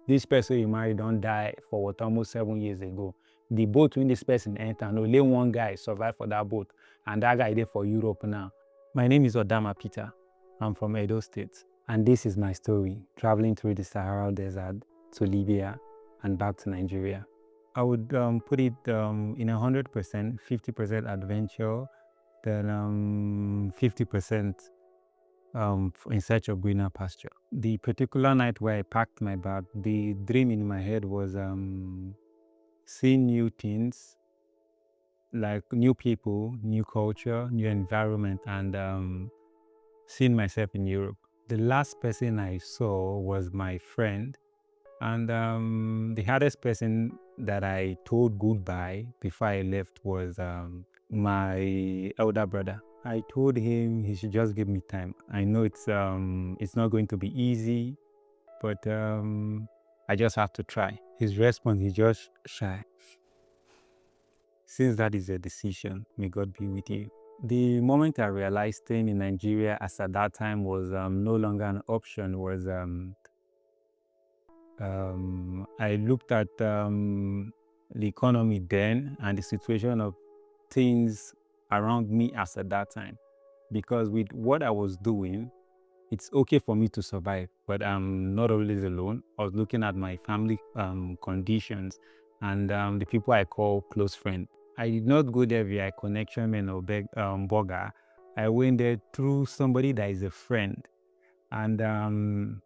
This person he married don't die for what, almost 7 years ago. The boat when this person enter, only one guy survived for that boat, and that guy there for Europe now. My name is Odama Peter. I'm from Edo State, and this is my story, traveling through the Sahara Desert to Libya and back to Nigeria. I would put it in 100%, 50% adventure, then 50% in search of greener pasture. The particular night where I packed my bag, the dream in my head was seeing new things, like new people, new culture, new environment, and seeing myself in Europe. The last person I saw was my friend, and the hardest person that I told goodbye before I left was my elder brother. I told him he should just give me time. I know it's not going to be easy, but I just have to try. His response, he just shy. Since that is a decision, may God be with you. The moment I realized staying in Nigeria as at that time was no longer an option was I looked at the economy then and the situation of things around me as at that time. Because with what I was doing, it's okay for me to survive, but I'm not always alone. I was looking at my family conditions and the people I call close friends. I did not go there via connection man or burger. I went there through somebody that is a friend. And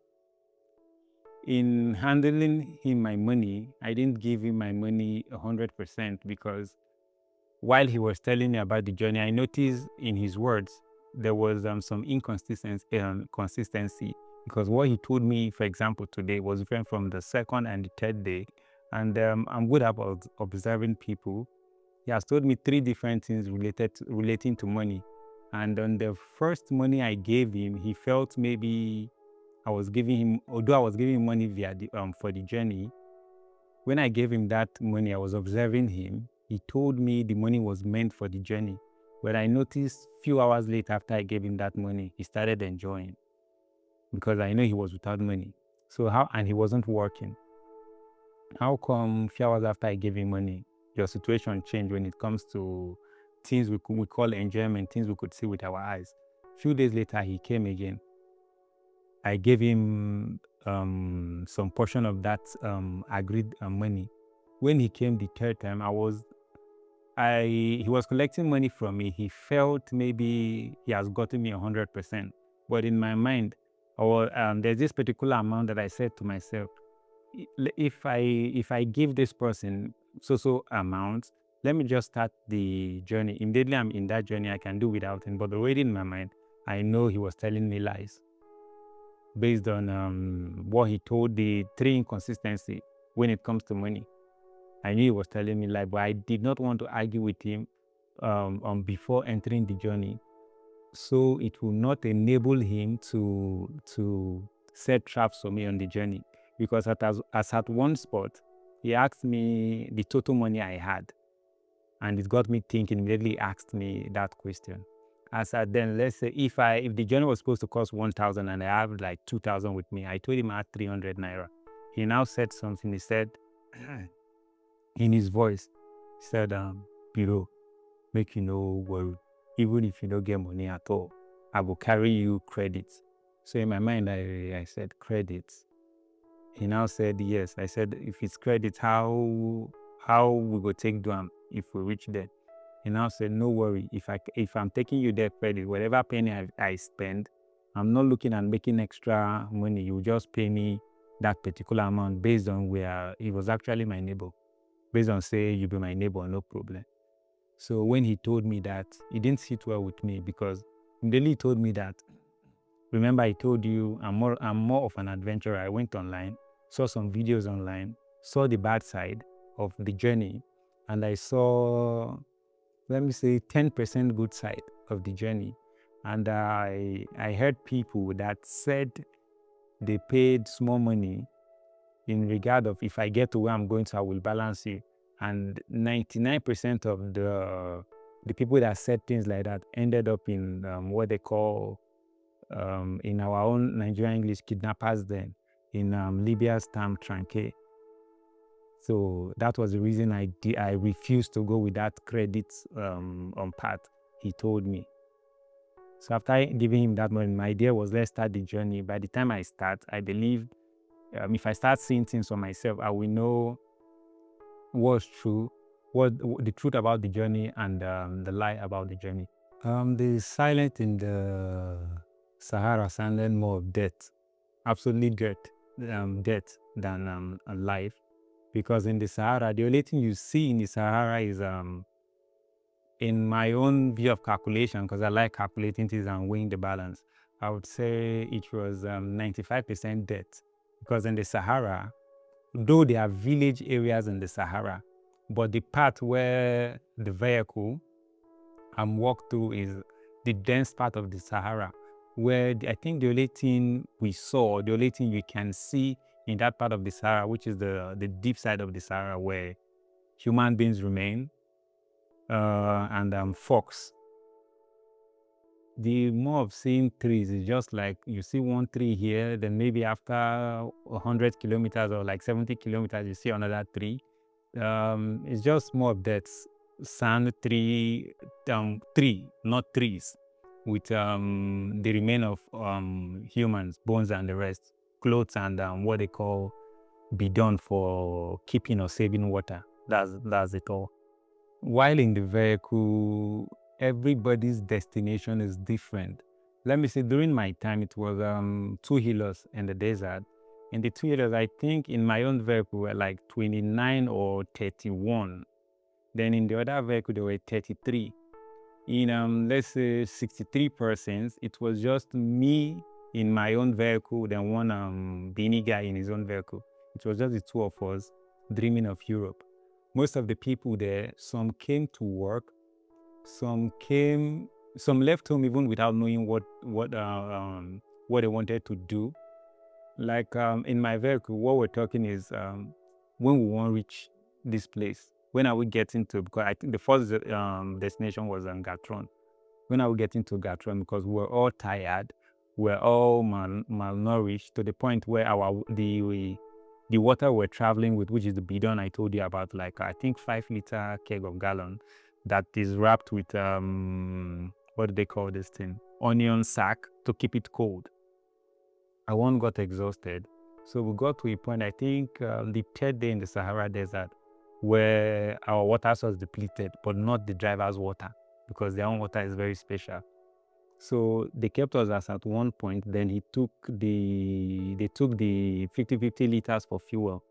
in handling him my money, I didn't give him my money 100% because while he was telling me about the journey, I noticed in his words there was some consistency because what he told me, for example, today was different from the second and the third day. And I'm good about observing people. He has told me 3 different things relating to money. And on the first money I gave him, he felt maybe I was giving him, although I was giving him money via for the journey. When I gave him that money, I was observing him. He told me the money was meant for the journey. But I noticed few hours later after I gave him that money, he started enjoying because I know he was without money. And he wasn't working. How come few hours after I gave him money, your situation changed when it comes to things we call enjoyment, things we could see with our eyes? Few days later, he came again. I gave him some portion of that agreed money. When he came the third time, he was collecting money from me. He felt maybe he has gotten me 100%. But in my mind, there's this particular amount that I said to myself, if I give this person so amount, let me just start the journey. Immediately I'm in that journey, I can do without him. But already in my mind, I know he was telling me lies based on what he told, the 3 inconsistency when it comes to money. I knew he was telling me lies, but I did not want to argue with him before entering the journey, so it will not enable him to set traps for me on the journey. Because at one spot, he asked me the total money I had, and it got me thinking. Immediately asked me that question. As at then, let's say if the journey was supposed to cost 1,000 and I have like 2,000 with me, I told him I had 300 naira. He now said something. He said, in his voice, he said, "Biro, make you no worry. Even if you don't get money at all, I will carry you credits." So in my mind, I said, "Credits?" He now said, "Yes." I said, "If it's credit, how we go take them if we reach there?" He now said, "No worry. If I'm taking you there credit, whatever penny I spend, I'm not looking at making extra money. You just pay me that particular amount based on where he was actually my neighbor. Based on say you be my neighbor, no problem." So when he told me that, it didn't sit well with me because immediately he told me that, remember I told you I'm more of an adventurer. I went online, saw some videos online, saw the bad side of the journey, and I saw, let me say, 10% good side of the journey. And I heard people that said they paid small money in regard of, if I get to where I'm going to, I will balance it. And 99% of the people that said things like that ended up in what they call, in our own Nigerian English, kidnappers then. in Libya's Tam Tranquet. So that was the reason I refused to go with that credit on path, he told me. So after giving him that money, my idea was, let's start the journey. By the time I start, I believe if I start seeing things for myself, I will know what's true, what the truth about the journey and the lie about the journey. The silence in the Sahara sounded more of death, absolutely death than life. Because in the Sahara, the only thing you see in the Sahara is, in my own view of calculation, because I like calculating things and weighing the balance, I would say it was 95% death. Because in the Sahara, though there are village areas in the Sahara, but the part where the vehicle walked through is the dense part of the Sahara, where I think the only thing we saw, the only thing you can see in that part of the Sahara, which is the deep side of the Sahara where human beings remain, and fox. The more of seeing trees is just like you see one tree here, then maybe after 100 kilometers or like 70 kilometers, you see another tree. It's just more of that sand tree, not trees, with the remain of humans, bones and the rest, clothes and what they call bidon for keeping or saving water. That's it all. While in the vehicle, everybody's destination is different. Let me say, during my time, it was 2 healers in the desert. In the 2 healers, I think in my own vehicle were like 29 or 31. Then in the other vehicle, there were 33. In let's say 63 persons, it was just me in my own vehicle, then one Beanie guy in his own vehicle. It was just the two of us dreaming of Europe. Most of the people there, some came to work, some left home even without knowing what they wanted to do. Like in my vehicle, what we're talking is when we want to reach this place, when are we getting to? Because I think the first destination was Gatron. When are we getting to Gatron? Because we're all tired, we're all malnourished to the point where the water we're traveling with, which is the bidon I told you about, like I think 5-liter keg of gallon, that is wrapped with what do they call this thing? Onion sack to keep it cold. Our one got exhausted. So we got to a point, I think the 3rd day in the Sahara Desert, where our water source depleted, but not the driver's water, because their own water is very special. So they kept us as at one point, then they took the 50 liters for fuel.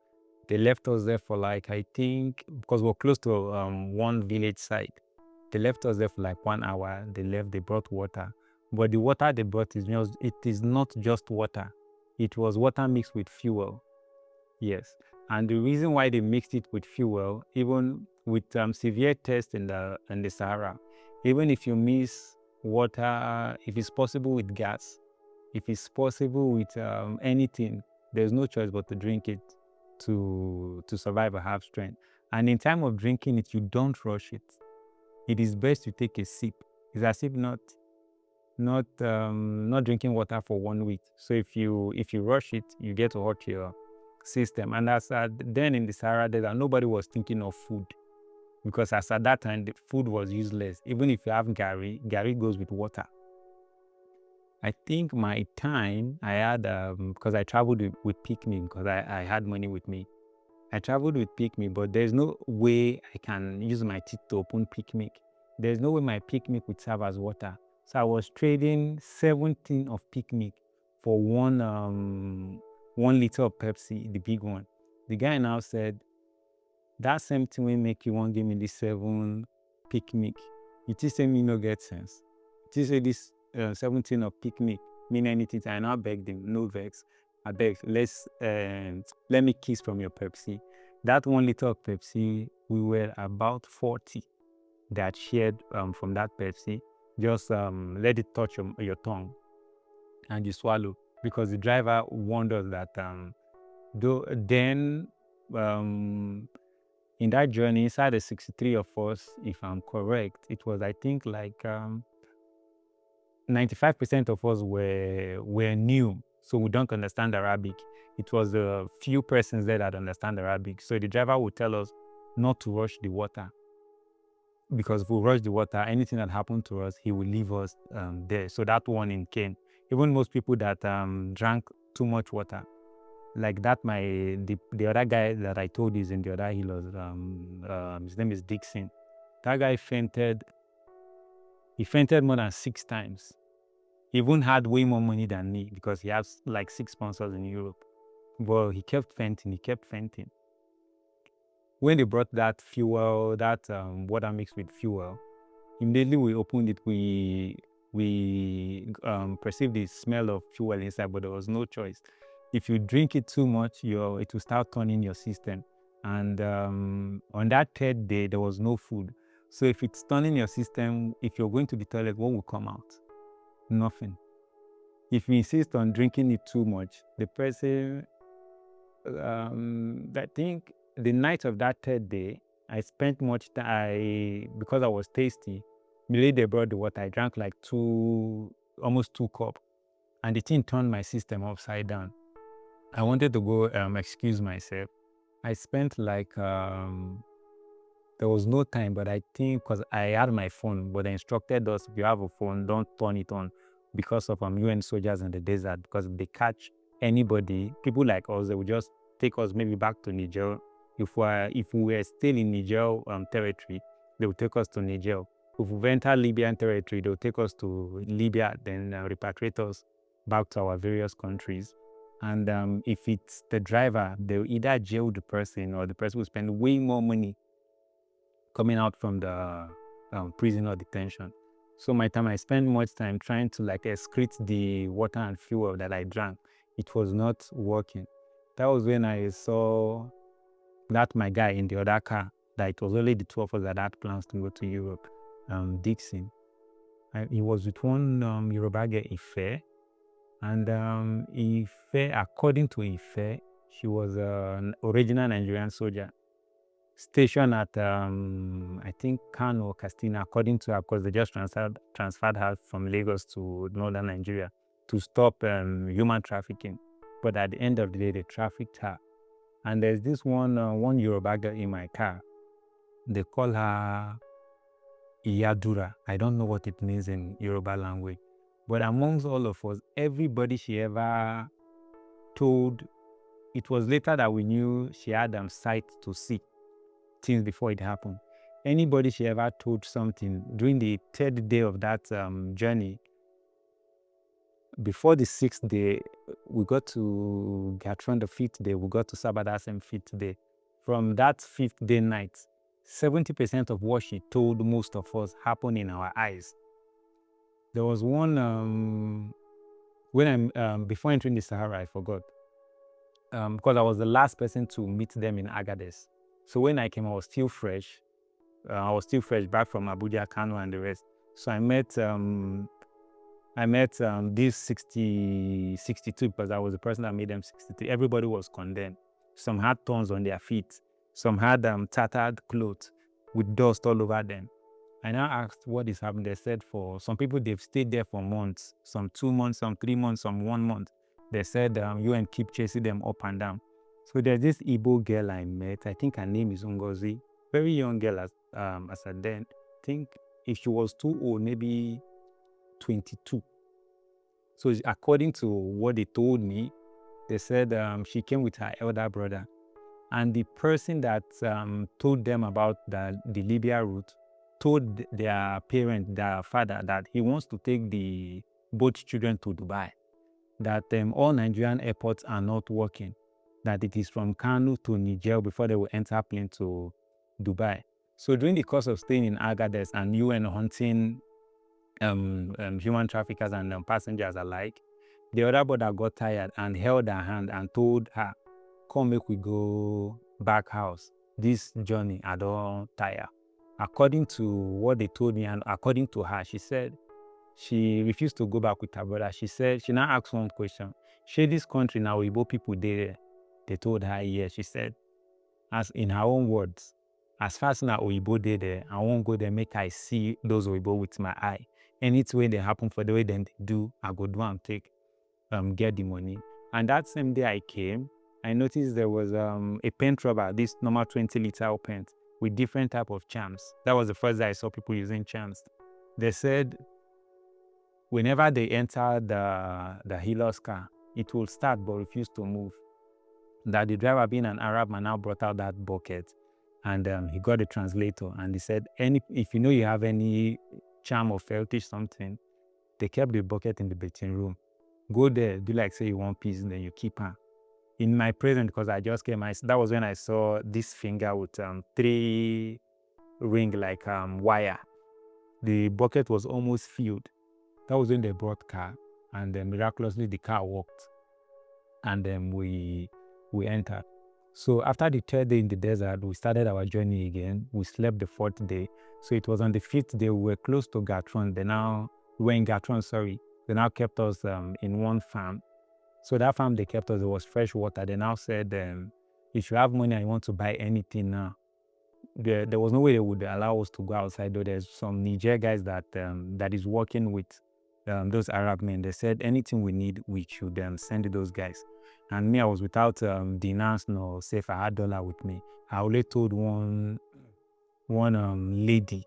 They left us there for like, I think, because we're close to one village site, they left us there for like 1 hour. They brought water. But the water they brought it is not just water. It was water mixed with fuel. Yes. And the reason why they mixed it with fuel, even with severe tests in the Sahara, even if you mix water, if it's possible with gas, if it's possible with anything, there's no choice but to drink it to survive or have strength. And in time of drinking it, you don't rush it. It is best to take a sip. It's as if not drinking water for 1 week. So if you rush it, you get to hurt your system. And as then in the Sahara Desert, nobody was thinking of food, because as at that time, the food was useless. Even if you have gari goes with water. I think my time I had, because I traveled with Picnic, because I had money with me. I traveled with Picnic, but there's no way I can use my teeth to open Picnic. There's no way my Picnic would serve as water. So I was trading 17 of Picnic for 1 liter of Pepsi, the big one. The guy now said, that same thing will make you want to give me this 7 Picnic. It is say me no get sense. It is say this 17 of Picnic mean anything. I now begged him, no vex. I beg, let me kiss from your Pepsi. That 1 liter of Pepsi, we were about 40 that shared from that Pepsi. Just let it touch your tongue and you swallow, because the driver warned us that in that journey, inside the 63 of us, if I'm correct, it was, I think, like 95% of us were new. so we don't understand Arabic. It was a few persons there that understand Arabic. So the driver would tell us not to rush the water, because if we rush the water, anything that happened to us, he will leave us there. So that warning came. Even most people that drank too much water, like that, the other guy that I told is in the other hill, his name is Dixon. That guy fainted. He fainted more than 6 times. He even had way more money than me because he has like 6 sponsors in Europe. But he kept fainting. When they brought that fuel, that water mixed with fuel, immediately we opened it, we perceived the smell of fuel inside, but there was no choice. If you drink it too much, it will start turning your system. And on that 3rd day, there was no food. So if it's turning your system, if you're going to the toilet, what will come out? Nothing. If you insist on drinking it too much, the person, I think the night of that 3rd day, I spent much time, because I was tasty, immediately they brought the water, I drank like almost 2 cups, and the thing turned my system upside down. I wanted to go excuse myself. I spent like, there was no time, but I think because I had my phone, but they instructed us, if you have a phone, don't turn it on because of UN soldiers in the desert, because if they catch anybody, people like us, they will just take us maybe back to Niger. If we were still in Niger territory, they will take us to Niger. If we enter Libyan territory, they will take us to Libya, then repatriate us back to our various countries. And if it's the driver, they will either jail the person, or the person will spend way more money coming out from the prison or detention. So I spent much time trying to like excrete the water and fuel that I drank. It was not working. That was when I saw that my guy in the other car, that it was only the 2 of us that had plans to go to Europe, Dixon. He was with one Yoruba girl, Ife. And Ife, according to Ife, she was an original Nigerian soldier stationed at, I think, Kano or Castina, according to her, because they just transferred her from Lagos to northern Nigeria to stop human trafficking. But at the end of the day, they trafficked her. And there's this one Yoruba girl in my car. They call her Iyadura. I don't know what it means in Yoruba language. But amongst all of us, everybody she ever told, it was later that we knew she had sight to see things before it happened. Anybody she ever told something during the 3rd day of that journey, before the 6th day, we got to Gatron the 5th day, we got to Sabah that same 5th day. From that 5th day night, 70% of what she told most of us happened in our eyes. There was one, when before entering the Sahara, I forgot, because I was the last person to meet them in Agadez. So when I came, I was still fresh. Back from Abuja, Kano, and the rest. So I met this 62, because I was the person that made them 63. Everybody was condemned. Some had thorns on their feet. Some had tattered clothes with dust all over them. I now asked what is happening. They said for some people, they've stayed there for months, some 2 months, some 3 months, some 1 month. They said UN keep chasing them up and down. So there's this Igbo girl I met. I think her name is Ngozi. Very young girl as at then. I think if she was too old, maybe 22. So according to what they told me, they said she came with her elder brother. And the person that told them about the Libya route told their parent, their father, that he wants to take both children to Dubai. That all Nigerian airports are not working. That it is from Kano to Niger before they will enter plane to Dubai. So during the course of staying in Agadez and UN hunting human traffickers and passengers alike, the other brother got tired and held her hand and told her, "Come, make we go back house. This journey, I don't tire." According to what they told me and according to her, she said she refused to go back with her brother. She said, she now asked one question. "Shey this country now, Igbo people there?" They told her yes. She said, as in her own words, as far as now Oyibo there, I won't go there, make I see those Oyibo with my eye. Anything they happen for the way they do, I go do and take. get the money. And that same day I came, I noticed there was a paint rubber, this normal 20-liter paint with different type of charms. That was the first day I saw people using charms. They said whenever they enter the healer's car, it will start but refuse to move. That the driver, being an Arab man, now brought out that bucket, and he got a translator, and he said, if you know you have any charm or fetish something, they kept the bucket in the bathing room. Go there, do like say you want peace, and then you keep her. In my present, because I just came, that was when I saw this finger with 3 ring like wire. The bucket was almost filled. That was when they brought car, and miraculously the car worked, and then we entered. So after the 3rd day in the desert, we started our journey again. We slept the 4th day. So it was on the 5th day, we were close to Gatron. We were in Gatron, sorry. They now kept us in one farm. So that farm they kept us, there was fresh water. They now said, if you have money and you want to buy anything now, there was no way they would allow us to go outside, though there's some Niger guys that is working with those Arab men. They said anything we need, we should send those guys. And me, I was without dinars nor safe. I had dollar with me. I only told one lady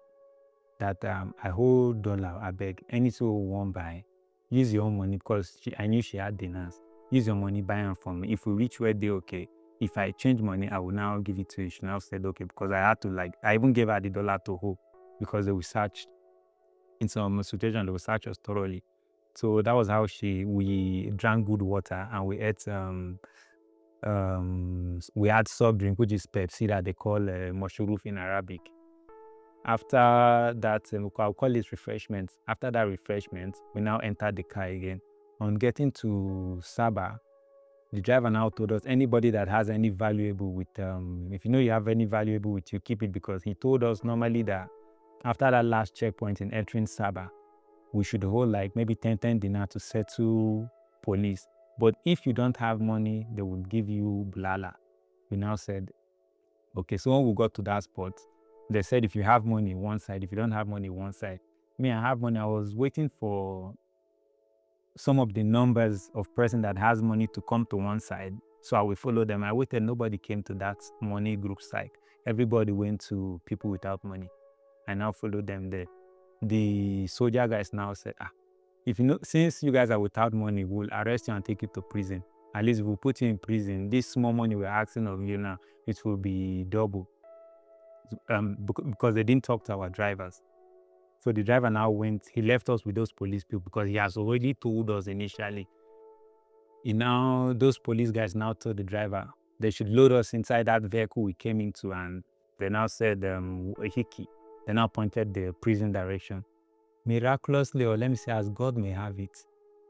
that I hold dollar, I beg, anything we want buy, use your own money, because I knew she had dinars. Use your money, buy them for me. If we reach where they okay, if I change money, I will now give it to you. She now said okay, because I had to I even gave her the dollar to hold, because they will search in some situation, they will search us thoroughly. So that was how we drank good water, and we ate we had soft drink, which is Pepsi, that they call mashuruf in Arabic. After that, I'll call it refreshments. After that refreshment, we now entered the car again. On getting to Saba, the driver now told us, anybody that has any valuable with, if you know you have any valuable with you, keep it, because he told us normally that after that last checkpoint in entering Saba, we should hold like maybe 10 dinar to settle police. But if you don't have money, they will give you blala. We now said, okay. So when we got to that spot, they said if you have money, one side. If you don't have money, one side. Me, I have money. I was waiting for some of the numbers of person that has money to come to one side, so I will follow them. I waited. Nobody came to that money group side. Everybody went to people without money. I now followed them there. The soldier guys now said, if you know, since you guys are without money, we'll arrest you and take you to prison. At least we'll put you in prison. This small money we're asking of you now, it will be double. Because they didn't talk to our drivers. So the driver now went, he left us with those police people, because he has already told us initially. Those police guys now told the driver they should load us inside that vehicle we came into, and they now said, Hiki. They now pointed the prison direction. Miraculously, or let me say as God may have it,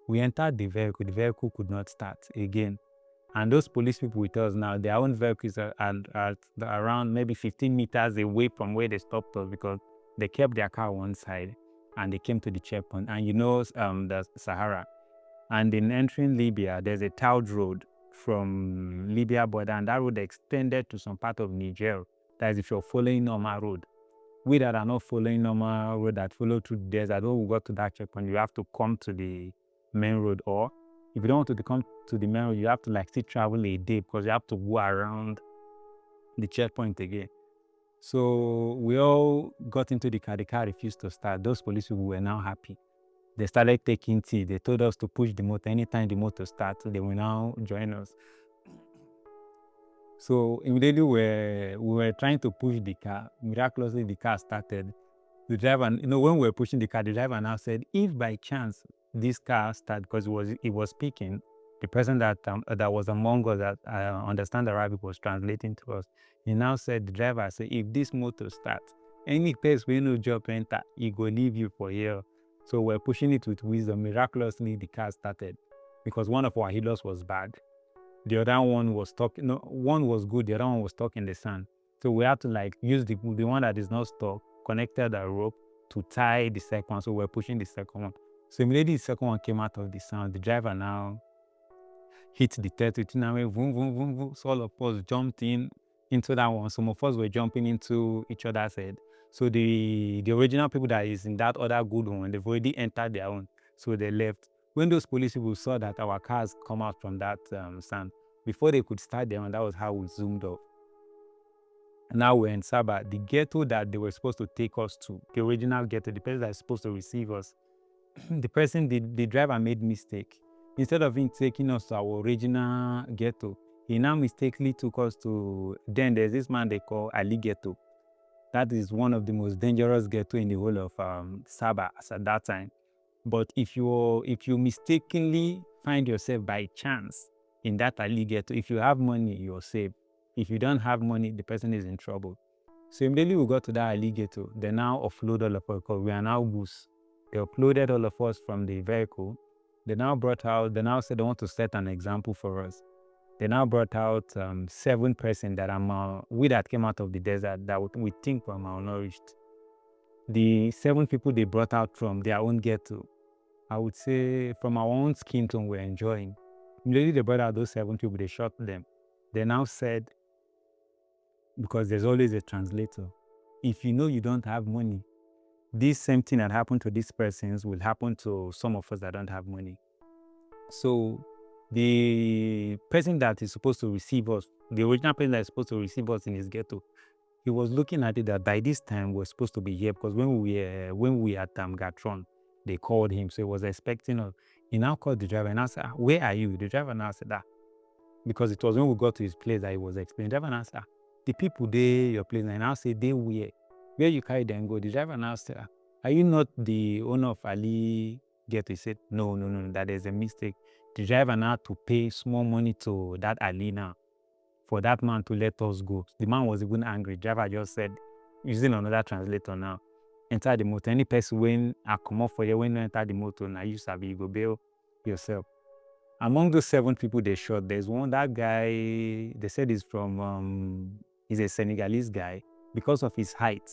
we entered the vehicle could not start again. And those police people with us now, their own vehicles are around maybe 15 meters away from where they stopped us, because they kept their car one side and they came to the checkpoint. And the Sahara. And in entering Libya, there's a tiled road from Libya border, and that road extended to some part of Niger. That is, if you're following normal road. We that are not following normal road, that follow through the desert, when we got to that checkpoint, you have to come to the main road, or if you don't want to come to the main road, you have to still travel a day, because you have to go around the checkpoint again. So we all got into the car refused to start. Those police people were now happy. They started taking tea. They told us to push the motor. Anytime the motor starts, they will now join us. So immediately we were trying to push the car. Miraculously, the car started. The driver, when we were pushing the car, the driver now said, if by chance this car started, because he was speaking, the person that was among us that understand Arabic was translating to us. He now said, the driver said, if this motor starts, any place where no job enter, he go leave you for here. So we're pushing it with wisdom. Miraculously, the car started, because one of our healers was bad. The other one was stuck. One was good. The other one was stuck in the sand. So we had to use the one that is not stuck, connected a rope to tie the second one. So we're pushing the second one. So immediately the second one came out of the sand. The driver now hit the third with boom, boom, boom, boom. So all of us jumped into that one. Some of us were jumping into each other's head. So the original people that is in that other good one, they've already entered their own. So they left. When those police people saw that our cars come out from that sand, before they could start them, and that was how we zoomed off. Now we're in Saba, the ghetto that they were supposed to take us to, the original ghetto, the person that's supposed to receive us, the driver made mistake. Instead of him taking us to our original ghetto, he now mistakenly took us to, then there's this man they call Ali Ghetto. That is one of the most dangerous ghetto in the whole of Saba as at that time. But if you mistakenly find yourself by chance in that Ali Ghetto, if you have money, you're safe. If you don't have money, the person is in trouble. So immediately we got to that Ali Ghetto, they now offload all of us because we are now goose. They uploaded all of us from the vehicle. They now said they want to set an example for us. They now brought out 7 persons that we that came out of the desert that we think were malnourished. The 7 people they brought out from their own ghetto, I would say from our own skin tone, we're enjoying. Immediately they brought out those 7 people, they shot them. They now said, because there's always a translator, if you know you don't have money, this same thing that happened to these persons will happen to some of us that don't have money. So the person that is supposed to receive us, the original person that is supposed to receive us in his ghetto, he was looking at it that by this time we're supposed to be here, because when we at Gatron, they called him, so he was expecting us. He now called the driver and I said, where are you? The driver now said that, because it was when we got to his place that he was explaining. The driver now said, the people they your place, and I now say they where you carry them go. The driver now said, are you not the owner of Ali Ghetto? He said, no, that is a mistake. The driver now to pay small money to that Ali now for that man to let us go. The man was even angry. The driver just said, using another translator now, enter the motor. Any person when I come up for you, when you enter the motor, now you sabi, you go bail yourself. Among those 7 people they shot, there's one, that guy, they said he's a Senegalese guy. Because of his height,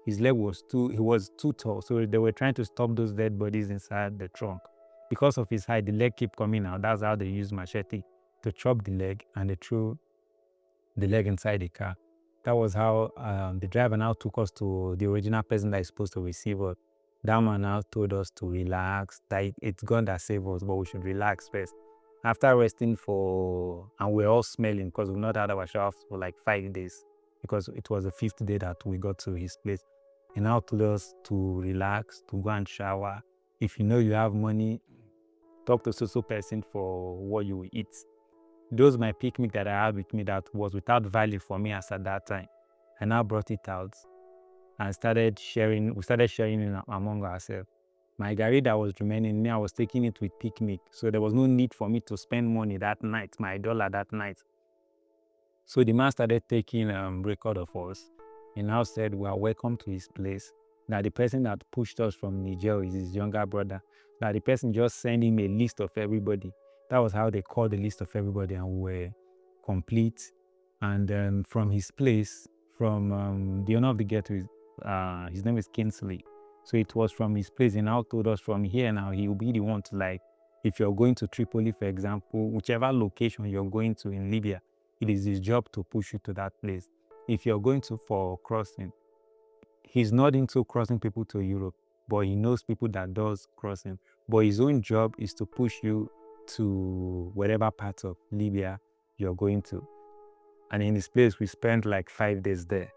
his leg was he was too tall. So they were trying to stop those dead bodies inside the trunk. Because of his height, the leg kept coming out. That's how they used machete to chop the leg, and they threw the leg inside the car. That was how the driver now took us to the original person that is supposed to receive us. That man now told us to relax, that it's God that saved us, but we should relax first. After resting and we're all smelling because we've not had our showers for like 5 days, because it was the 5th day that we got to his place. He now told us to relax, to go and shower. If you know you have money, talk to so person for what you will eat. Those my picnic that I had with me that was without value for me as at that time. I now brought it out and started sharing. We started sharing it among ourselves. My garri that was remaining, me, I was taking it with picnic. So there was no need for me to spend money that night, my dollar that night. So the man started taking record of us. He now said, we are welcome to his place. That the person that pushed us from Niger is his younger brother. That the person just sent him a list of everybody. That was how they called the list of everybody, and we were complete. And from his place, from the owner of the ghetto, his name is Kinsley. So it was from his place. He now told us from here now, he will be the one to, like, if you're going to Tripoli, for example, whichever location you're going to in Libya, it is his job to push you to that place. If you're going for crossing, he's not into crossing people to Europe, but he knows people that does crossing. But his own job is to push you to whatever part of Libya you're going to. And in this place, we spent like 5 days there.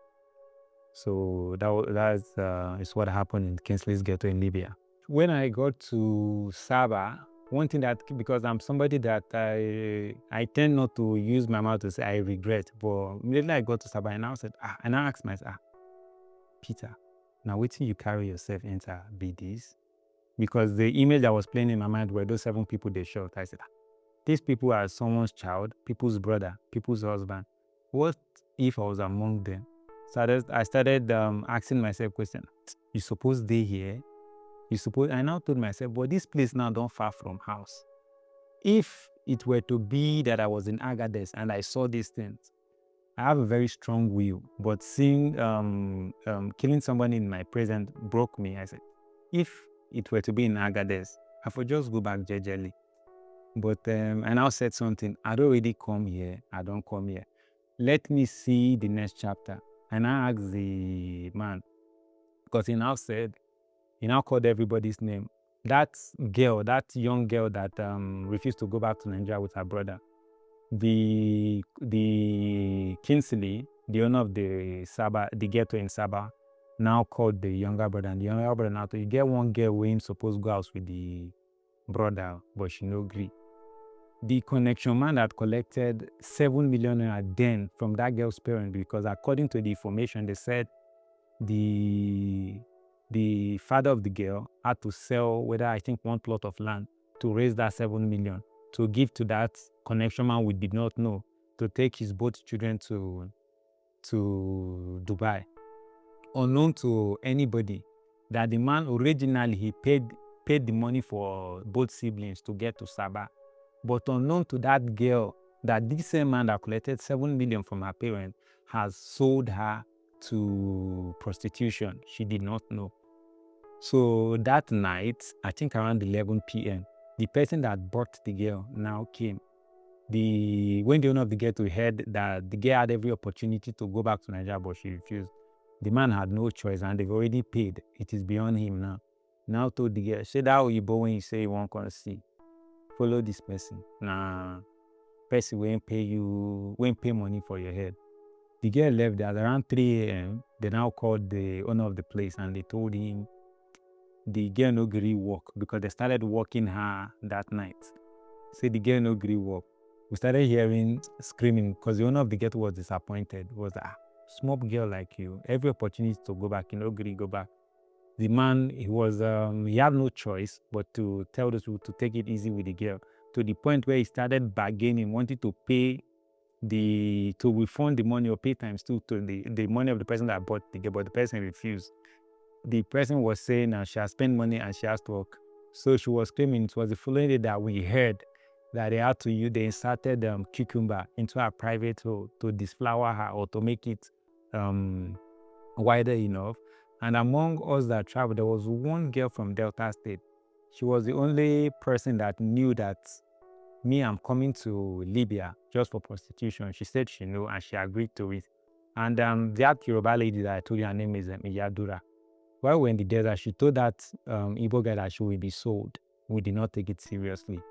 So that's what happened in Kinsley's ghetto in Libya. When I got to Saba, one thing that, because I'm somebody that I tend not to use my mouth to say I regret, but immediately I got to Saba and I said, and I asked myself, Peter, now wait till you carry yourself into be this? Because the image that was playing in my mind were those 7 people they shot. I said, these people are someone's child, people's brother, people's husband. What if I was among them? So I started asking myself question. You suppose they here? I now told myself, but this place now don't far from house. If it were to be that I was in Agadez and I saw these things, I have a very strong will, but seeing killing somebody in my presence broke me. I said, if it were to be in Agadez, I would just go back jejely. But I now said something, I don't really come here, I don't come here. Let me see the next chapter. And I asked the man, because he now called everybody's name. that girl, that young girl that refused to go back to Nigeria with her brother, the Kingsley, the owner of the ghetto in Saba, now called the younger brother, and the younger brother now told, you get one girl wey him suppose go house with the brother, but she no gree. The connection man that collected 7 million naira then from that girl's parent, because according to the information, they said the father of the girl had to sell I think one plot of land to raise that 7 million to give to that connection man we did not know, to take his both children to Dubai. Unknown to anybody, that the man originally he paid the money for both siblings to get to Sabah. But unknown to that girl, that this same man that collected 7 million from her parents has sold her to prostitution. She did not know. So that night, I think around 11 p.m., the person that bought the girl now came. When the owner of the ghetto heard that the girl had every opportunity to go back to Nigeria, but she refused, the man had no choice, and they've already paid. It is beyond him now. Now told the girl, say that Oyibo when you say you won't come see, follow this person. Nah, person won't pay money for your head. The girl left there. Around 3 a.m., they now called the owner of the place, and they told him the girl no gree work, because they started working her that night. Say the girl no gree work. We started hearing screaming, because the owner of the ghetto was disappointed. Was small girl like you, every opportunity to go back, you no gree go back. The man, he had no choice but to tell those people to take it easy with the girl, to the point where he started bargaining, wanting to pay to refund the money or pay times 2 to the money of the person that bought the girl, but the person refused. The person was saying she has spent money and she has to work. So she was claiming it was the following day that we heard that they inserted cucumber into her private hole to disflower her or to make it wider enough. And among us that traveled, there was one girl from Delta State. She was the only person that knew that me, I'm coming to Libya just for prostitution. She said she knew, and she agreed to it. And that Yoruba lady that I told you, her name is Iyadura. While we were in the desert, she told that Igbo guy that she will be sold. We did not take it seriously.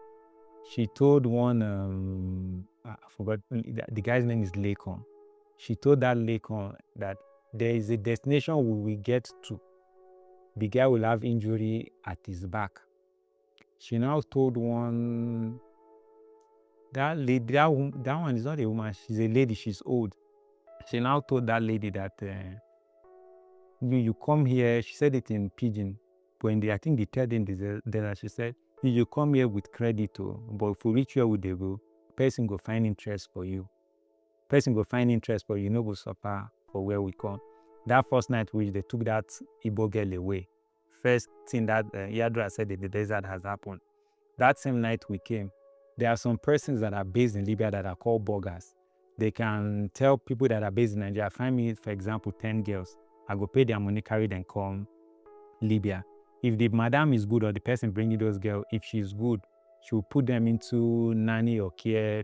She told one, I forgot, the guy's name is Lekon. She told that Lekon that there is a destination we will get to. The guy will have injury at his back. She now told one, that lady, that one is not a woman, she's a lady, she's old. She now told that lady that you come here, she said it in Pidgin, when I think the third day in the desert, she said, you come here with credit, but if we reach here with the go, person go find interest for you. Person go find interest for you, no go suffer for where we come. That first night which they took that Igbo girl away, first thing that Yadra said in the desert has happened. That same night we came, there are some persons that are based in Libya that are called bloggers. They can tell people that are based in Nigeria, find me, for example, 10 girls. I go pay their money, carry them come Libya. If the madam is good or the person bringing those girls, if she's good, she will put them into nanny or care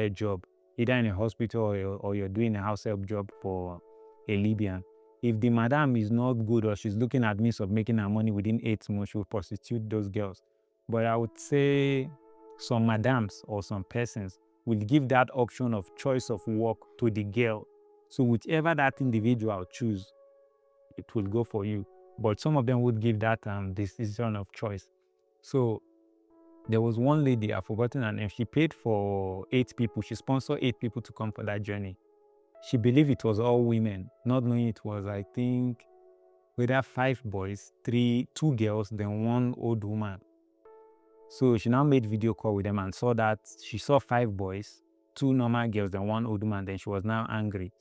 job, either in a hospital or you're doing a house help job for a Libyan. If the madam is not good or she's looking at means of making her money within 8 months, she will prostitute those girls. But I would say some madams or some persons will give that option of choice of work to the girl. So whichever that individual choose, it will go for you. But some of them would give that decision of choice. So there was one lady, I've forgotten her name, she paid for 8 people. She sponsored 8 people to come for that journey. She believed it was all women, not knowing it was, I think, whether 5 boys, 2 girls, then 1 old woman. So she now made video call with them and saw that she saw 5 boys, 2 normal girls, then 1 old woman. Then she was now angry.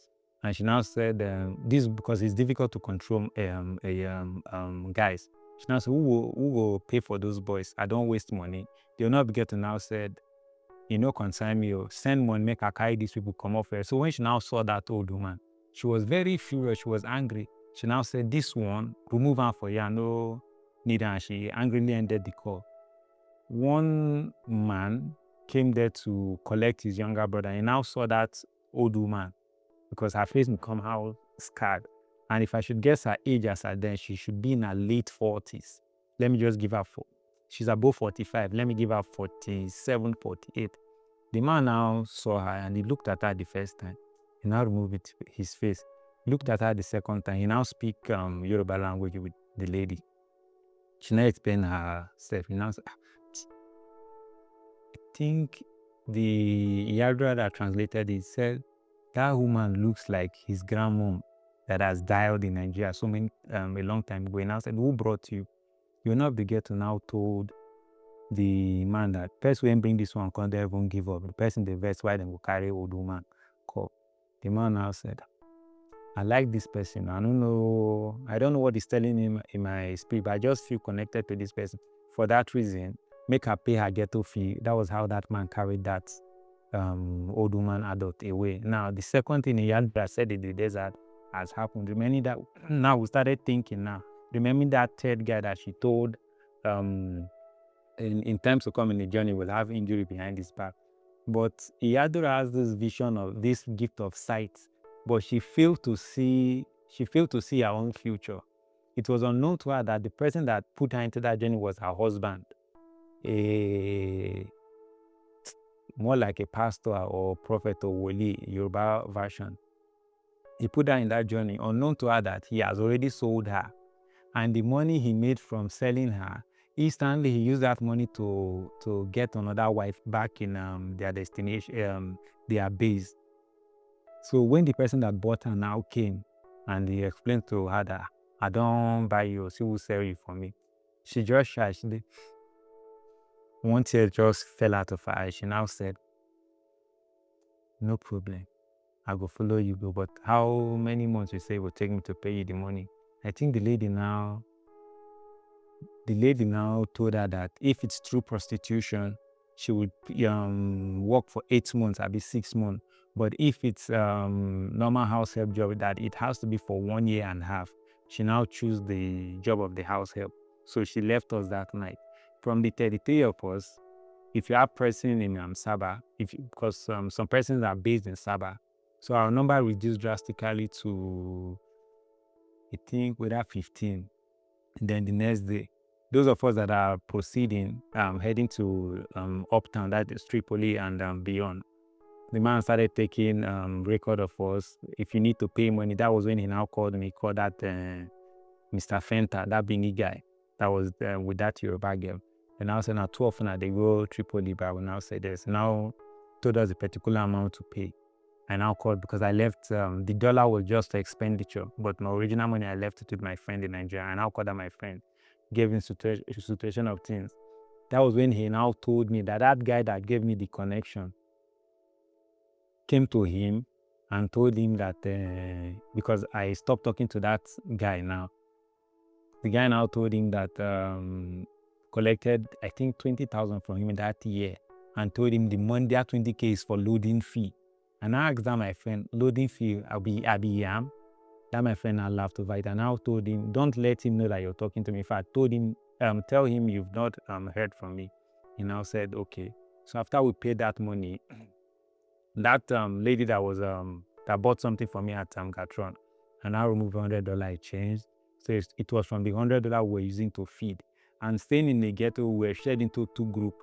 And she now said, this because it's difficult to control guys. She now said, who will pay for those boys? I don't waste money. The owner of the ghetto now said, you know, concern me, send money, make her carry these people come off here. So when she now saw that old woman, she was very furious, she was angry. She now said, this one, remove her for you, no need her. And she angrily ended the call. One man came there to collect his younger brother. He now saw that old woman, because her face become how scarred. And if I should guess her age as at then, she should be in her late 40s. Let me just give her she's above 45. Let me give her 47, 48. The man now saw her and he looked at her the first time. He now removed his face. He looked at her the second time. He now speak Yoruba language with the lady. She now explained herself. He now said, I think the Yadra that translated it said, that woman looks like his grandmom that has died in Nigeria a long time ago. And I said, who brought you? You will not be get to now told the man that person when bring this one come, they won't give up. The person the verse why they will carry old woman call. The man now said, I like this person. I don't know what he's telling him in my spirit, but I just feel connected to this person. For that reason, make her pay her ghetto fee. That was how that man carried that old woman adult away. Now, the second thing he had that said in the desert has happened. Remember that now we started thinking now. Remember that third guy that she told in times to come in the journey will have injury behind his back. But Iyadura has this vision of this gift of sight, but she failed to see her own future. It was unknown to her that the person that put her into that journey was her husband, more like a pastor or prophet or wali, Yoruba version. He put her in that journey, unknown to her that he has already sold her. And the money he made from selling her, instantly he used that money to get another wife back in their destination, their base. So when the person that bought her now came and he explained to her that I don't buy you, she will sell you for me, she just shy. One tear just fell out of her eyes. She now said, no problem, I go follow you go, but how many months you say it will take me to pay you the money? I think the lady now told her that if it's true prostitution, she would work for 8 months, I'll be 6 months. But if it's normal house help job, that it has to be for 1 year and a half. She now choose the job of the house help. So she left us that night. From the 33 of us, if you are person in Saba, because some persons are based in Saba, so our number reduced drastically to, I think, without 15. And then the next day, those of us that are proceeding, heading to uptown, that is Tripoli and beyond, the man started taking record of us. If you need to pay money, that was when he now called me. He called that Mr. Fenta, that Bini guy that was with that Yoruba girl. And I said, now 12 now they go Tripoli, but I will now say this. Now told us a particular amount to pay. I now called because I left, the dollar was just expenditure, but my original money I left it with my friend in Nigeria. I now called my friend, gave him situation of things. That was when he now told me that that guy that gave me the connection came to him and told him that, because I stopped talking to that guy now, the guy now told him that collected, I think, 20,000 from him in that year and told him the money, that 20K is for loading fee. And I asked that my friend, loading fee, I'll be yam. That my friend now laughed over it. And I told him, don't let him know that you're talking to me. If I told him, tell him you've not heard from me. He now said, okay. So after we paid that money, that lady that was that bought something for me at Gatron, and I removed $100 it changed. So it was from the $100 we were using to feed. And staying in the ghetto, we were shared into two groups.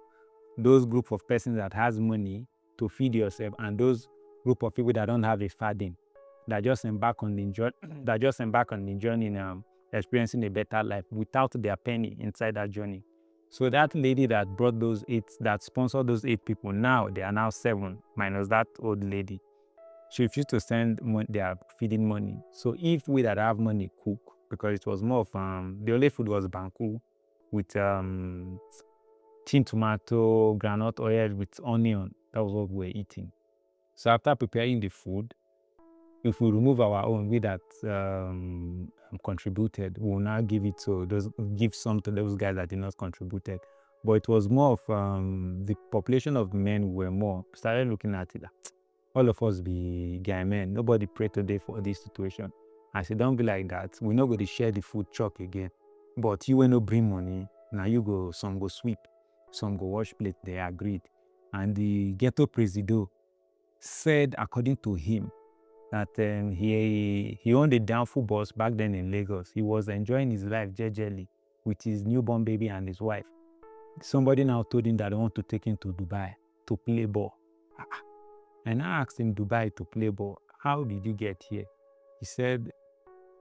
Those group of persons that has money to feed yourself, and those group of people that don't have a farthing, that just embark on the journey, in experiencing a better life without their penny inside that journey. So that lady that brought that sponsored those 8 people, now they are now 7 minus that old lady. She refused to send their feeding money. So if we that have money cook, because it was more of the only food was banku with tin tomato, granite oil with onion. That was what we were eating. So after preparing the food, if we remove our own, we that contributed, we will now give some to those guys that did not contributed. But it was more of the population of men were more. Started looking at it. All of us be gay men. Nobody pray today for this situation. I said, don't be like that. We're not going to share the food truck again. But you will not bring money. Now you go, some go sweep, some go wash plate. They agreed. And the ghetto presido said, according to him, that he owned a downfall bus back then in Lagos. He was enjoying his life jejely with his newborn baby and his wife. somebody now told him that they want to take him to Dubai to play ball. And I asked him, Dubai to play ball, how did you get here? He said,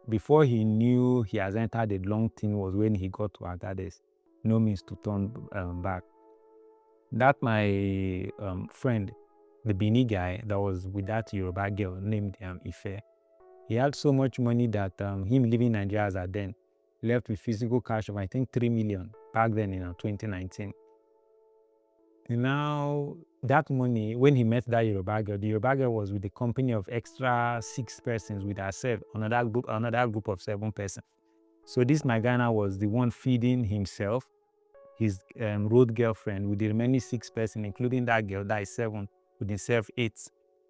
before he knew he has entered the long thing was when he got to Agadez. No means to turn back. That my friend, the Bini guy that was with that Yoruba girl named Ife, he had so much money that him leaving Nigeria as at then left with physical cash of I think 3 million back then in 2019. And now that money, when he met that Yoruba girl, the Yoruba girl was with the company of extra 6 persons with herself, another group of 7 persons. So this my Ghana was the one feeding himself, his road girlfriend with the remaining 6 persons, including that girl that is 7, with himself 8.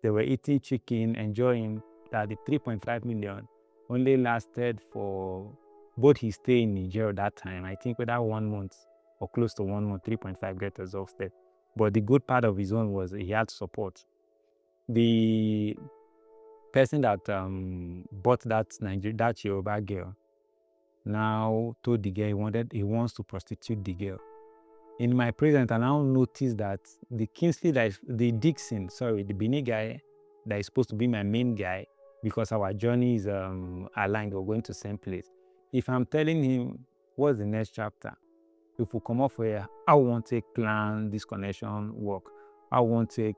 They were eating chicken, enjoying that. The 3.5 million only lasted for both his stay in Nigeria that time. I think whether 1 month or close to 1 month, 3.5 get exhausted. But the good part of his own was he had support. The person that bought that Yoruba girl now told the girl he wants to prostitute the girl. In my present, I now noticed that the Bini guy that is supposed to be my main guy, because our journey is aligned, we're going to the same place. If I'm telling him what's the next chapter, if we come off here, I want to plan this connection work. I want to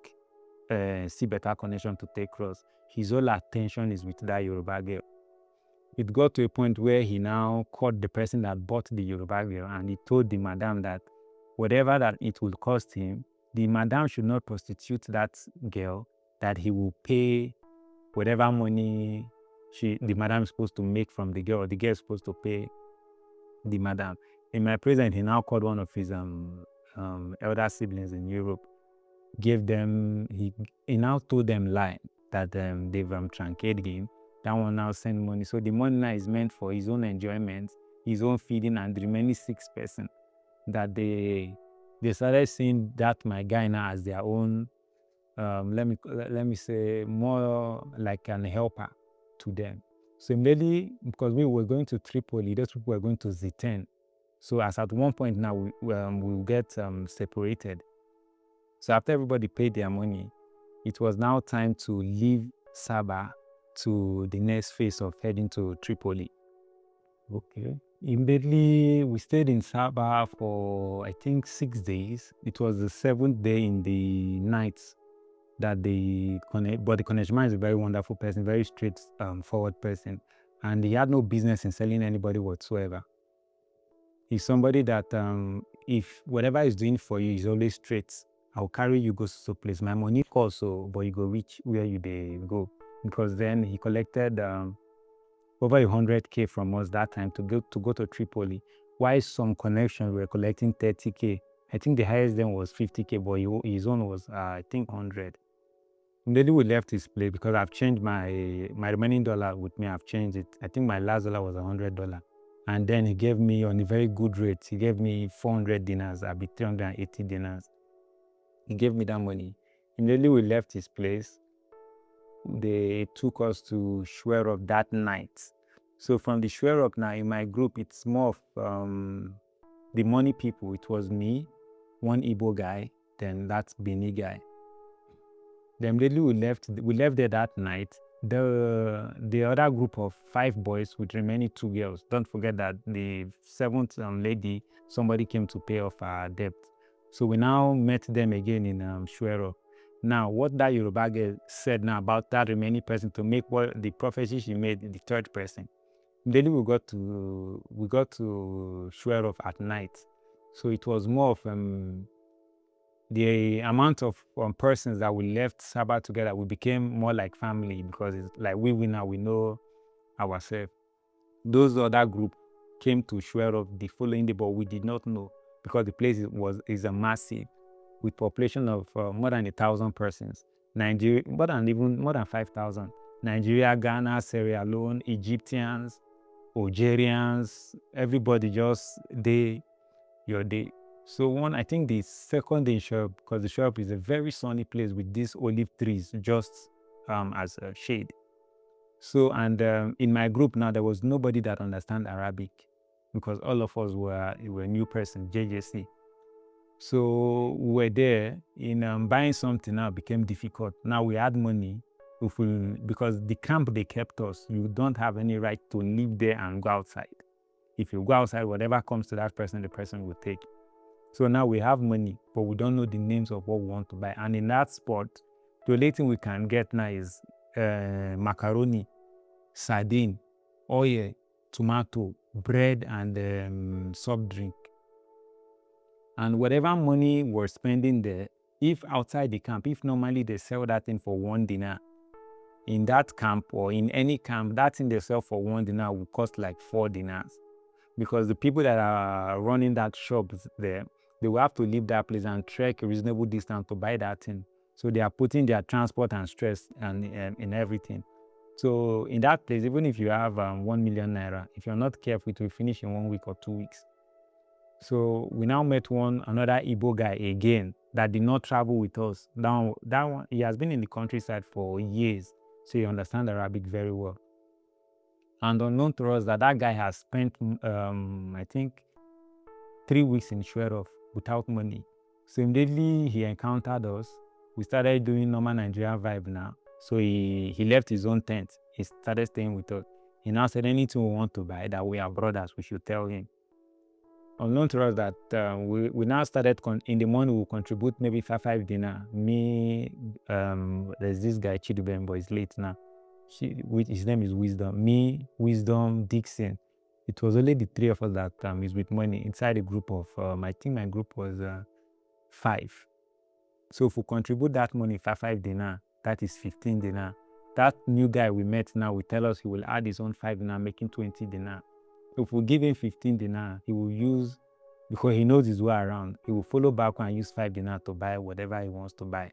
see better connection to take cross. His whole attention is with that Yoruba girl. It got to a point where he now called the person that bought the Yoruba girl and he told the madam that whatever that it will cost him, the madam should not prostitute that girl, that he will pay whatever money the madam is supposed to make from the girl, or the girl is supposed to pay the madam. In my present, he now called one of his elder siblings in Europe, gave them, he now told them lie that they've truncate him. That one now send money. So the money now is meant for his own enjoyment, his own feeding, and the remaining 6 persons that they started seeing that my guy now as their own, let me say, more like an helper to them. So immediately, because we were going to Tripoli, those people were going to Z10. So as at one point now, we will get separated. So after everybody paid their money, it was now time to leave Sabah to the next phase of heading to Tripoli. Okay. Immediately, we stayed in Sabah for, I think, 6 days. It was the 7th day in the night that the Konejman is a very wonderful person, very straightforward person. And he had no business in selling anybody whatsoever. He's somebody that if whatever he's doing for you is always straight, I'll carry you go to place. My money costs, but you go reach where you go. Because then he collected over 100K from us that time to go to Tripoli. While some connections were collecting 30K. I think the highest then was 50K, but his own was I think 100. Immediately we left his place because I've changed my remaining dollar with me. I've changed it. I think my last dollar was $100. And then he gave me on a very good rate. He gave me 400 dinars. I'll be 380 dinars. He gave me that money. Immediately we left his place. They took us to Shwerop that night. So from the Shwerop now in my group, it's more of the money people. It was me, one Igbo guy, then that Bini guy. Then immediately we left there that night. The other group of 5 boys with remaining 2 girls. Don't forget that the 7th lady, somebody came to pay off our debt. So we now met them again in Shwerop. Now, what that Yoruba girl said now about that remaining person to make what the prophecy she made, the 3rd person. Then we got to Shwerop at night. So it was more of the amount of persons that we left Sabah together, we became more like family because it's like we now we know ourselves. Those other group came to Shwerop the following day, but we did not know because the place is a massive with population of more than 1,000 persons. Nigeria, more than 5,000. Nigeria, Ghana, Sierra Leone, Egyptians, Algerians, everybody just your day. So I think the second day in Shwerop, because the Shwerop is a very sunny place with these olive trees just as a shade. So, and in my group now, there was nobody that understand Arabic because all of us were new person, JJC. So we were there in buying something now became difficult. Now we had money. Because the camp they kept us, you don't have any right to live there and go outside. If you go outside, whatever comes to that person, the person will take. So now we have money, but we don't know the names of what we want to buy. And in that spot, the only thing we can get now is macaroni, sardine, oil, tomato, bread, and soft drink. And whatever money we're spending there, if outside the camp, if normally they sell that thing for $1, in that camp or in any camp, that thing they sell for $1 will cost like $4. Because the people that are running that shop there, they will have to leave that place and trek a reasonable distance to buy that thing. So they are putting their transport and stress and in everything. So in that place, even if you have 1 million naira, if you're not careful, it will finish in 1 week or 2 weeks. So we now met another Igbo guy again that did not travel with us. That one, he has been in the countryside for years, so he understands Arabic very well. And unknown to us that guy has spent, I think, 3 weeks in Shwerof without money. So immediately he encountered us. We started doing normal Nigerian vibe now. So he left his own tent. He started staying with us. He now said anything we want to buy, that we are brothers, we should tell him. Unknown to us that we now started, in the morning we'll contribute maybe five dinar. Me, there's this guy Chidubem, but he's late now. His name is Wisdom. Me, Wisdom, Dixon. It was only the three of us that is with money inside a group of, I think my group was 5. So if we contribute that money, five dinar, that is 15 dinar. That new guy we met now will tell us he will add his own 5 dinar, making 20 dinar. If we give him 15 dinar, he will use, because he knows his way around, he will follow back and use 5 dinar to buy whatever he wants to buy.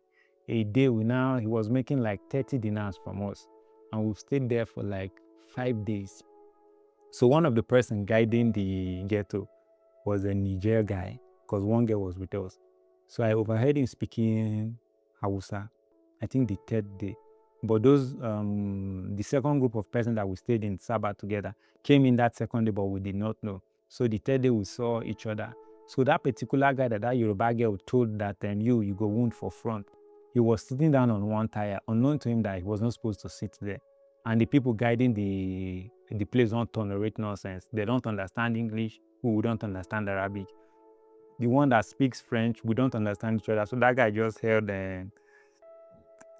A day, he was making like 30 dinars from us. And we've stayed there for like 5 days. So one of the person guiding the ghetto was a Niger guy, because one girl was with us. So I overheard him speaking Hausa, I think the 3rd day. But those, the second group of persons that we stayed in Sabah together came in that second day, but we did not know. So the 3rd day we saw each other. So that particular guy, that Yoruba girl told that you go wound for front. He was sitting down on one tire, unknown to him that he was not supposed to sit there. And the people guiding the place don't tolerate nonsense. They don't understand English, we don't understand Arabic. The one that speaks French, we don't understand each other. So that guy just held, I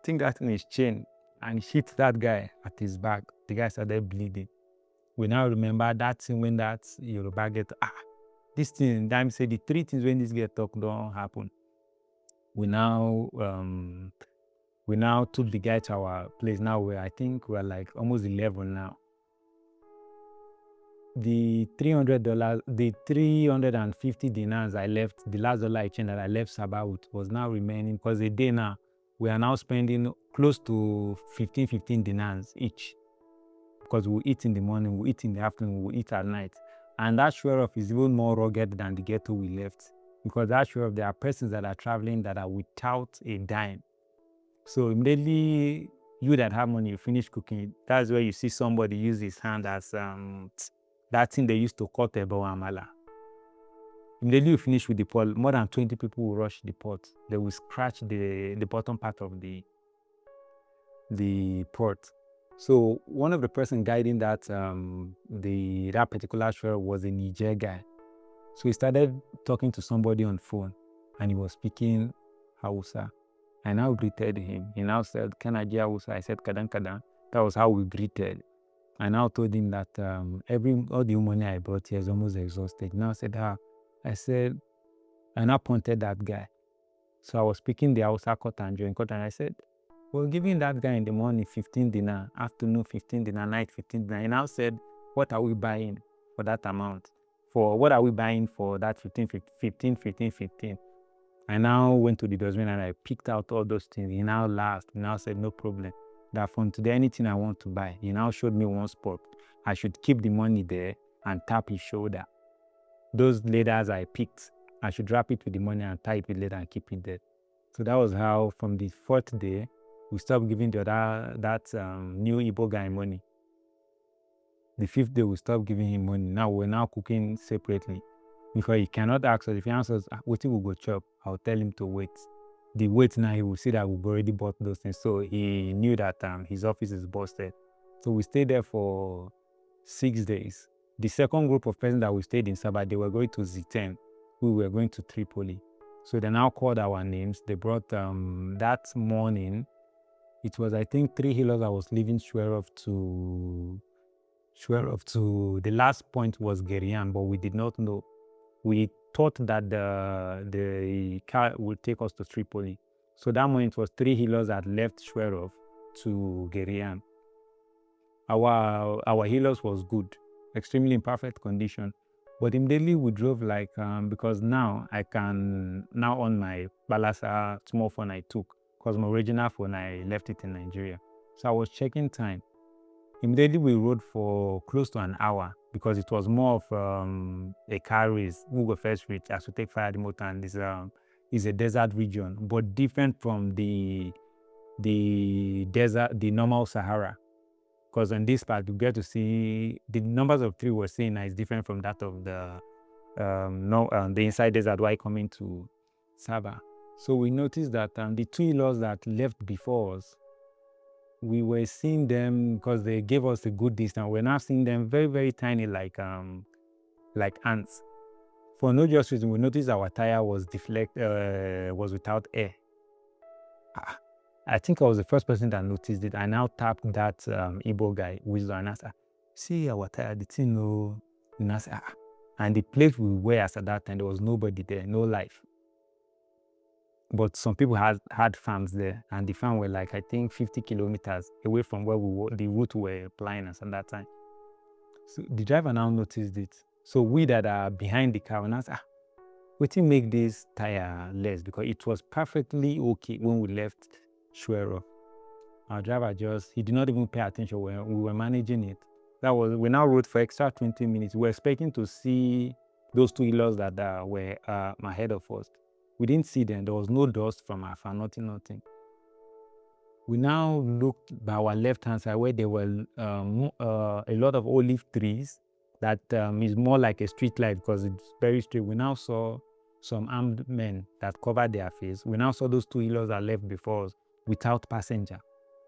think that in his chain, and hit that guy at his back. The guy started bleeding. We now remember that thing when that Yoruba get, this thing, Dime said the 3 things when this get talk don't happen. We now took the guy to our place. Now I think we're like almost 11 now. The $300, the 350 dinars I left, the last dollar exchange that I left Sabah with was now remaining, because a day now, we are now spending close to 15 dinars each. Because we eat in the morning, we eat in the afternoon, we eat at night. And that Shwerof is even more rugged than the ghetto we left. Because that Shwerof, there are persons that are traveling that are without a dime. So immediately, you that have money, you finish cooking, that's where you see somebody use his hand as that thing they used to cut ebo amala. Immediately you finish with the pot, more than 20 people will rush the pot. They will scratch the bottom part of the pot. So one of the person guiding that that particular share was a Niger guy. So he started talking to somebody on phone, and he was speaking Hausa. I now greeted him. He now said, "Can I hear Hausa?" I said, "Kadan kadan." That was how we greeted. I now told him that all the money I brought here is almost exhausted. Now I said, I now pointed that guy. So I was speaking the Hausa Kotanjo, and I said, we're giving that guy in the morning 15 dinar, afternoon 15 dinar, night 15 dinar. He now said, what are we buying for that amount? What are we buying for that 15? I now went to the dustbin and I picked out all those things. He now laughed. He now said, no problem. That from today, anything I want to buy. He now showed me one spot. I should keep the money there and tap his shoulder. Those leathers I picked, I should wrap it with the money and tie it with leather and keep it there. So that was how, from the 4th day, we stopped giving that new Igbo guy money. The 5th day, we stopped giving him money. Now we're now cooking separately. Because he cannot ask us. If he answers, what we go chop, I'll tell him to wait. The wait now, he will see that we've already bought those things. So he knew that his office is busted. So we stayed there for 6 days. The second group of persons that we stayed in Sabah, they were going to Z10. We were going to Tripoli. So they now called our names. They brought that morning. It was, I think, 3 healers I was leaving Shwerov to the last point was Gerian, but we did not know. We thought that the car would take us to Tripoli. So that morning it was 3 healers that left Shwerov to Gerian. Our healers was good, extremely in perfect condition. But immediately we drove because now I can now on my Balasa small phone I took, because my original phone I left it in Nigeria. So I was checking time. Immediately we rode for close to an hour because it was more of a car race. We go first reach as we take fire the motor, and this is a desert region, but different from the desert, the normal Sahara. Because on this part you get to see the numbers of trees we're seeing is different from that of the inside desert while coming to Sabah. So we noticed that the 2 in-laws that left before us, we were seeing them because they gave us a good distance. We're now seeing them very, very tiny, like ants. For no just reason, we noticed our tire was was without air. I think I was the first person that noticed it. I now tapped that Igbo guy, Wisdom, and I said, see our tire, the thing, no. And I said, and the place we were at that time, there was nobody there, no life. But some people had farms there, and the farm were like, I think, 50 kilometers away from where the route we were applying us at that time. So the driver now noticed it. So we that are behind the car, and I said, we didn't make this tire less, because it was perfectly okay when we left Shwerov. Our driver he did not even pay attention when we were managing it. We now rode for extra 20 minutes. We were expecting to see those 2 healers that were ahead of us. We didn't see them. There was no dust from our far, nothing. We now looked by our left-hand side where there were a lot of olive trees that is more like a street light because it's very straight. We now saw some armed men that covered their face. We now saw those 2 healers that left before us without passenger.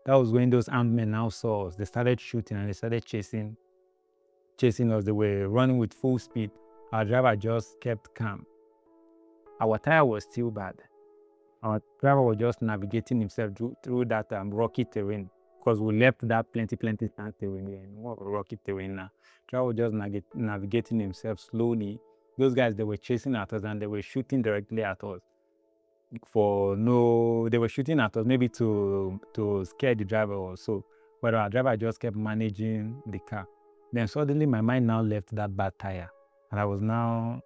That was when those armed men now saw us. They started shooting and they started chasing us. They were running with full speed. Our driver just kept calm. Our tire was still bad. Our driver was just navigating himself through that rocky terrain, because we left that plenty sand terrain and more rocky terrain now. Driver was just navigating himself slowly. Those guys, they were chasing at us and they were shooting directly at us. They were shooting at us maybe to scare the driver or so. But our driver just kept managing the car. Then suddenly my mind now left that bad tire, and I was now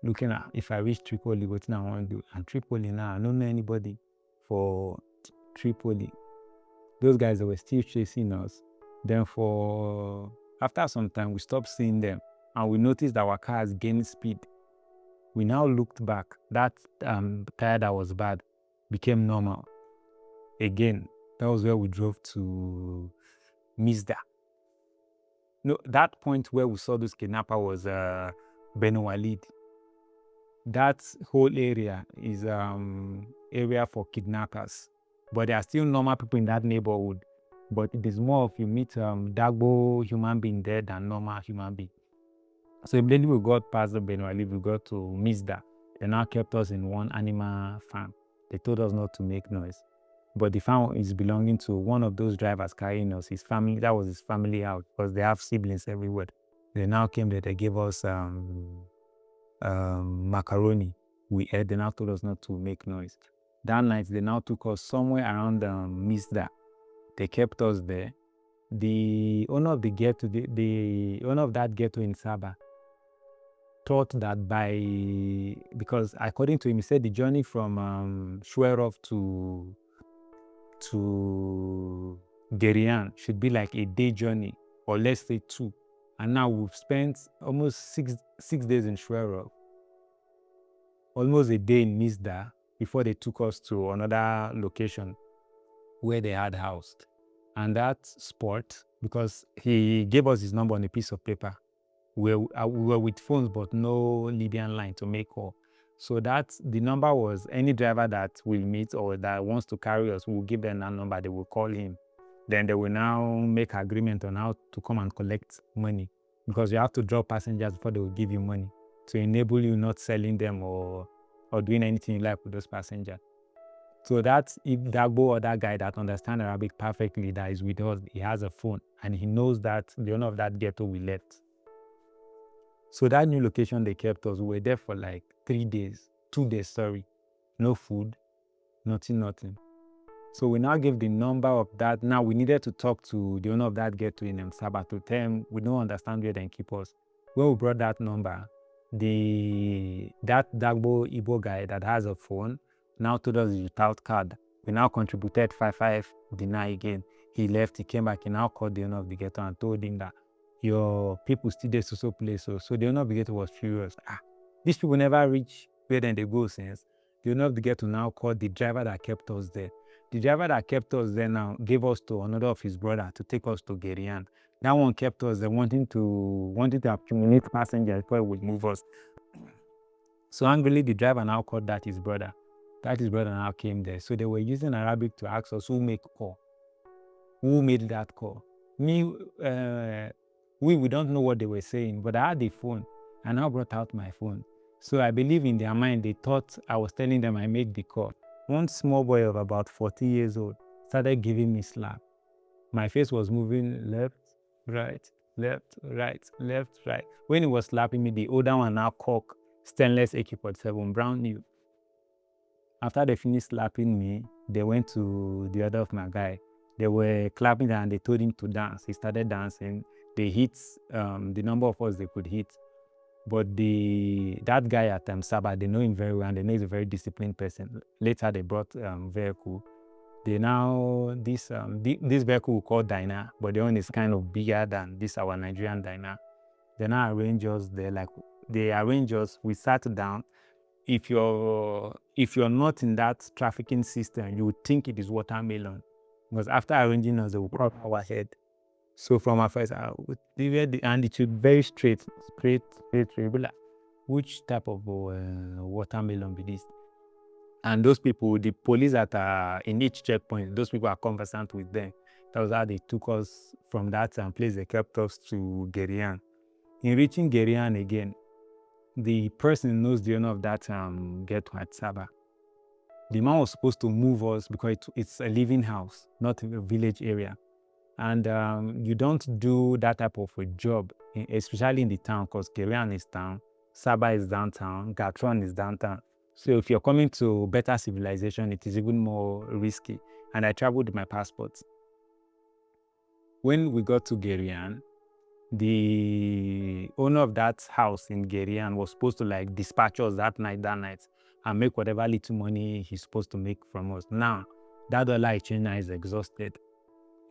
looking at, if I reach Tripoli, what I want to do. And Tripoli now, I don't know anybody for Tripoli. Those guys, they were still chasing us. Then after some time, we stopped seeing them, and we noticed our car has gained speed. We now looked back. That tire that was bad became normal. Again, that was where we drove to Misda. No, that point where we saw those kidnappers was Ben Walid. That whole area is area for kidnappers, but there are still normal people in that neighborhood. But it is more of you meet Dagbo human being there than normal human being. So immediately we got past the Ben Walid, we got to Misda. They now kept us in one animal farm. They told us not to make noise. But the farm is belonging to one of those drivers carrying us, his family. That was his family out, because they have siblings everywhere. They now came there, they gave us macaroni. We ate. They now told us not to make noise. That night, they now took us somewhere around Misda. They kept us there. The owner of the ghetto, the owner of that ghetto in Sabah, thought that because according to him, he said the journey from Shwerov to Gerian should be like a day journey, or let's say 2. And now we've spent almost six days in Shwerov, almost a day in Misda, before they took us to another location where they had housed. And that spot, because he gave us his number on a piece of paper, we were with phones, but no Libyan line to make call. So the number was any driver that will meet or that wants to carry us, we'll give them that number, they will call him. Then they will now make agreement on how to come and collect money, because you have to drop passengers before they will give you money to enable you not selling them or doing anything you like with those passengers. So that's if Dagbo or that guy that understands Arabic perfectly that is with us, he has a phone and he knows that the owner of that ghetto we left. So that new location they kept us, we were there for like 2 days, no food, nothing. So we now gave the number of that. Now we needed to talk to the owner of that ghetto in Sahara to tell him we don't understand where they keep us. When we brought that number, that Dagbo Igbo guy that has a phone now told us without card. We now contributed 5 dinar again. He left, he came back, he now called the owner of the ghetto and told him that your people still there so place. So the owner of the ghetto was furious. These people never reach where then they go since. The owner of the ghetto now called the driver that kept us there. The driver that kept us there now gave us to another of his brother to take us to Gerian. That one kept us there wanting to accumulate passengers before he would move us. So angrily, the driver now called that his brother. That his brother now came there. So they were using Arabic to ask us who made call. Who made that call? We don't know what they were saying, but I had the phone and I brought out my phone. So I believe in their mind, they thought I was telling them I made the call. One small boy of about 40 years old started giving me slap. My face was moving left, right, left, right, left, right. When he was slapping me, the older one now cocked stainless AK-47 brand new. After they finished slapping me, they went to the other of my guy. They were clapping and they told him to dance. He started dancing. They hit the number of us they could hit. But that guy at Saba, they know him very well and they know he's a very disciplined person. Later they brought vehicle. They now, this vehicle we call Dyna, but the one is kind of bigger than this our Nigerian Dyna. They now arrange us there, like they arrange us, we sat down. If you're not in that trafficking system, you would think it is watermelon. Because after arranging us, they will crop our head. So from our first, and it should be very straight. Like, which type of watermelon be this? And those people, the police that are in each checkpoint, those people are conversant with them. That was how they took us from that place. They kept us to Gerian. In reaching Gerian again, the person knows the owner of that ghetto at Saba. The man was supposed to move us because it's a living house, not a village area. And you don't do that type of a job, especially in the town, because Gerian is town, Saba is downtown, Gatron is downtown. So if you're coming to better civilization, it is even more risky. And I traveled with my passport. When we got to Gerian, the owner of that house in Gerian was supposed to like dispatch us that night and make whatever little money he's supposed to make from us. Now, that dollar exchange is exhausted.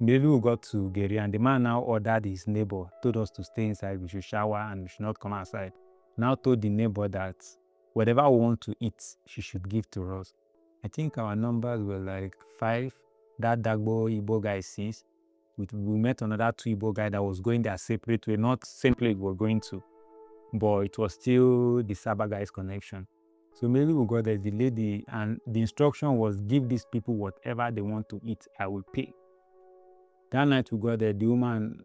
Maybe we got to Gerian, the man now ordered his neighbor, told us to stay inside, we should shower and we should not come outside. Now told the neighbor that whatever we want to eat, she should give to us. I think our numbers were like 5. That Dagbo Igbo guy 6. We met another 2 Igbo guy that was going their separate way, not same place we were going to, but it was still the Saba guy's connection. So maybe we got there, the lady, and the instruction was give these people whatever they want to eat, I will pay. That night we got there, the woman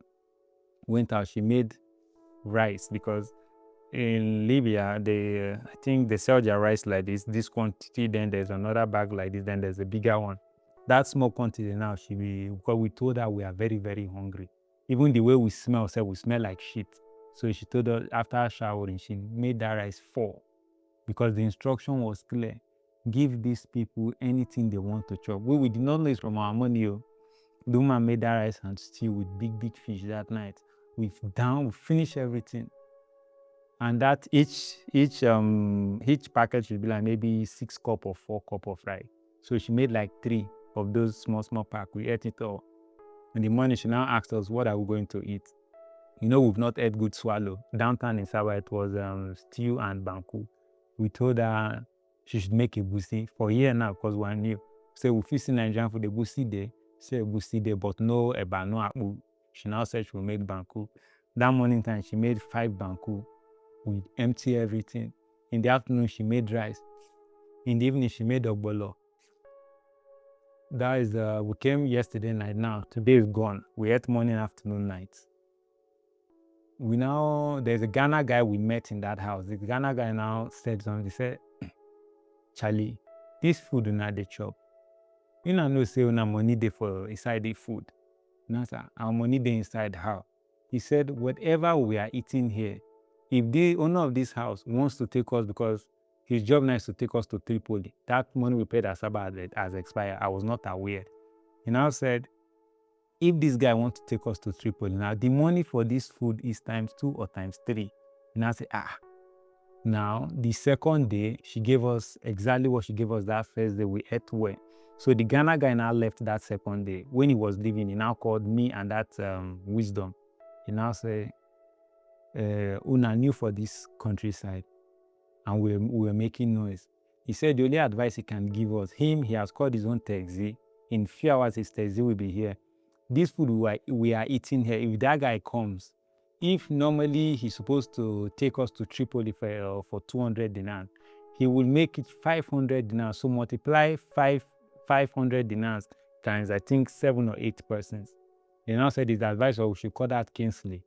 went out, she made rice, because in Libya, I think they sell their rice like this quantity, then there's another bag like this, then there's a bigger one. That small quantity now, because we told her we are very, very hungry. Even the way we smell like shit. So she told us after showering, she made that rice 4, because the instruction was clear. Give these people anything they want to chop. We did not know it's from our money. The woman made that rice and stew with big fish that night. We finished everything. And that each package should be like maybe 6 cup or 4 cup of rice. So she made like 3 of those small pack. We ate it all. In the morning, she now asked us, what are we going to eat? We've not ate good swallow. Downtown in Saba, it was stew and banku. We told her she should make a busi for a year now, because we're new. So we fix in Nigerian food, the busi day, say busi day, but no eba, no akpu. She now said she will make banku. That morning time, she made 5 banku. We empty everything. In the afternoon, she made rice. In the evening, she made ogbolo. That is, we came yesterday night now. Today is gone. We ate morning, afternoon, night. There's a Ghana guy we met in that house. The Ghana guy now said something. He said, Charlie, this food do not dey chop. You know say una money dey for inside the food. No, sir, our money dey inside how? He said, whatever we are eating here, if the owner of this house wants to take us, because his job now is to take us to Tripoli, that money we paid as Sabbath has expired. I was not aware. He now said, if this guy wants to take us to Tripoli, now the money for this food is ×2 or ×3. He now said, now the second day, she gave us exactly what she gave us that first day. We ate well. So the Ghana guy now left that second day. When he was leaving, he now called me and that wisdom. He now said, Una new for this countryside, and we were making noise. He said the only advice he can give us, he has called his own taxi. In few hours, his taxi will be here. This food we are eating here, if that guy comes, if normally he's supposed to take us to Tripoli for 200 dinars, he will make it 500 dinars. So multiply 500 dinars times, I think, 7 or 8 persons. He now said his advice was we should call that Kingsley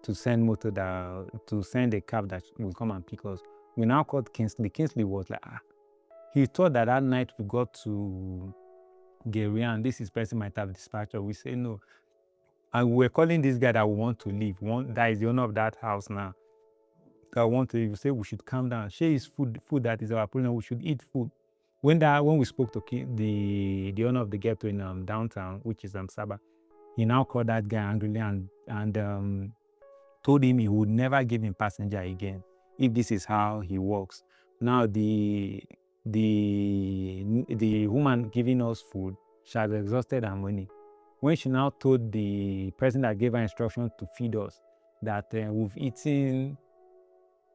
to send to send a cab that will come and pick us. We now called Kingsley. Kingsley was like, he thought that night we got to Gerian, this is person might have dispatched us. We say no. And we're calling this guy that we want to leave. That is the owner of that house now. That want to leave. We say we should calm down. Share his food that is our problem. We should eat food. When we spoke to the owner of the ghetto in downtown, which is Saba, he now called that guy angrily and told him he would never give him passenger again if this is how he works. Now the woman giving us food, she has exhausted her money. When she now told the person that gave her instructions to feed us that we've eaten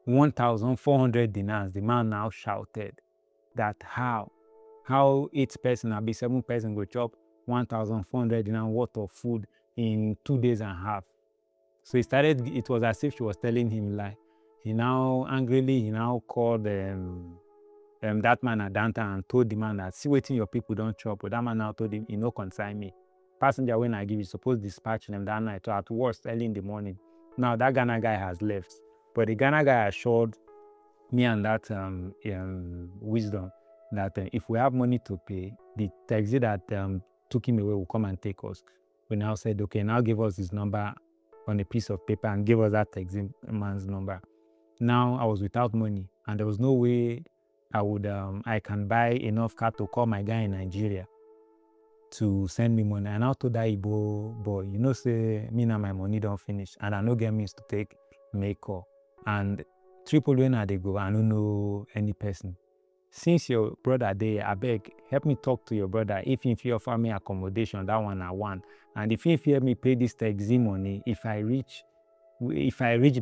1,400 dinars, the man now shouted that how 8 person, be 7 person go chop 1,400 dinars worth of food in 2 days and a half. So it was as if she was telling him lie. He now called that man at downtown and told the man that, see waiting your people don't chop. But that man now told him, he no consign me. Passenger, when I give you, supposed to dispatch them that night, or at worst, early in the morning. Now that Ghana guy has left. But the Ghana guy assured me and that wisdom that if we have money to pay, the taxi that took him away will come and take us. We now said, okay, now give us his number on a piece of paper and give us that taxi man's number. Now I was without money and there was no way I can buy enough car to call my guy in Nigeria to send me money. And I told that Igbo boy, say me and my money don't finish and I no get means to make call. And Tripoli when they go, I don't know any person. Since your brother there, I beg, help me talk to your brother. If he offer me accommodation, that one I want. And if he help me pay this taxi money, if I reach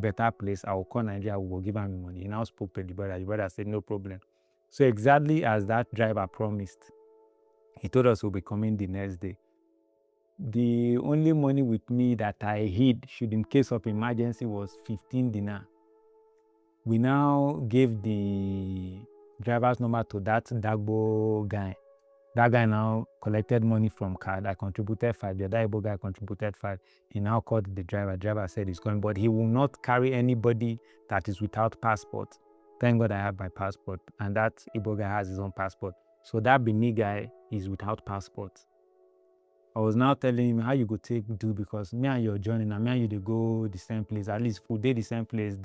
better place, I will call Nigeria, we will give him money. He now spoke to the brother. The brother said, no problem. So exactly as that driver promised, he told us we'll be coming the next day. The only money with me that I hid, should in case of emergency, was 15 dinar. We now gave the driver's number to that Dagbo guy. That guy now collected money from card. I contributed 5. The other Igbo guy contributed 5. He now called the driver. Driver said he's coming, but he will not carry anybody that is without passport. Thank God I have my passport, and that Igbo guy has his own passport. So that Bini guy is without passport. I was now telling him how you go do, because me and your journey, now me and you they go the same place. At least we did the same place.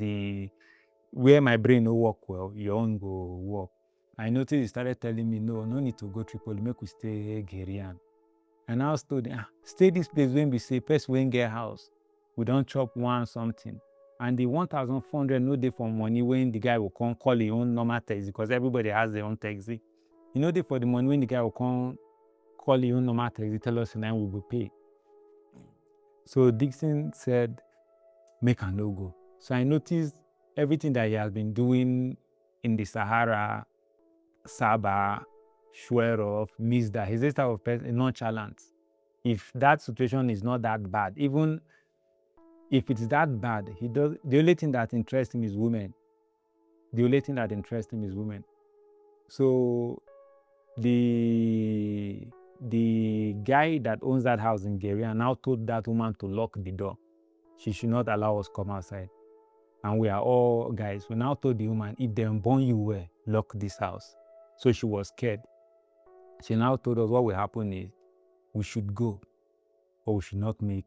Where my brain no work well, your own go work. I noticed he started telling me, no need to go Tripoli, make we stay Gerian. And I was told, stay this place when we say, person when get house, we don't chop one something. And the 1,400 no day for money when the guy will come call his own normal taxi, because everybody has their own taxi. You know, for the money when the guy will come call his own normal taxi, tell us and then we will pay. So Dixon said, make a no go. So I noticed everything that he has been doing in the Sahara, Saba, Shwerov, Mizda, he's this type of person, nonchalant. If that situation is not that bad, even If it's that bad, he does. The only thing that interests him is women. The only thing that interests him is women. So the guy that owns that house in Geria now told that woman to lock the door. She should not allow us come outside. And we are all guys. We now told the woman, if they burn you well, lock this house. So she was scared. She now told us what will happen is we should go, or we should not make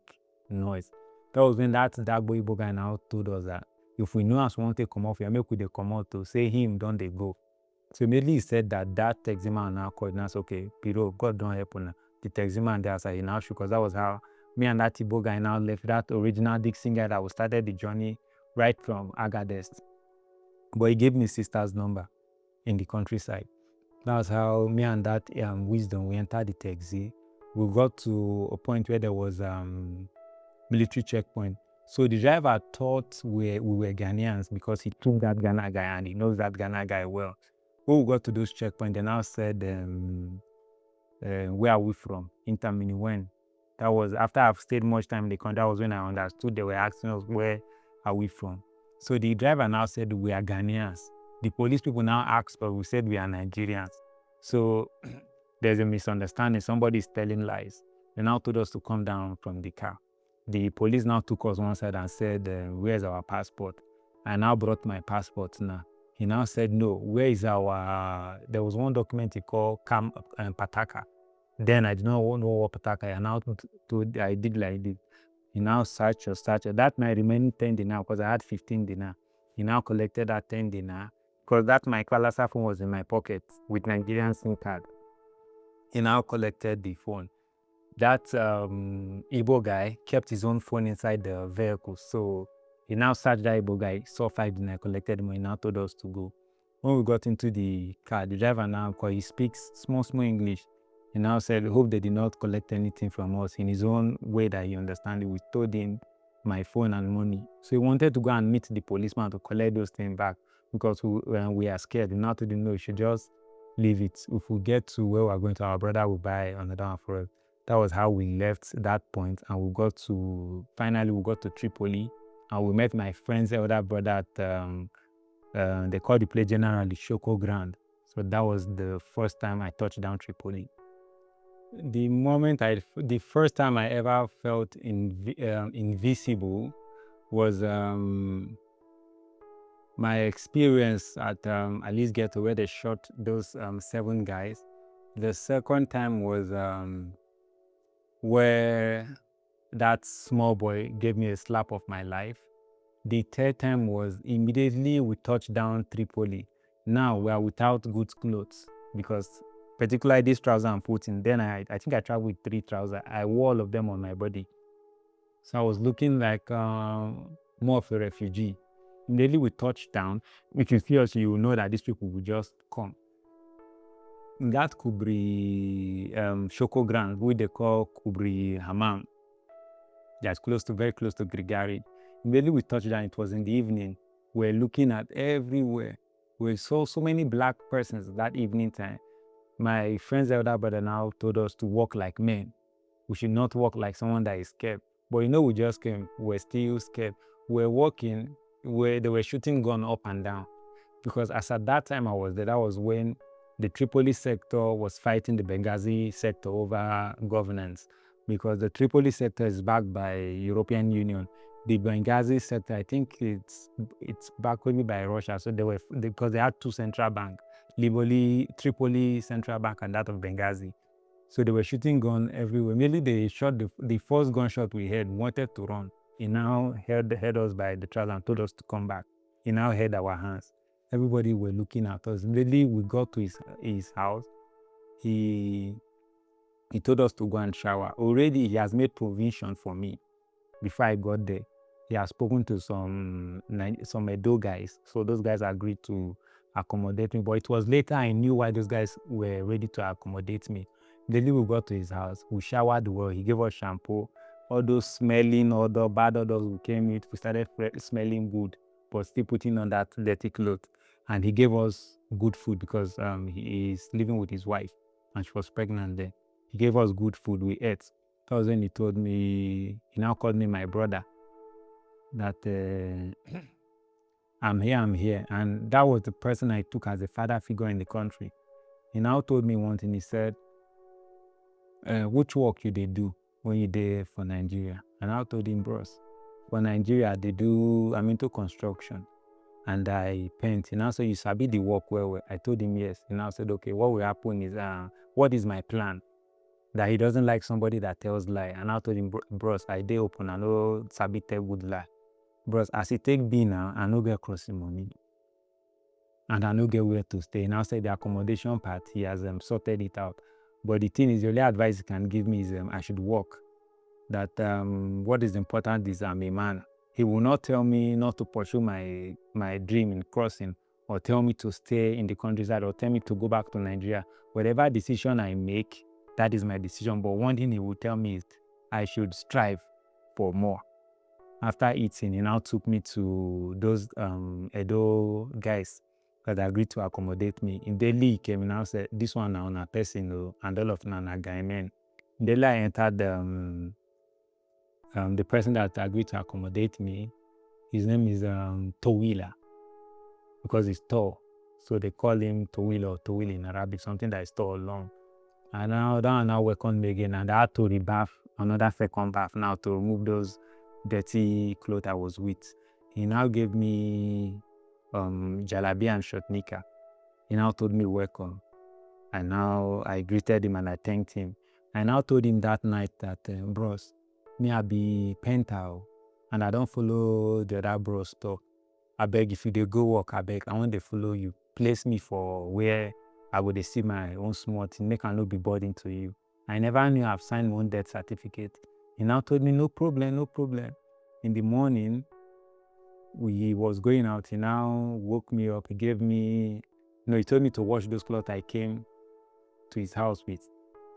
noise. That was when that boy Igbo guy now told us that if we know as we want to come off here, make we they come out to say him, don't they go. So immediately he said that taxi man now called and I said, okay, Piro, God don't help now. The taxi man there said he now shoot, because that was how me and that Igbo guy now left, that original Dixon guy that we started the journey right from Agadez. But he gave me sister's number in the countryside. That's how me and that wisdom, we entered the taxi. We got to a point where there was military checkpoint. So the driver thought we were Ghanaians because he took that Ghana guy and he knows that Ghana guy well. When we got to those checkpoints, they now said, where are we from? Intermini when? That was after I've stayed much time in the country. That was when I understood they were asking us, where are we from? So the driver now said we are Ghanaians. The police people now asked, but we said we are Nigerians. So there's a misunderstanding. Somebody is telling lies. They now told us to come down from the car. The police now took us one side and said, where's our passport? I now brought my passport now. He now said, no, where is our, there was one document he called Pataka. Then I did not know what Pataka. I now told, I did like this. He now searched. That my remaining 10 dinar, because I had 15 dinar. He now collected that 10 dinar, because that my Kwalasa phone was in my pocket with Nigerian SIM card. He now collected the phone. That Igbo guy kept his own phone inside the vehicle. So he now searched that Igbo guy, saw 5 dinar, collected money, now told us to go. When we got into the car, the driver now, because he speaks small English, he now said, hope they did not collect anything from us. In his own way that he understands it, we told him my phone and money. So he wanted to go and meet the policeman to collect those things back, because we are scared. We now told him, no, we should just leave it. If we get to where we're going to, our brother will buy another one for us. That was how we left that point, and finally we got to Tripoli, and we met my friend's elder brother at, they call the place generally Shoko Grand. So that was the first time I touched down Tripoli. The first time I ever felt invisible was my experience at least Ghetto, where they shot those 7 guys. The second time was where that small boy gave me a slap of my life. The third time was immediately we touched down Tripoli. Now we are without good clothes, because particularly this trouser I'm putting, then I think I traveled with 3 trousers. I wore all of them on my body. So I was looking like more of a refugee. Immediately we touched down, if you see us, you will know that these people will just come. That Kubri Shoko Grand, which they call Kubri Hamam, that's very close to Grigari. Immediately we touched down, it was in the evening. We're looking at everywhere. We saw so many black persons that evening time. My friend's elder brother now told us to walk like men. We should not walk like someone that is scared. But we just came. We're still scared. We're walking where they were shooting gun up and down. Because as at that time I was there, that was when the Tripoli sector was fighting the Benghazi sector over governance. Because the Tripoli sector is backed by European Union. The Benghazi sector, I think it's backed only by Russia. So because they had 2 central banks, Tripoli Central Bank and that of Benghazi. So they were shooting gun everywhere. Immediately they shot the first gunshot we heard, wanted to run. He now held us by the trouser and told us to come back. He now held our hands. Everybody were looking at us. Immediately we got to his house. He told us to go and shower. Already he has made provision for me before I got there. He has spoken to some Edo guys. So those guys agreed to accommodate me. But it was later I knew why those guys were ready to accommodate me. Immediately we got to his house. We showered well. He gave us shampoo. All those smelling odor, bad odors we came with, we started smelling good, but still putting on that dirty clothes. And he gave us good food, because he is living with his wife and she was pregnant there. He gave us good food. We ate. That was when he now called me my brother. that I'm here. And that was the person I took as a father figure in the country. He now told me one thing. He said, which work you they do when you there for Nigeria? And I told him, bros, for Nigeria, I'm into construction and I paint. And also you sabi the work well. I told him yes. He now said, okay, what will happen is, what is my plan? That he doesn't like somebody that tells lie. And I told him, bros, I dey open, I know sabi tell good lie. Bros, as he take B now, I no get crossing money. And I no get where to stay. Now say the accommodation part, he has sorted it out. But the thing is, the only advice he can give me is I should work. That what is important is I'm a man. He will not tell me not to pursue my dream in crossing, or tell me to stay in the countryside, or tell me to go back to Nigeria. Whatever decision I make, that is my decision. But one thing he will tell me is I should strive for more. After eating, he now took me to those Edo guys that agreed to accommodate me. In Delhi, he came and said, this one now on a person, and all of them are guy men. In Delhi, I entered the person that agreed to accommodate me. His name is Towila, because he's tall. So they call him Towila or Towili in Arabic, something that is tall, long. And now that now welcome me again, and I had to rebath another second bath now to remove those dirty clothes I was with. He now gave me jalabi and short nika. He now told me welcome. And now I greeted him and I thanked him. I now told him that night that, bros, me I be pental and I don't follow the other bros talk. I beg, if you dey go work, I beg, I want to follow you. Place me for where I would see my own small thing, make I not be burden to you. I never knew I've signed one death certificate. He now told me, no problem, no problem. In the morning, he was going out. He now woke me up. He gave me, he told me to wash those clothes I came to his house with.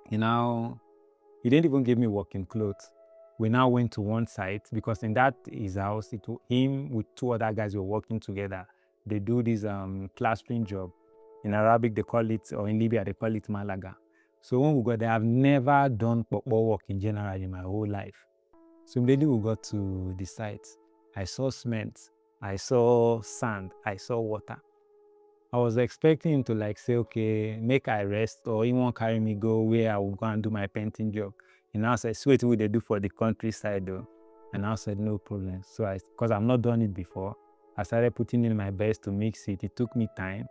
He didn't even give me working clothes. We now went to one site, because in that his house, him with two other guys were working together. They do this plastering job. In Arabic, they call it, or in Libya, they call it Malaga. So when we got there, I've never done work in general in my whole life. So immediately we got to the site. I saw cement, I saw sand, I saw water. I was expecting him to say, okay, make I rest, or he won't carry me go where I will go and do my painting job. He now said, sweet, what they do for the countryside though. And I said, no problem. So because I've not done it before, I started putting in my best to mix it. It took me time.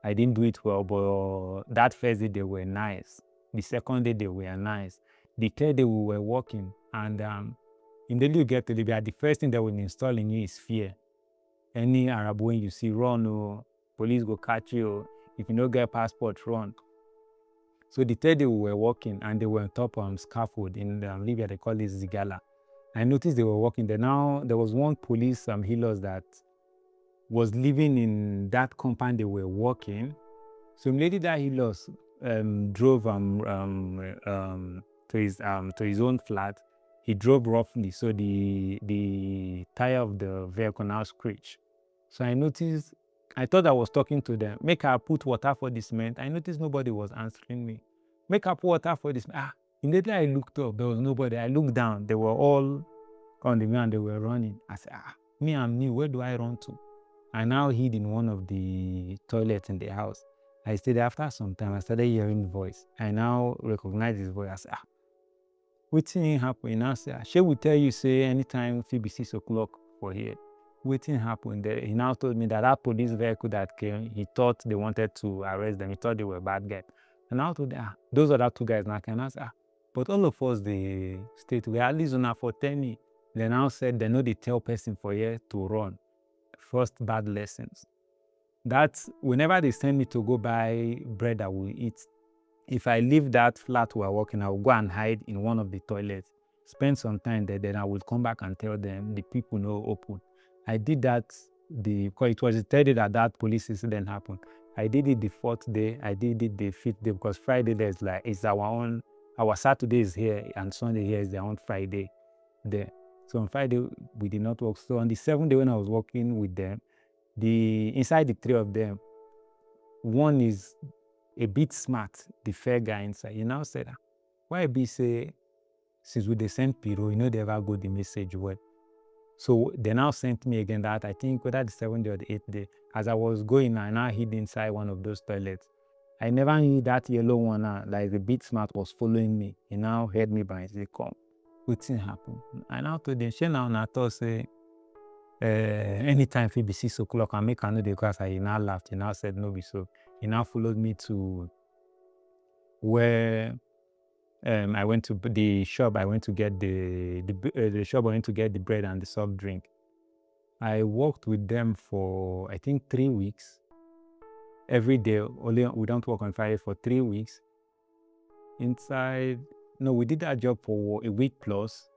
I didn't do it well, but that first day they were nice. The second day they were nice. The third day we were working, and in the you get to Libya, the first thing that will install in you is fear. Any Arab when you see, run, or police go catch you. If you don't get passport, run. So the third day we were walking, and they were on top of scaffold in Libya. They call it Zigala. I noticed they were walking there. Now there was one police healers that was living in that compound they were walking. So immediately that healers drove to his own flat. He drove roughly, so the tire of the vehicle now screeched. So I noticed, I thought I was talking to them. Make I put water for the cement. I noticed nobody was answering me. Make I put water for this. Immediately I looked up, there was nobody. I looked down, they were all on the ground, they were running. I said, me, I'm new, where do I run to? I now hid in one of the toilets in the house. I stayed there. After some time, I started hearing voice. I now recognized his voice. I said, wetin happen? He now said, shey we tell you, say anytime it be 6 o'clock for here. Wetin happened there? He now told me that police vehicle that came, he thought they wanted to arrest them. He thought they were bad guys. And I told them, those other two guys now can ask, but all of us, the state, we at least now for 10. They now said they know they tell person for here to run. First bad lessons. That whenever they send me to go buy bread I will eat, if I leave that flat we're working, I will go and hide in one of the toilets, spend some time there, then I will come back and tell them the people no open. I did that because it was the third day that police incident happened. I did it the fourth day, I did it the fifth day, because Friday there's it's our Saturday is here and Sunday here is their own Friday there. So on Friday we did not work. So on the 7th day when I was working with them, inside the 3 of them, one is a bit smart, the fair guy inside. He now said, why be say, since we they send Piro, they ever go the message well. So they now sent me again that I think whether the 7th day or the 8th day. As I was going, I now hid inside one of those toilets. I never knew that yellow one, like the beat smart, was following me. He now heard me by his come. Wetin happen? I now told them, shey now una talk say anytime fit be 6 o'clock and make I no dey go outside. He now laughed. He now said no be so. He now followed me to where I went to the shop. I went to get the shop. I went to get the bread and the soft drink. I worked with them for I think 3 weeks. Every day, only we don't work on Friday for 3 weeks. We did that job for a week plus.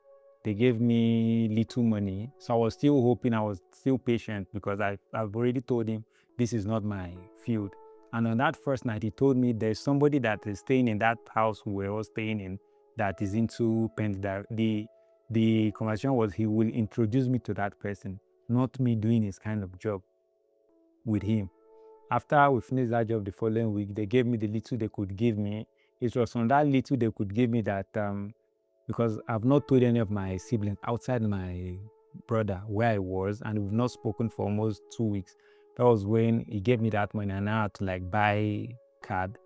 They gave me little money. So I was still hoping, I was still patient because I've already told him this is not my field. And on that first night, he told me there's somebody that is staying in that house we were all staying in that is into pens. The conversation was he will introduce me to that person, not me doing his kind of job with him. After we finished that job the following week, they gave me the little they could give me. It was from that little they could give me that because I've not told any of my siblings outside my brother where I was, and we've not spoken for almost 2 weeks. That was when he gave me that money, and I had to like buy card,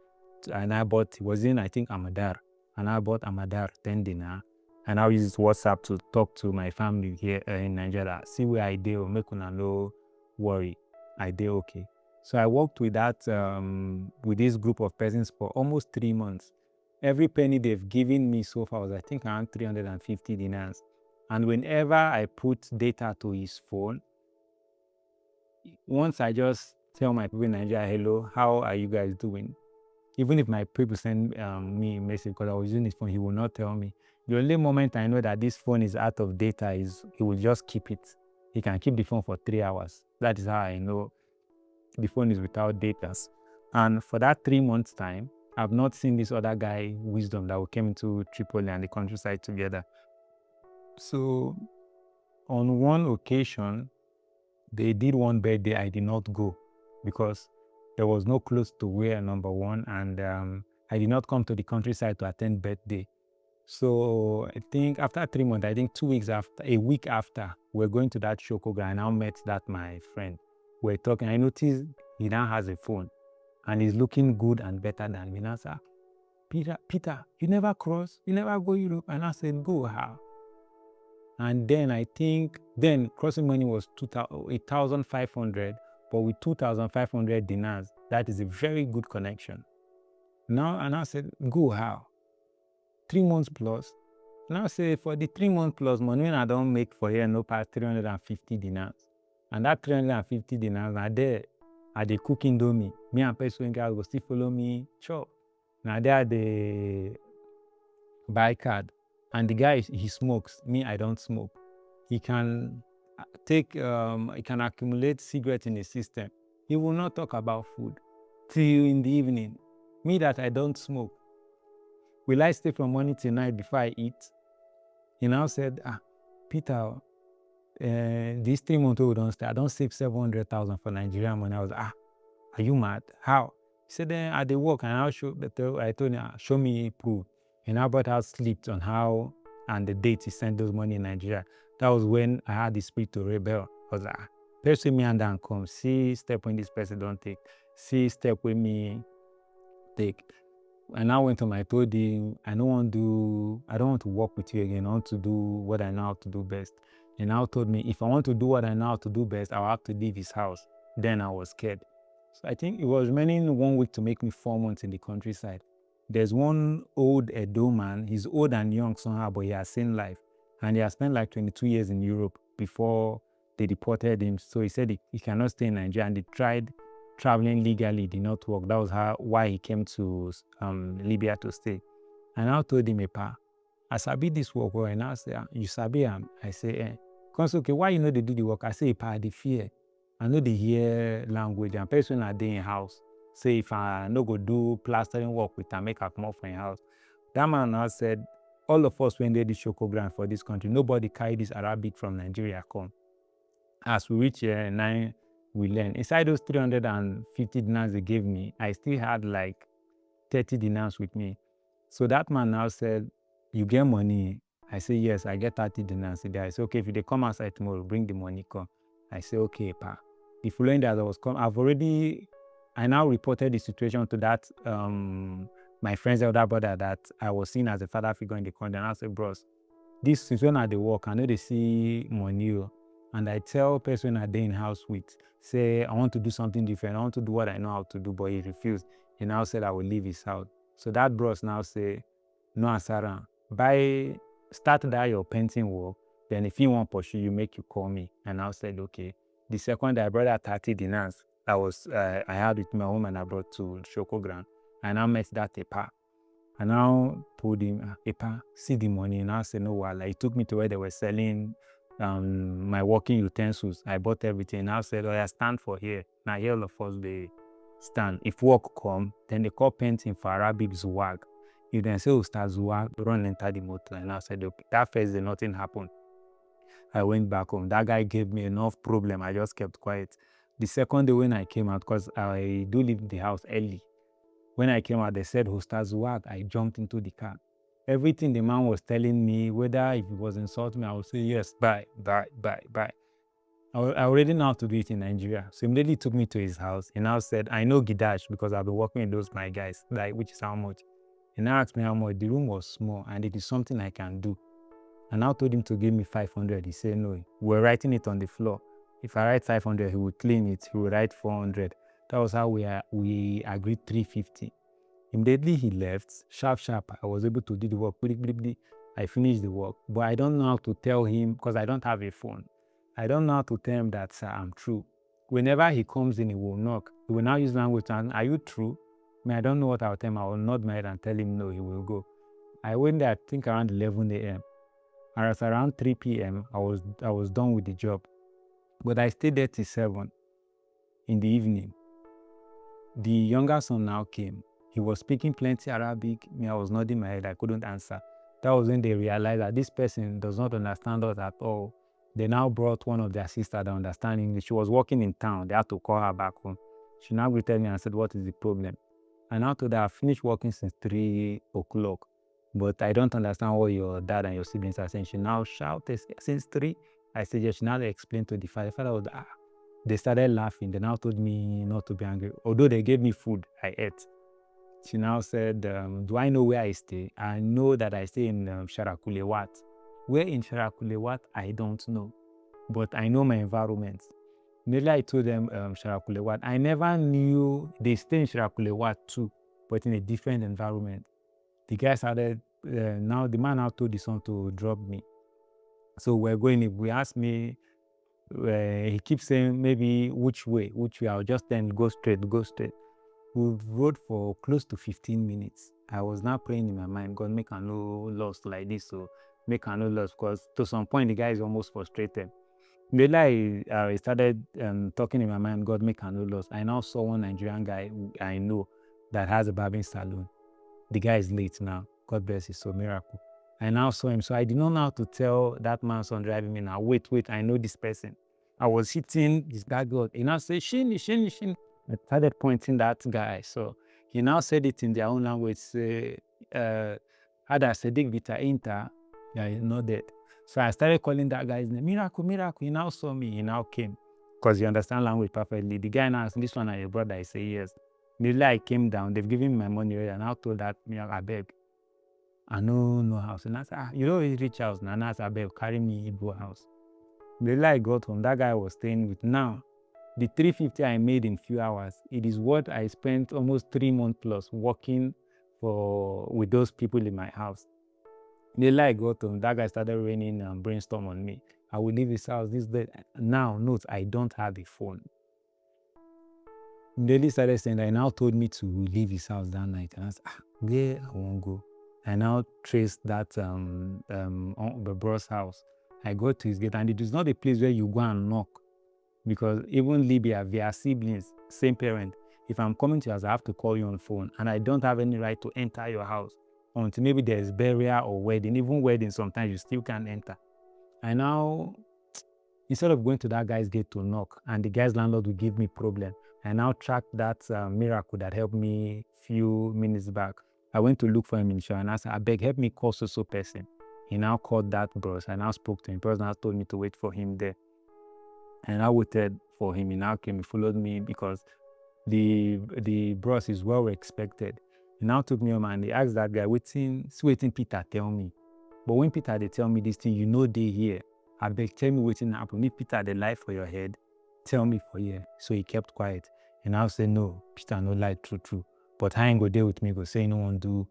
and I bought, it was in I think Amadar, and I bought Amadar 10 dinar, and I use WhatsApp to talk to my family here in Nigeria. See where I dey, make una no worry, I dey okay. So I worked with that with this group of persons for almost 3 months. Every penny they've given me so far was I think around 350 dinars. And whenever I put data to his phone, once I just tell my people in Nigeria, hello, how are you guys doing? Even if my people send me a message because I was using his phone, he will not tell me. The only moment I know that this phone is out of data is he will just keep it. He can keep the phone for 3 hours. That is how I know the phone is without data. And for that 3 months time, I've not seen this other guy, Wisdom, that we came into Tripoli and the countryside together. So on one occasion, they did one birthday, I did not go because there was no clothes to wear, number one, and I did not come to the countryside to attend birthday. So I think after 3 months, I think 2 weeks after, a week after, we're going to that Shokoga, and I now met that my friend. We're talking, I noticed he now has a phone and he's looking good and better than me. And I said, Peter, you never cross, you never go Europe. And I said, go how? And then I think, crossing money was 8,500, but with 2,500 dinars, that is a very good connection. Now, and I said, go how? 3 months plus. Now say for the 3 months plus money I don't make for here no past 350 dinars. And that 350 dinars are there. Are they cooking indomie? Me and person guys go still follow me chop. Now there the buy card. And the guy he smokes. Me, I don't smoke. He can he can accumulate cigarettes in the system. He will not talk about food till in the evening. Me that I don't smoke. Will I stay from morning till night before I eat? He now said, Peter, these 3 months we don't stay. I don't save 700,000 for Nigerian money. I was, are you mad? How? He said, then at the work, and I told him, show me proof. And I brought out slips on how and the date he sent those money in Nigeria. That was when I had the spirit to rebel. I was like, person me and then come, see step when this person don't take, see step when me take. And I went home, I told him, I don't want to work with you again. I want to do what I know how to do best. And now told me, if I want to do what I know how to do best, I'll have to leave his house. Then I was scared. So I think it was remaining 1 week to make me 4 months in the countryside. There's one old Edo man, he's old and young somehow, but he has seen life. And he has spent like 22 years in Europe before they deported him. So he said he cannot stay in Nigeria, and they tried traveling legally, did not work. That was why he came to Libya to stay. And I told him, I sabi this work, and I say, you sabi him? I say, Cause okay, why you know they do the work? I say, the fear. I know they hear language, and person are there in house. Say if I no go do plastering work with them, make a come up from house. That man now said, all of us when they did Shokogram for this country, nobody carry this Arabic from Nigeria come. As we reach here, 9, we learn. Inside those 350 dinars they gave me, I still had like 30 dinars with me. So that man now said, you get money? I say, yes, I get 30 dinars today. I say, okay, if they come outside tomorrow, bring the money, come. I say, okay, pa. The following day as I was coming, I now reported the situation to that, my friend's elder brother that I was seen as a father figure in the country. And I said, bros, this is when I dey work, I know they see money. And I tell person I dey in house with, say, I want to do something different. I want to do what I know how to do, but he refused. He now said I will leave his house. So that bros now say, no, Sahara, start that your painting work. Then if you want pursue you, make you call me. And I said, okay. The second day I brought that 30 dinars I had with my woman I brought to Shoko Ground. And I met that Epa. I now told him, Epa, see the money. And I said, no, well, he took me to where they were selling my working utensils. I bought everything. And I said, oh, yeah, stand for here. Now here all of us, they stand. If work come, then they call painting for Arabic Zuwag. If they say, Ustaz Zuwag, run enter the motor. And I said, okay, that first day, nothing happened. I went back home. That guy gave me enough problem. I just kept quiet. The second day when I came out, because I do leave the house early, when I came out, they said, Ustaz Zuwag. I jumped into the car. Everything the man was telling me, whether if he was insulting me, I would say, yes, bye. I already know how to do it in Nigeria. So immediately took me to his house. He now said, I know Gidash because I've been working with those my guys, like, which is how much. He now asked me how much. The room was small and it is something I can do. And I told him to give me 500. He said, no, we're writing it on the floor. If I write 500, he would clean it. He would write 400. That was how we agreed 350. Immediately he left, sharp, I was able to do the work. I finished the work. But I don't know how to tell him, because I don't have a phone. I don't know how to tell him that, sir, I'm true. Whenever he comes in, he will knock. He will now use language and, are you true? I don't know what I'll tell him. I will nod my head and tell him no, he will go. I went there, I think around 11 a.m. And as around 3 p.m., I was done with the job. But I stayed there till 7 in the evening. The younger son now came. He was speaking plenty Arabic. I was nodding my head. I couldn't answer. That was when they realized that this person does not understand us at all. They now brought one of their sisters that understand English. She was working in town. They had to call her back home. She now greeted me and said, what is the problem? And I told her, I finished working since 3 o'clock. But I don't understand what your dad and your siblings are saying. She now shouted, since 3? I said, yes. She now explained to the father. The father was, they started laughing. They now told me not to be angry. Although they gave me food, I ate. She now said, do I know where I stay? I know that I stay in Sharakulewat. Where in Sharakulewat, I don't know. But I know my environment. Immediately I told them Sharakulewat. I never knew they stay in Sharakulewat too, but in a different environment. The guy started, now the man now told the son to drop me. So we're going, if we asked me, he keeps saying maybe which way, I'll just then go straight. We rode for close to 15 minutes. I was now praying in my mind, God, make I no lost like this, so make I no lost, because to some point the guy is almost frustrated. Immediately I started talking in my mind, God, make I no lost. I now saw one Nigerian guy who I know that has a barbing salon. The guy is late now. God bless his soul, miracle. I now saw him. So I did not know how to tell that man's son driving me now, wait, I know this person. I was hitting this guy, God. He now said, Shin. I started pointing that guy. So he now said it in their own language, say, Ada Sediq Vita Inter, yeah, he's not dead. So I started calling that guy's name, Miracle. He now saw me, he now came. Because he understands language perfectly. The guy now asked, this one are your brother? I say, yes. Immediately I came down, they've given me my money already, and I told that, I beg. I no house. And I said, you don't reach house now. And I said, I beg, carry me Igbo house. Immediately I got home, that guy I was staying with. Now, the 350 I made in few hours, it is what I spent almost 3 months plus working with those people in my house. Immediately I got home, that guy started raining and brainstorm on me. I will leave his house, this, that. Now, note, I don't have a phone. Immediately started saying that he now told me to leave his house that night. And I said, where I won't go. I now traced that the brother's house. I go to his gate, and it is not a place where you go and knock. Because even Libya, we are siblings, same parent. If I'm coming to your house, I have to call you on phone, and I don't have any right to enter your house until maybe there's burial or wedding. Even wedding, sometimes you still can't enter. I now, instead of going to that guy's gate to knock, and the guy's landlord will give me problem, I now tracked that miracle that helped me few minutes back. I went to look for him in show, and I said, I beg, help me call so person. He now called that bros. I now spoke to him. Bros now told me to wait for him there. And I waited for him. He now came, he followed me because the bros is well expected. He now took me home and he asked that guy, waiting Peter tell me. But when Peter they tell me this thing, you know they here. I beg, tell me waiting happen. Me Peter they lie for your head. Tell me for here. So he kept quiet. And I say, no, Peter no lie, true. But I ain't go there with me, go say no one do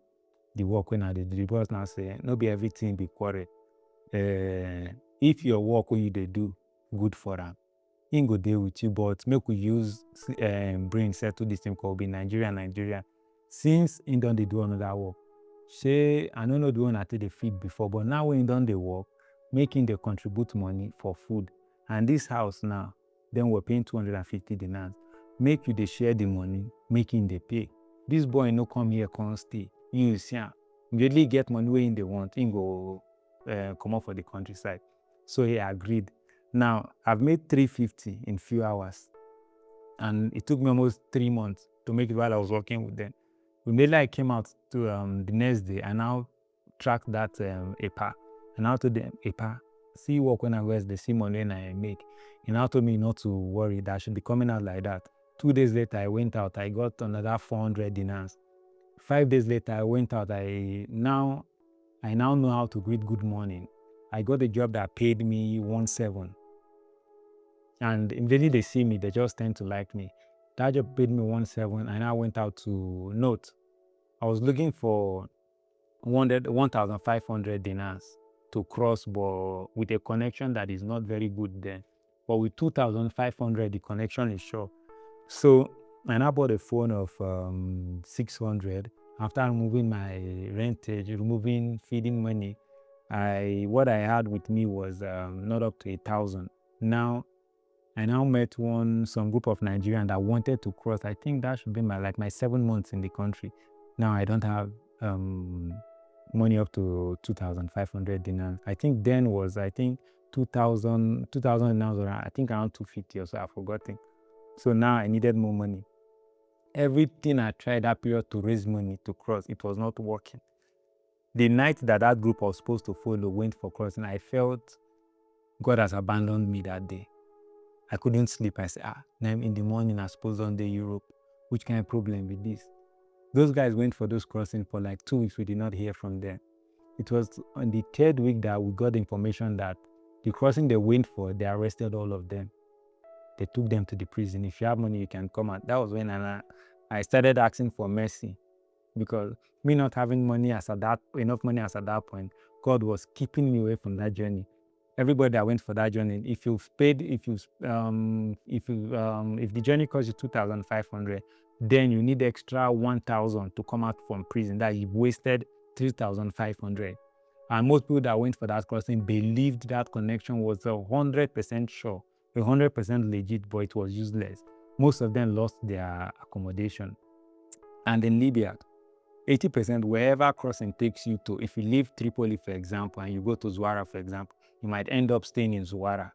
the work when I did. The boss now say, no be everything be quarrel. If your work when you they do, good for them. He ain't go there with you, but make we use brain settle this thing called be Nigeria. Since he done they do another work. Say, I don't know the one I take the feed before, but now when he done the work, making they contribute money for food. And this house now, then we're paying 250 dinars. Make you they share the money, making they pay. This boy no come here, can't stay. You see, immediately get money where they want, he go come up for the countryside. So he agreed. Now, I've made 350 in few hours. And it took me almost 3 months to make it while I was working with them. Immediately I came out to the next day, I now tracked that EPA. And now told them, EPA, see work when I was the see money when I make. He now told me not to worry, that I should be coming out like that. 2 days later, I went out, I got another 400 dinars. 5 days later, I went out, I now know how to greet good morning. I got a job that paid me 1.7. And immediately they see me, they just tend to like me. That job paid me 1.7, and I went out to note. I was looking for 1,500 dinars to cross, but with a connection that is not very good then. But with 2,500, the connection is sure. So I now bought a phone of 600. After removing my rentage, removing feeding money, what I had with me was not up to 1,000. Now I now met some group of Nigerians that wanted to cross. I think that should be my 7 months in the country. Now I don't have money up to 2,500 dinars. I think then was 2,000 now was around, I think around 250 or so. I've forgotten. So now I needed more money. Everything I tried that period to raise money to cross, it was not working. The night that group was supposed to follow went for crossing, I felt God has abandoned me that day. I couldn't sleep. I said, now in the morning I suppose on the Europe. Which kind of problem with this? Those guys went for those crossing for like 2 weeks. We did not hear from them. It was on the 3rd week that we got the information that the crossing they went for, they arrested all of them. They took them to the prison. If you have money, you can come out. That was when I started asking for mercy, because me not having money enough money as at that point, God was keeping me away from that journey. Everybody that went for that journey, if the journey costs you 2,500, then you need extra 1,000 to come out from prison. That you've wasted 3,500. And most people that went for that crossing believed that connection was 100% sure, 100% legit, but it was useless. Most of them lost their accommodation. And in Libya, 80% wherever crossing takes you to, if you leave Tripoli, for example, and you go to Zuara, for example, you might end up staying in Zuara.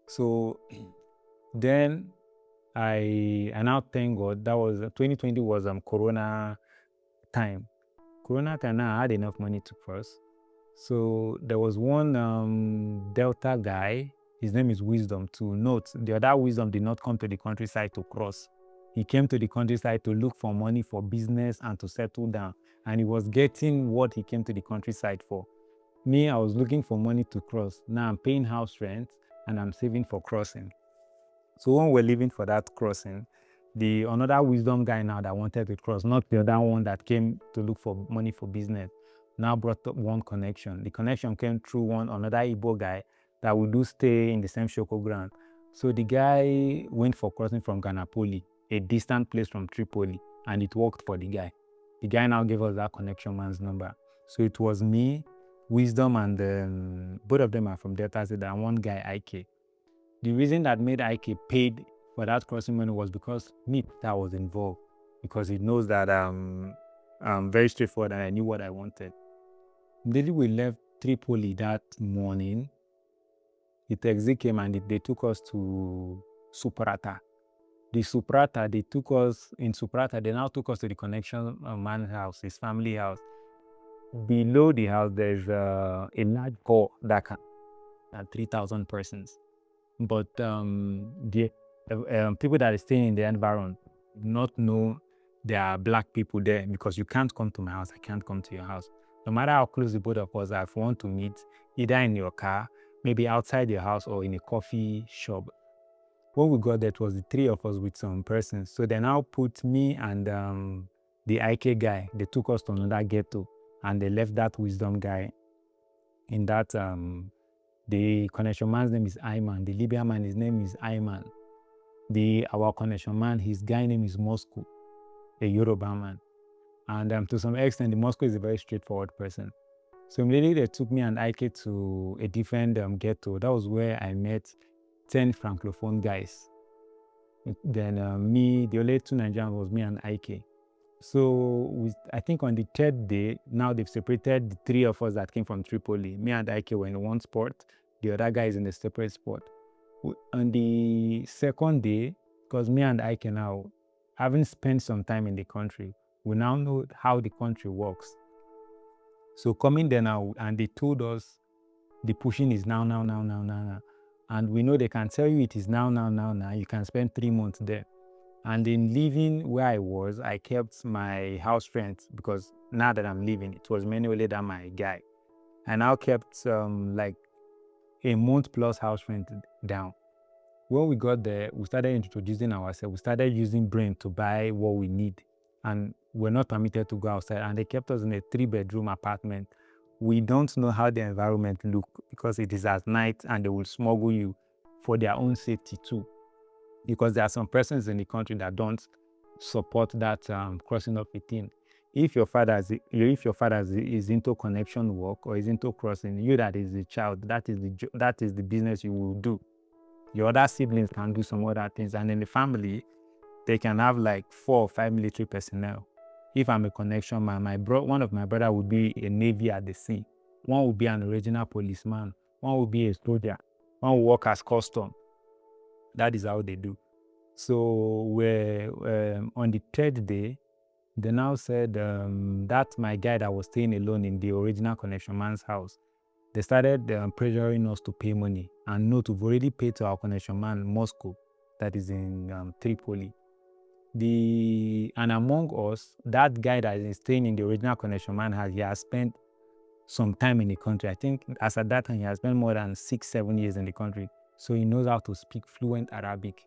So then I now thank God, that was 2020 was Corona time. Corona time now I had enough money to cross. So there was one Delta guy, his name is Wisdom. To note, the other Wisdom did not come to the countryside to cross. He came to the countryside to look for money for business and to settle down. And he was getting what he came to the countryside for. Me, I was looking for money to cross. Now I'm paying house rent and I'm saving for crossing. So when we're leaving for that crossing, another Wisdom guy now that wanted to cross, not the other one that came to look for money for business, now brought up one connection. The connection came through another Igbo guy that would do stay in the same Shoko ground. So the guy went for crossing from Ganapoli, a distant place from Tripoli, and it worked for the guy. The guy now gave us that connection man's number. So it was me, Wisdom, and both of them are from Delta State, and one guy, IK. The reason that made IK paid for that crossing money was because that was involved, because he knows that I'm very straightforward and I knew what I wanted. Immediately we left Tripoli that morning, the taxi came and they took us to Suprata. The Suprata, they now took us to the connection man's house, his family house. below the house, there's a large hall that can 3,000 persons. But the people that are staying in the environment do not know there are black people there, because you can't come to my house, I can't come to your house. No matter how close the both of us are, if we want to meet, either in your car, maybe outside your house, or in a coffee shop. When we got there, it was the three of us with some persons. So they now put me and the IK guy. They took us to another ghetto, and they left that wisdom guy in that. The connection man's name is Ayman. The Libyan man, his name is Ayman. Our connection man, his guy name is Moscow, a Yoruba man. And to some extent, the Moscow is a very straightforward person. So immediately they took me and Ike to a different ghetto. That was where I met 10 Francophone guys. Then me, the only two Nigerians was me and Ike. So I think on the third day, now they've separated the three of us that came from Tripoli. Me and Ike were in one spot. The other guy is in a separate spot. On the second day, because me and Ike now, having spent some time in the country, we now know how the country works. So coming there now, and they told us the pushing is now. And we know they can tell you it is now. You can spend 3 months there. And in living where I was, I kept my house rent, because now that I'm leaving, it was manually than my guy. I now kept like a month plus house rent down. When we got there, we started introducing ourselves. We started using brain to buy what we need. And we're not permitted to go outside. And they kept us in a 3-bedroom apartment. We don't know how the environment look, because it is at night and they will smuggle you for their own safety too. Because there are some persons in the country that don't support that crossing of a thing. If your father is into connection work or is into crossing, you that is the child, that is the business you will do. Your other siblings can do some other things, and in the family, they can have like 4 or 5 military personnel. If I'm a connection man, one of my brother would be a Navy at the sea. One would be an original policeman. One would be a soldier. One would work as custom. That is how they do. So we're on the third day, they now said that my guy that was staying alone in the original connection man's house, they started pressuring us to pay money. And note, we've already paid to our connection man, Moscow, that is in Tripoli. And among us, that guy that is staying in the original connection man he has spent some time in the country. I think as at that time, he has spent more than 6-7 years in the country. So he knows how to speak fluent Arabic.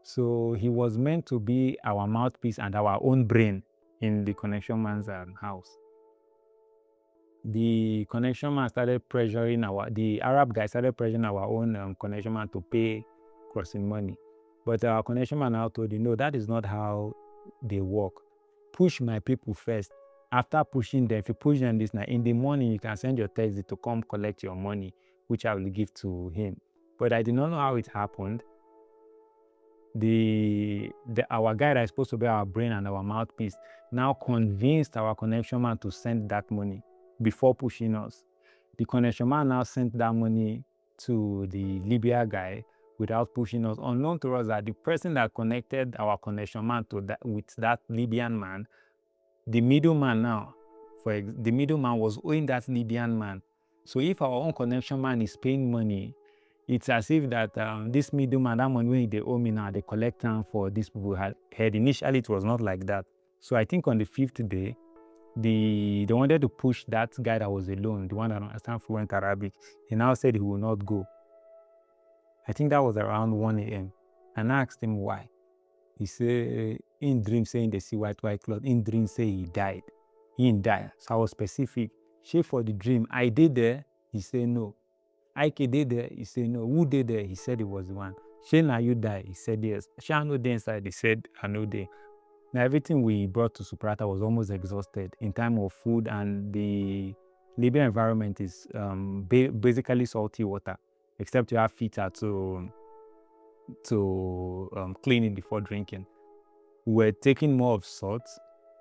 So he was meant to be our mouthpiece and our own brain in the connection man's house. The connection man started pressuring the Arab guy started pressuring our own connection man to pay crossing money. But our connection man now told you, no, that is not how they work. Push my people first. After pushing them, if you push them this night, in the morning, you can send your taxi to come collect your money, which I will give to him. But I did not know how it happened. Our guy that is supposed to be our brain and our mouthpiece now convinced our connection man to send that money before pushing us. The connection man now sent that money to the Libya guy without pushing us, unknown to us that the person that connected our connection man with that Libyan man, the middleman was owing that Libyan man. So if our own connection man is paying money, it's as if that this middleman, that money they owe me now, they collect time for these people had. Initially, it was not like that. So I think on the 5th day, they wanted to push that guy that was alone, the one that understands fluent Arabic. He now said he will not go. I think that was around 1 a.m. And I asked him why. He said, in dream saying they see white cloth. In dream say he died. He didn't die. So I was specific. She for the dream. I did there. He said no. Ike did there. He said no. Who did there? He said it was the one. She now you die. He said yes. She I know there inside. He said I know there. Now everything we brought to Suprata was almost exhausted in time of food, and the Libyan environment is basically salty water, except you have filter to clean it before drinking. We're taking more of salt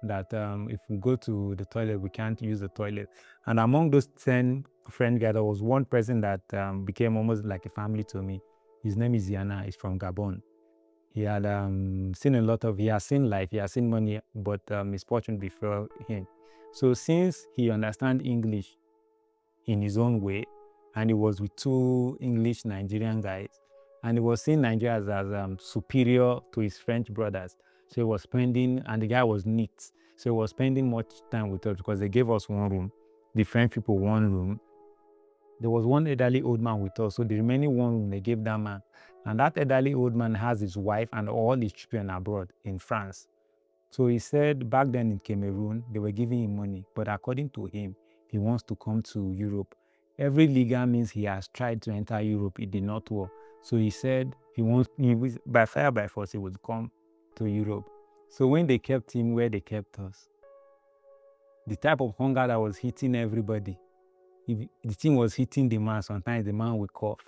that if we go to the toilet, we can't use the toilet. And among those 10 friend guys, there was one person that became almost like a family to me. His name is Yana. He's from Gabon. He had seen he has seen life, he has seen money, but misfortune befell him. So since he understands English in his own way, and he was with two English Nigerian guys, and he was seeing Nigeria as superior to his French brothers. So he was spending, and the guy was neat. So he was spending much time with us because they gave us one room, the French people one room. There was one elderly old man with us. So the remaining one room they gave that man. And that elderly old man has his wife and all his children abroad in France. So he said back then in Cameroon, they were giving him money. But according to him, he wants to come to Europe. Every legal means he has tried to enter Europe, it did not work. So he said by fire, by force, he would come to Europe. So when they kept him where they kept us, the type of hunger that was hitting everybody, the thing was hitting the man. Sometimes the man would cough.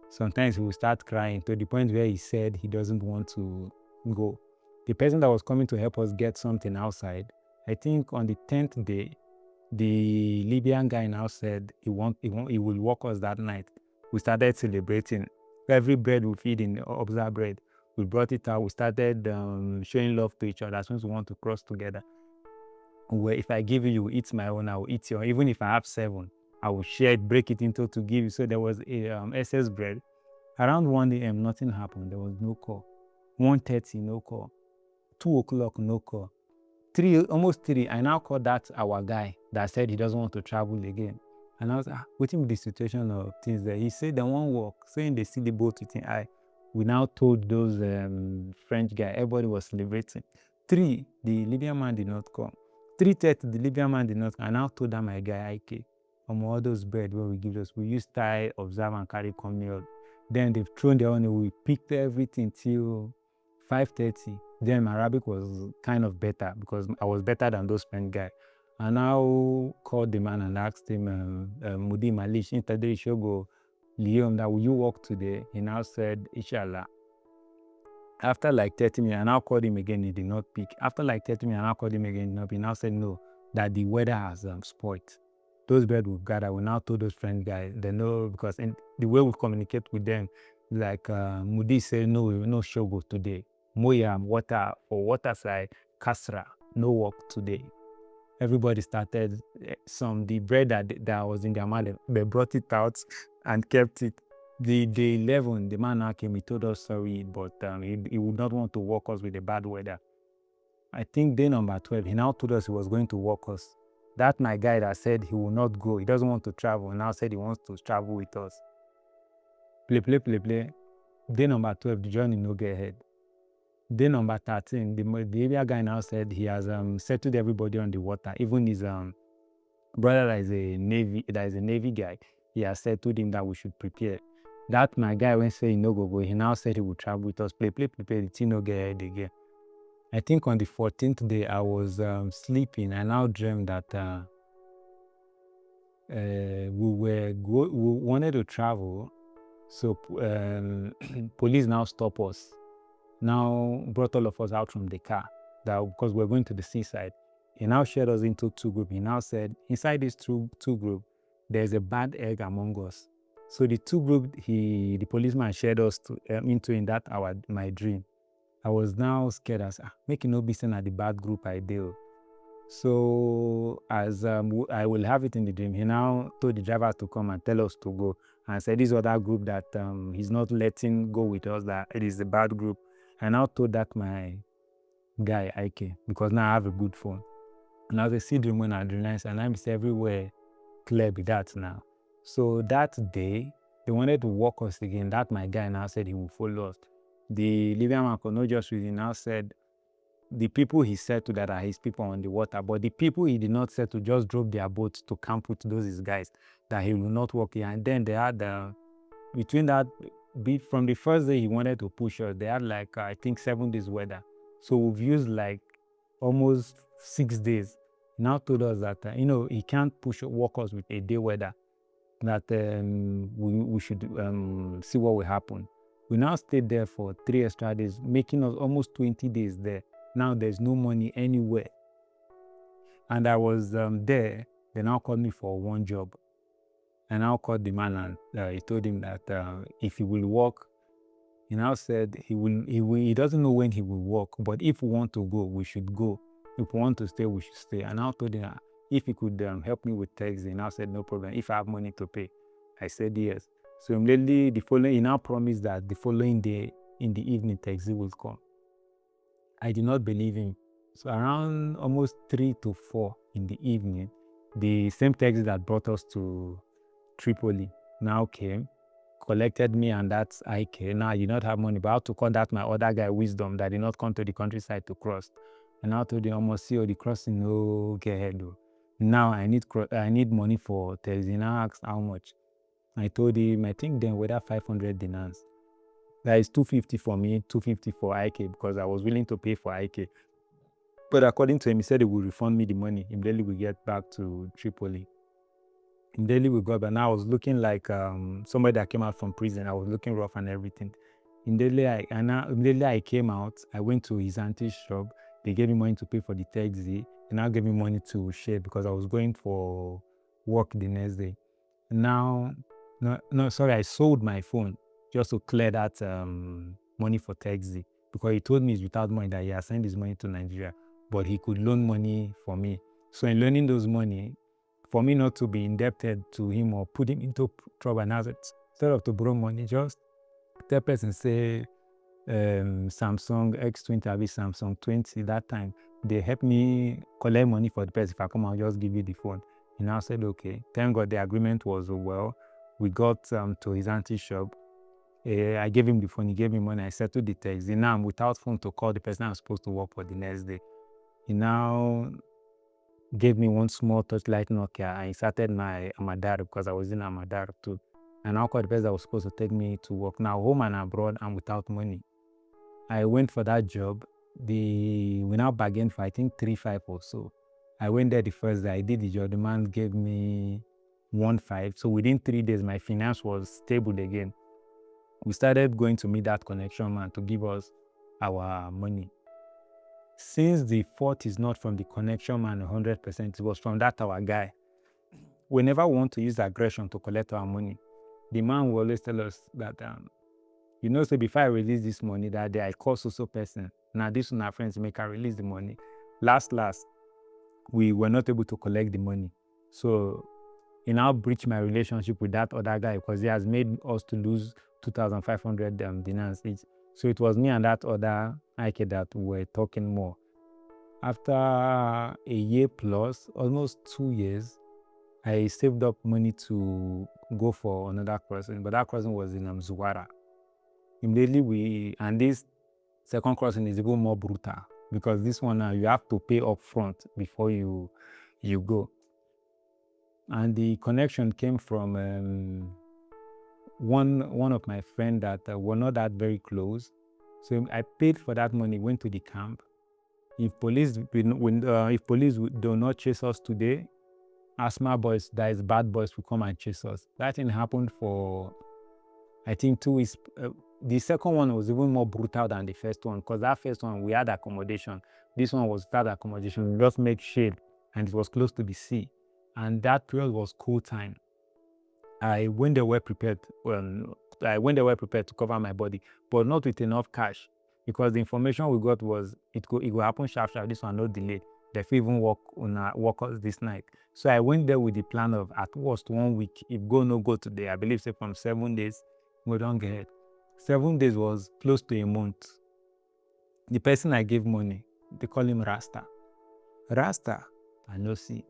Sometimes he would start crying to the point where he said he doesn't want to go. The person that was coming to help us get something outside, I think on the 10th day, the Libyan guy now said he will walk us that night. We started celebrating. Every bread we feed in Observe bread, we brought it out. We started showing love to each other since we want to cross together. Where if I give you, you eat my own, I will eat your. Even if I have 7, I will share it, break it into to give you. So there was a excess bread. Around 1 a.m., nothing happened. There was no call. 1:30, no call. 2 o'clock, no call. 3, almost 3. I now called that our guy that said he doesn't want to travel again. And I was waiting with the situation of things there. He said they won't work. Saying they see the boat with an eye. We now told those French guy. Everybody was celebrating. 3, the Libyan man did not come. 3:30, the Libyan man did not come. I now told that my guy, Ike, all those bread where we give us, we use tie, observe, and carry come here. Then they've thrown their own. We picked everything till 5:30. Then my Arabic was kind of better because I was better than those French guys. I now called the man and asked him, Mudi Malish, Intadri Shogo, Liam, that will you work today? He now said, Inshallah. After like 30 minutes, I now called him again, he did not pick. After like 30 minutes, I now called him again, he did not pick. He now said no, that the weather has spoiled. Those birds will gather. We now told those French guys, they know because the way we communicate with them, like Mudi said, no shogo today. Moya, water, or water side, Kasra, no work today. Everybody started the bread that was in their mouth, they brought it out and kept it. The day 11, the man now came, he told us sorry, but he would not want to walk us with the bad weather. I think day number 12, he now told us he was going to walk us. That my guy that said he will not go, he doesn't want to travel, now said he wants to travel with us. Play. Day number 12, the journey no get ahead. Day number 13, the area guy now said he has settled everybody on the water. Even his brother that is a navy guy, he has settled him that we should prepare. That my guy when say he no go, he now said he will travel with us. Play. The thing no get ahead again. I think on the 14th day, I was sleeping. I now dreamed that we wanted to travel. So police now stop us. Now brought all of us out from the car because we're going to the seaside. He now shared us into 2 groups. He now said, inside these two groups, there's a bad egg among us. So the 2 groups the policeman shared us into in that my dream. I was now scared as making no business at the bad group I deal. So as I will have it in the dream, he now told the driver to come and tell us to go, and said this other group that he's not letting go with us, that it is a bad group. I now told that my guy Ike, because now I have a good phone. And I was a dream when I realized, and I'm everywhere clear with that now. So that day, they wanted to walk us again. That my guy now said he will follow us. The Libyan man could not just reason, now said the people he said to that are his people on the water, but the people he did not say to just drop their boats to camp with those his guys, that he will not walk here. And then they had between that, from the first day he wanted to push us, they had like I think 7 days weather. So we've used like almost 6 days. Now told us that he can't walk us with a day weather, that we should see what will happen. We now stayed there for 3 extra days, making us almost 20 days there. Now there's no money anywhere. And I was there. They now called me for one job. I now called the man and he told him that if he will work, he now said he doesn't know when he will work, but if we want to go, we should go. If we want to stay, we should stay. And I told him if he could help me with taxi. And I said, no problem. If I have money to pay, I said yes. So immediately he now promised that the following day in the evening, taxi will come. I did not believe him. So around almost 3 to 4 in the evening, the same taxi that brought us to Tripoli now came, collected me and that IK. Now I did not have money, but I had to call that my other guy, Wisdom, that did not come to the countryside to cross. And I told him, almost see the crossing, no, get ahead though. Now I need money for taxi. Now I asked how much. I told him, I think then whether 500 dinars. That is 250 for me, 250 for IK, because I was willing to pay for IK. But according to him, he said he would refund me the money. Immediately we get back to Tripoli. Immediately we got back. Now I was looking like somebody that came out from prison. I was looking rough and everything. Immediately I came out. I went to his auntie's shop. They gave me money to pay for the taxi. And now gave me money to share because I was going for work the next day. Now, I sold my phone just to clear that money for taxi, because he told me it's without money that he has sent his money to Nigeria, but he could loan money for me. So in loaning those money, for me not to be indebted to him or put him into trouble, and instead of to borrow money, just tell person say Samsung X20, Samsung 20 that time, they helped me collect money for the person. If I come, I'll just give you the phone. He now said, okay. Thank God the agreement was well. We got to his auntie's shop. I gave him the phone. He gave me money. I settled the taxi. Now I'm without phone to call the person I'm supposed to work for the next day. He now gave me one small touchlight Nokia, and he started my Amadar because I was in Amadar too. And I called the person that was supposed to take me to work. Now home and abroad, I'm without money. I went for that job. We now bargained for I think 3-5 or so. I went there the first day. I did the job. The man gave me 1-5. So within 3 days, my finance was stable again. We started going to meet that connection man to give us our money. Since the fault is not from the connection man 100%, it was from that our guy. We never want to use aggression to collect our money. The man will always tell us that so before I release this money that day, I call so person. Now this one our friends make I release the money. Last, we were not able to collect the money. So he now breached my relationship with that other guy because he has made us to lose 2,500 dinars each. So it was me and that other IK that were talking more. After a year plus, almost 2 years, I saved up money to go for another crossing, but that crossing was in Zuwara. Immediately and this second crossing is even more brutal because this one now you have to pay up front before you go. And the connection came from one of my friends that were not that very close. So I paid for that money, went to the camp. If police do not chase us today, Asthma boys, that is bad boys, will come and chase us. That thing happened for, I think, 2 weeks. The second one was even more brutal than the first one because that first one, we had accommodation. This one was without accommodation. We just make shade and it was close to the sea. And that period was cool time. I went there well prepared to cover my body, but not with enough cash because the information we got was it will happen sharp. This one no delayed. They even work us this night. So I went there with the plan of at worst 1 week. If no go today, I believe say from 7 days, we don't get it. 7 days was close to a month. The person I gave money, they call him Rasta. Rasta, I know see.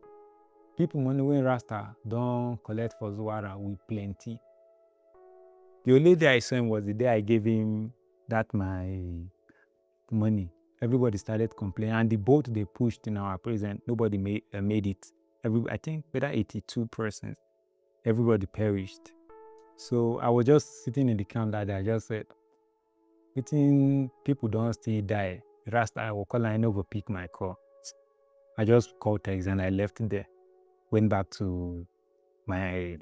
People money when Rasta don't collect for Zuwara with plenty. The only day I saw him was the day I gave him that my money. Everybody started complaining, and the boat they pushed in our prison, nobody made it. I think better 82 persons. Everybody perished. So I was just sitting in the camp that day. I just said, "Waiting people don't stay die. Rasta, I will call and I never pick my call." I just called taxi and I left it there. Went back to my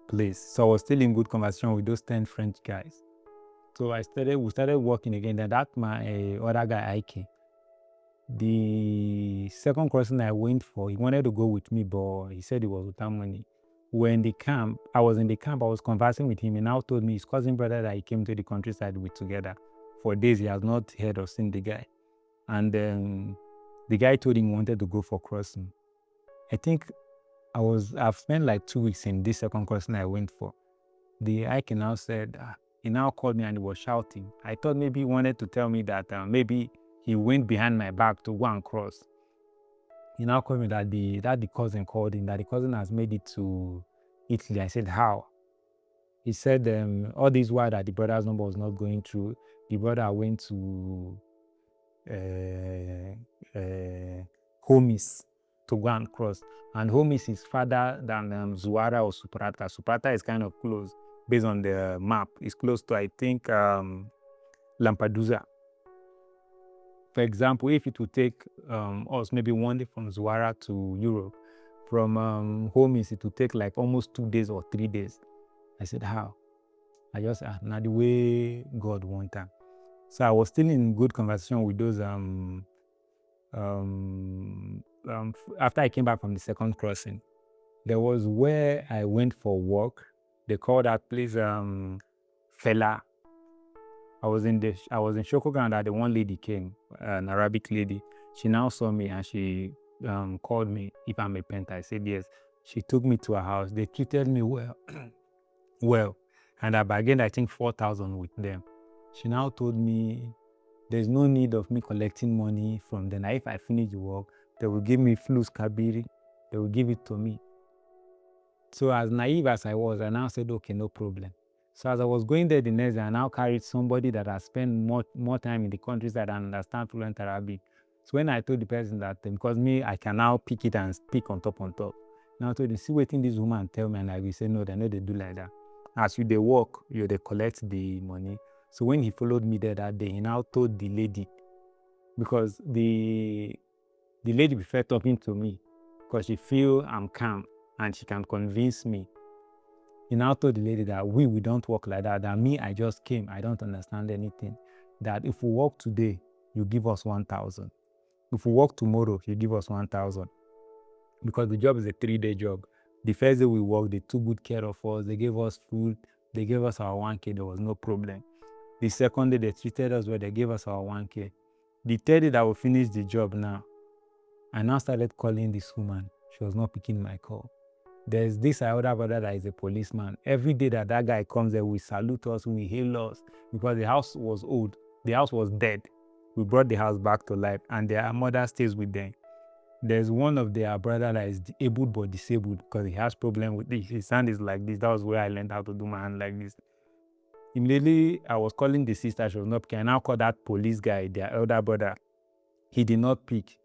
place. So I was still in good conversation with those 10 French guys. So we started working again. Then that my other guy, Ike, the second crossing I went for, he wanted to go with me, but he said he was without money. We're in the camp. I was in the camp. I was conversing with him. He now told me his cousin brother that he came to the countryside with together. For days, he has not heard or seen the guy. And then The guy told him he wanted to go for crossing. I think I've spent like 2 weeks in this second crossing I went for. The hike now said, he now called me and he was shouting. I thought maybe he wanted to tell me that maybe he went behind my back to go and cross. He now called me that the cousin called him, that the cousin has made it to Italy. I said, how? He said all this while that the brother's number was not going through, the brother went to Homis to go and cross. And Homis is farther than Zuara or Suprata. Suprata is kind of close based on the map. It's close to, I think, Lampedusa. For example, if it would take us maybe 1 day from Zuara to Europe, from Homis, it would take like almost 2 days or 3 days. I said, how? I just now the way God wanted. So I was still in good conversation with those after I came back from the second crossing. There was where I went for work. They called that place Fela. I was in Shokogan that the one lady came, an Arabic lady. She now saw me and she called me if I'm a painter. I said yes. She took me to her house. They treated me well. And I bargained, I think, 4,000 with them. She now told me there's no need of me collecting money from them. If I finish the work, they will give me flus kabiri. They will give it to me. So as naive as I was, I now said, okay, no problem. So as I was going there the next day, I now carried somebody that has spent more time in the countryside and understand fluent Arabic. So when I told the person that, because me, I can now pick it and speak on top. Now I told him, see waiting this woman tell me, and I will say, no, they know they do like that. As you they work, you they collect the money. So when he followed me there that day, he now told the lady, because the lady preferred talking to me because she feel I'm calm and she can convince me. He now told the lady that we don't work like that, that me, I just came, I don't understand anything. That if we work today, you give us 1,000. If we work tomorrow, you give us 1,000. Because the job is a 3-day job. The first day we worked, they took good care of us. They gave us food. They gave us our 1K. There was no problem. The second day, they treated us well. They gave us our 1K. The third day that we finished the job now, I now started calling this woman. She was not picking my call. There's this other brother that is a policeman. Every day that guy comes there, we salute us, we hail us, because the house was old. The house was dead. We brought the house back to life, and their mother stays with them. There's one of their brother that is able but disabled because he has problem with this. His hand is like this. That was where I learned how to do my hand like this. Immediately, I was calling the sister. She was not picking. I now called that police guy, their elder brother. He did not pick.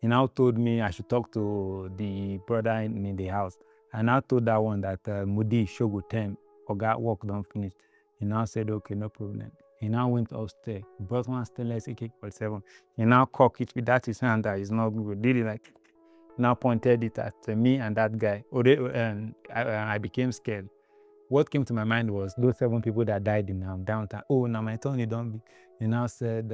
He now told me I should talk to the brother in the house. I now told that one that Mudi Shogo time or got work done finished. He now said, okay, no problem. He now went upstairs, brought one stainless AK-47. He now cocked it with that his hand that is not good. Did it like, now pointed it at me and that guy. I became scared. What came to my mind was those 7 people that died in downtown. Oh, now my turn, you don't be. He now said,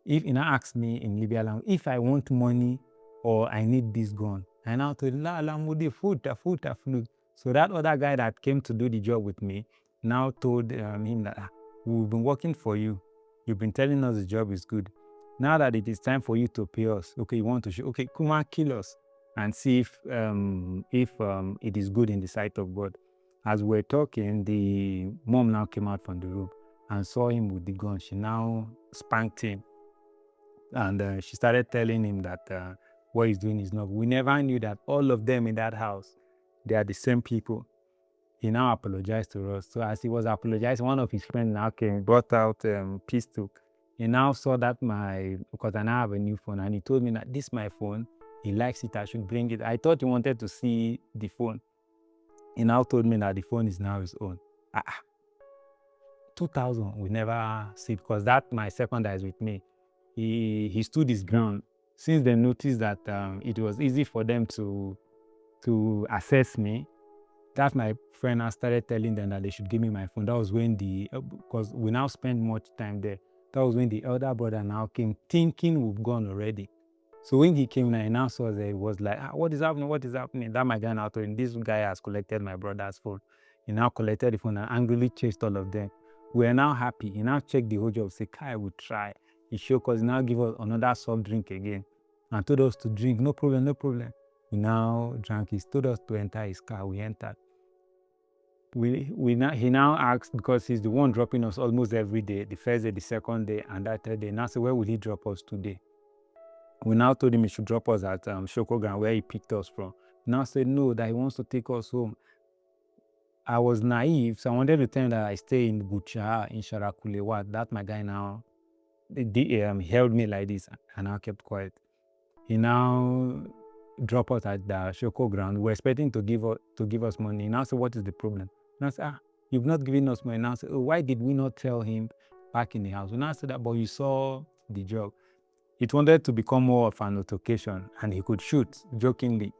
if he now asked me in Libya language, if I want money or I need this gun, I now told him, la mudi futa flu. So that other guy that came to do the job with me now told him that we've been working for you. You've been telling us the job is good. Now that it is time for you to pay us, okay, you want to show, okay, come on, kill us and see if it is good in the sight of God. As we're talking, the mom now came out from the room and saw him with the gun. She now spanked him. And she started telling him that what he's doing is not. We never knew that all of them in that house, they are the same people. He now apologized to us. So as he was apologizing, one of his friends now came, brought out pistol. He now saw that because I now have a new phone, and he told me that this is my phone. He likes it, I should bring it. I thought he wanted to see the phone. He now told me that the phone is now his own. 2,000 we never see, because that my second that is with me. He stood his ground. Since they noticed that it was easy for them to assess me, that my friend I started telling them that they should give me my phone. That was when because we now spend much time there. That was when the elder brother now came, thinking we've gone already. So when he came, he now saw that it was like, what is happening? What is happening? That my guy now told him, this guy has collected my brother's phone. He now collected the phone and angrily chased all of them. We are now happy. He now checked the whole job, say, Kai will try. He shook us, now give us another soft drink again and told us to drink. No problem, no problem. We now drank. He told us to enter his car. We entered. He now asked, because he's the one dropping us almost every day, the first day, the second day, and that third day. Now, so where will he drop us today? We now told him he should drop us at Shokogan, where he picked us from. Now said no, that he wants to take us home. I was naive, so I wanted to tell him that I stay in Bucha in Sharakulewa. That my guy now held me like this, and I kept quiet. He now dropped us at the Shoko ground. We were expecting to give us money. He now said, what is the problem? And I said, you've not given us money. Now I said, why did we not tell him back in the house? We now said that, but you saw the job. It wanted to become more of an altercation, and he could shoot jokingly.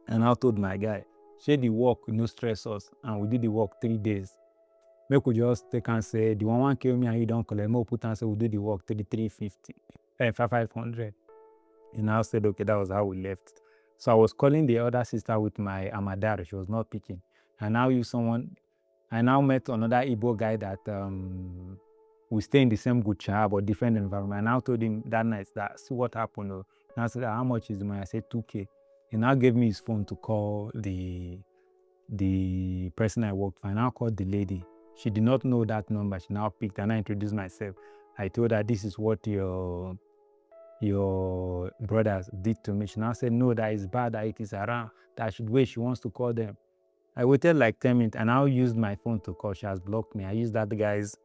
And I told my guy, share the work, no stress us, and we did the work 3 days. We could just take and say, the one kill me and you don't collect more, put and say, we'll do the work 350, 500. And I said, okay, that was how we left. So I was calling the other sister with my Amadar. She was not picking. I now met another Igbo guy that we stay in the same Gucha, but different environment. I now told him that night that, see what happened. And I said, how much is the money? I said, 2K. He now gave me his phone to call the person I worked for. I now called the lady. She did not know that number. She now picked, and I introduced myself. I told her, this is what your brothers did to me. She now said, no, that is bad, that it is around, that I should wait. She wants to call them. I waited like 10 minutes, and I now used my phone to call. She has blocked me. I used that guy's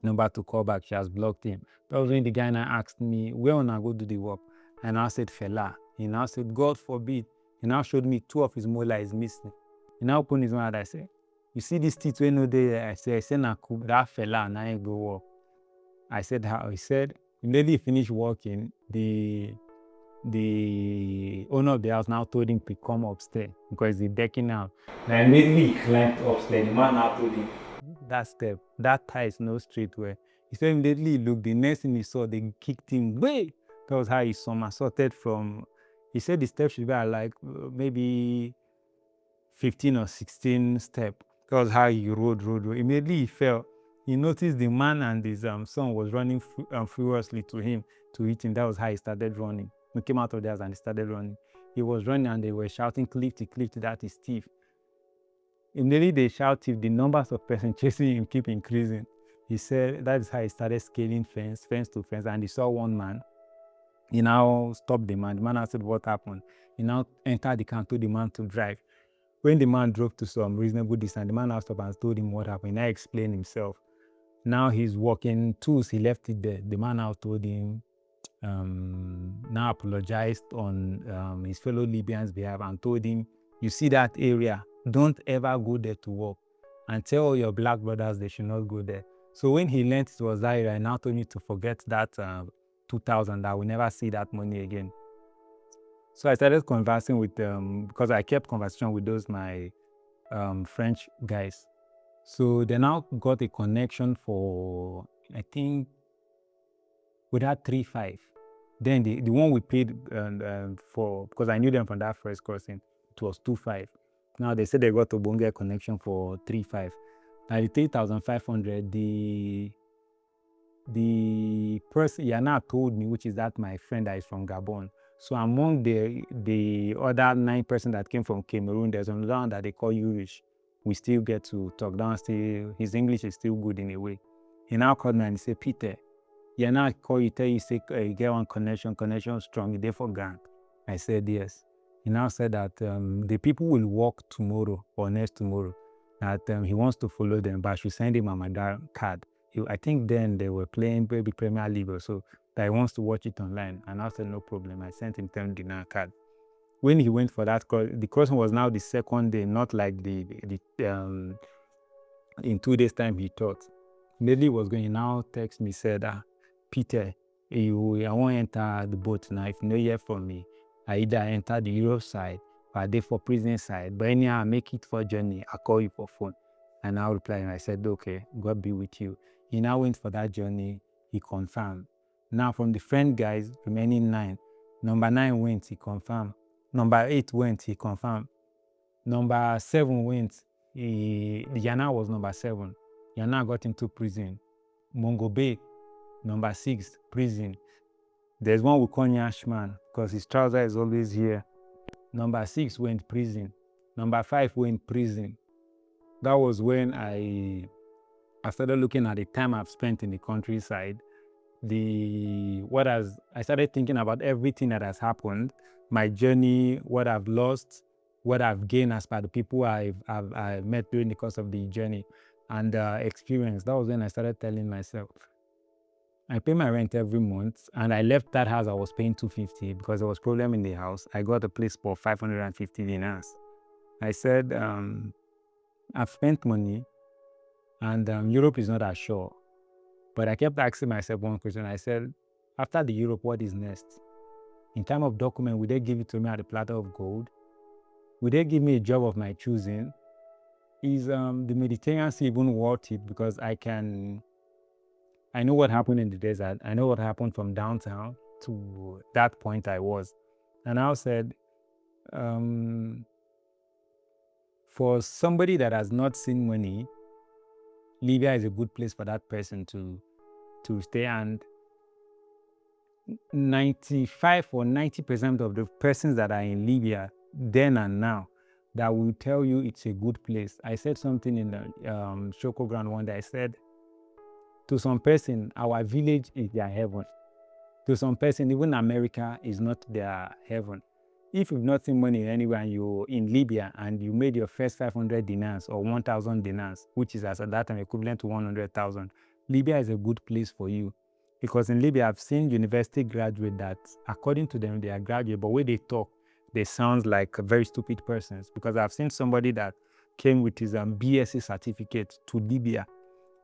number to call back. She has blocked him. That was when the guy now asked me, where will I go do the work? And I said, Fela. He now said, God forbid. He now showed me 2 of his molars missing. He now opened his mouth and I said, you see this teeth when no day? I said, that Fela, and I go work. I said, how? He said, immediately he finished working, the owner of the house now told him to come upstairs because the decking out. Now immediately he climbed upstairs. The man now told him, that step, that tie is no straight way. He said immediately he looked, the next thing he saw, they kicked him way. That was how he somersaulted from, he said the steps should be like maybe 15 or 16 steps. That was how he rode. Immediately he fell. He noticed the man and his son was running furiously to him to hit him. That was how he started running. We came out of the house and he started running. He was running and they were shouting, Clifty, that is thief. Immediately they shouted, the numbers of persons chasing him keep increasing. He said that is how he started scaling fence to fence, and he saw one man. He now stopped the man. The man asked what happened. He now entered the car and told the man to drive. When the man drove to some reasonable distance, the man now stopped and told him what happened. He now explained himself. Now he's walking tools, he left it there. The man now told him, now apologized on his fellow Libyans' behalf and told him, you see that area, don't ever go there to work, and tell all your black brothers they should not go there. So when he learned it was that area, he now told me to forget that 2,000, that I will never see that money again. So I started conversing with them because I kept conversation with those my French guys. So they now got a connection for, I think, we had 3-5. Then the one we paid for, because I knew them from that first crossing, it was 2-5. Now they said they got a Bonga connection for 3-5. Now the 3,500, the person Yana told me, which is that my friend that is from Gabon. So among the other 9 persons that came from Cameroon, there's another one that they call Urish. We still get to talk down. Still, his English is still good in a way. He now called me and he said, Peter, Yana call you, tell you, say, get one connection strong, you there for gang. I said, yes. He now said that the people will walk tomorrow or next tomorrow, that he wants to follow them, but I should send him a Madar card. I think then they were playing maybe Premier League or so, that he wants to watch it online. And I said, no problem. I sent him 10 dinar card. When he went for that cross, the crossing was now the second day, not like in 2 days' time he thought. Immediately he was going, he now text me, said, Peter, I won't enter the boat now. If you don't hear from me, I either enter the Europe side or I dey for prison side. But anyhow, I make it for journey, I call you for phone. And I replied and I said, okay, God be with you. He now went for that journey, he confirmed. Now from the friend guys, remaining 9, number 9 went, he confirmed. Number 8 went, he confirmed. Number 7 went, Yana was number 7. Yana got into prison. Mongo Bay, Number 6, prison. There's one we call Nyashman because his trouser is always here. Number 6, we're in prison. Number 5, we're in prison. That was when I started looking at the time I've spent in the countryside. I started thinking about everything that has happened, my journey, what I've lost, what I've gained as per the people I met during the course of the journey and experience. That was when I started telling myself, I pay my rent every month, and I left that house. I was paying 250 because there was problem in the house. I got a place for 550 dinars. I said, I've spent money, and Europe is not as sure. But I kept asking myself one question. I said, after the Europe, what is next? In time of document, would they give it to me at a platter of gold? Would they give me a job of my choosing? Is the Mediterranean Sea even worth it? Because I know what happened in the desert. I know what happened from downtown to that point I was. And I said, for somebody that has not seen money, Libya is a good place for that person to stay. And 95 or 90% of the persons that are in Libya then and now that will tell you it's a good place. I said something in the Shoko ground one day. I said, to some person, our village is their heaven. To some person, even America is not their heaven. If you've not seen money anywhere and you're in Libya and you made your first 500 dinars or 1,000 dinars, which is as at that time equivalent to 100,000, Libya is a good place for you. Because in Libya, I've seen university graduates that, according to them, they are graduates, but when they talk, they sound like very stupid persons. Because I've seen somebody that came with his BSc certificate to Libya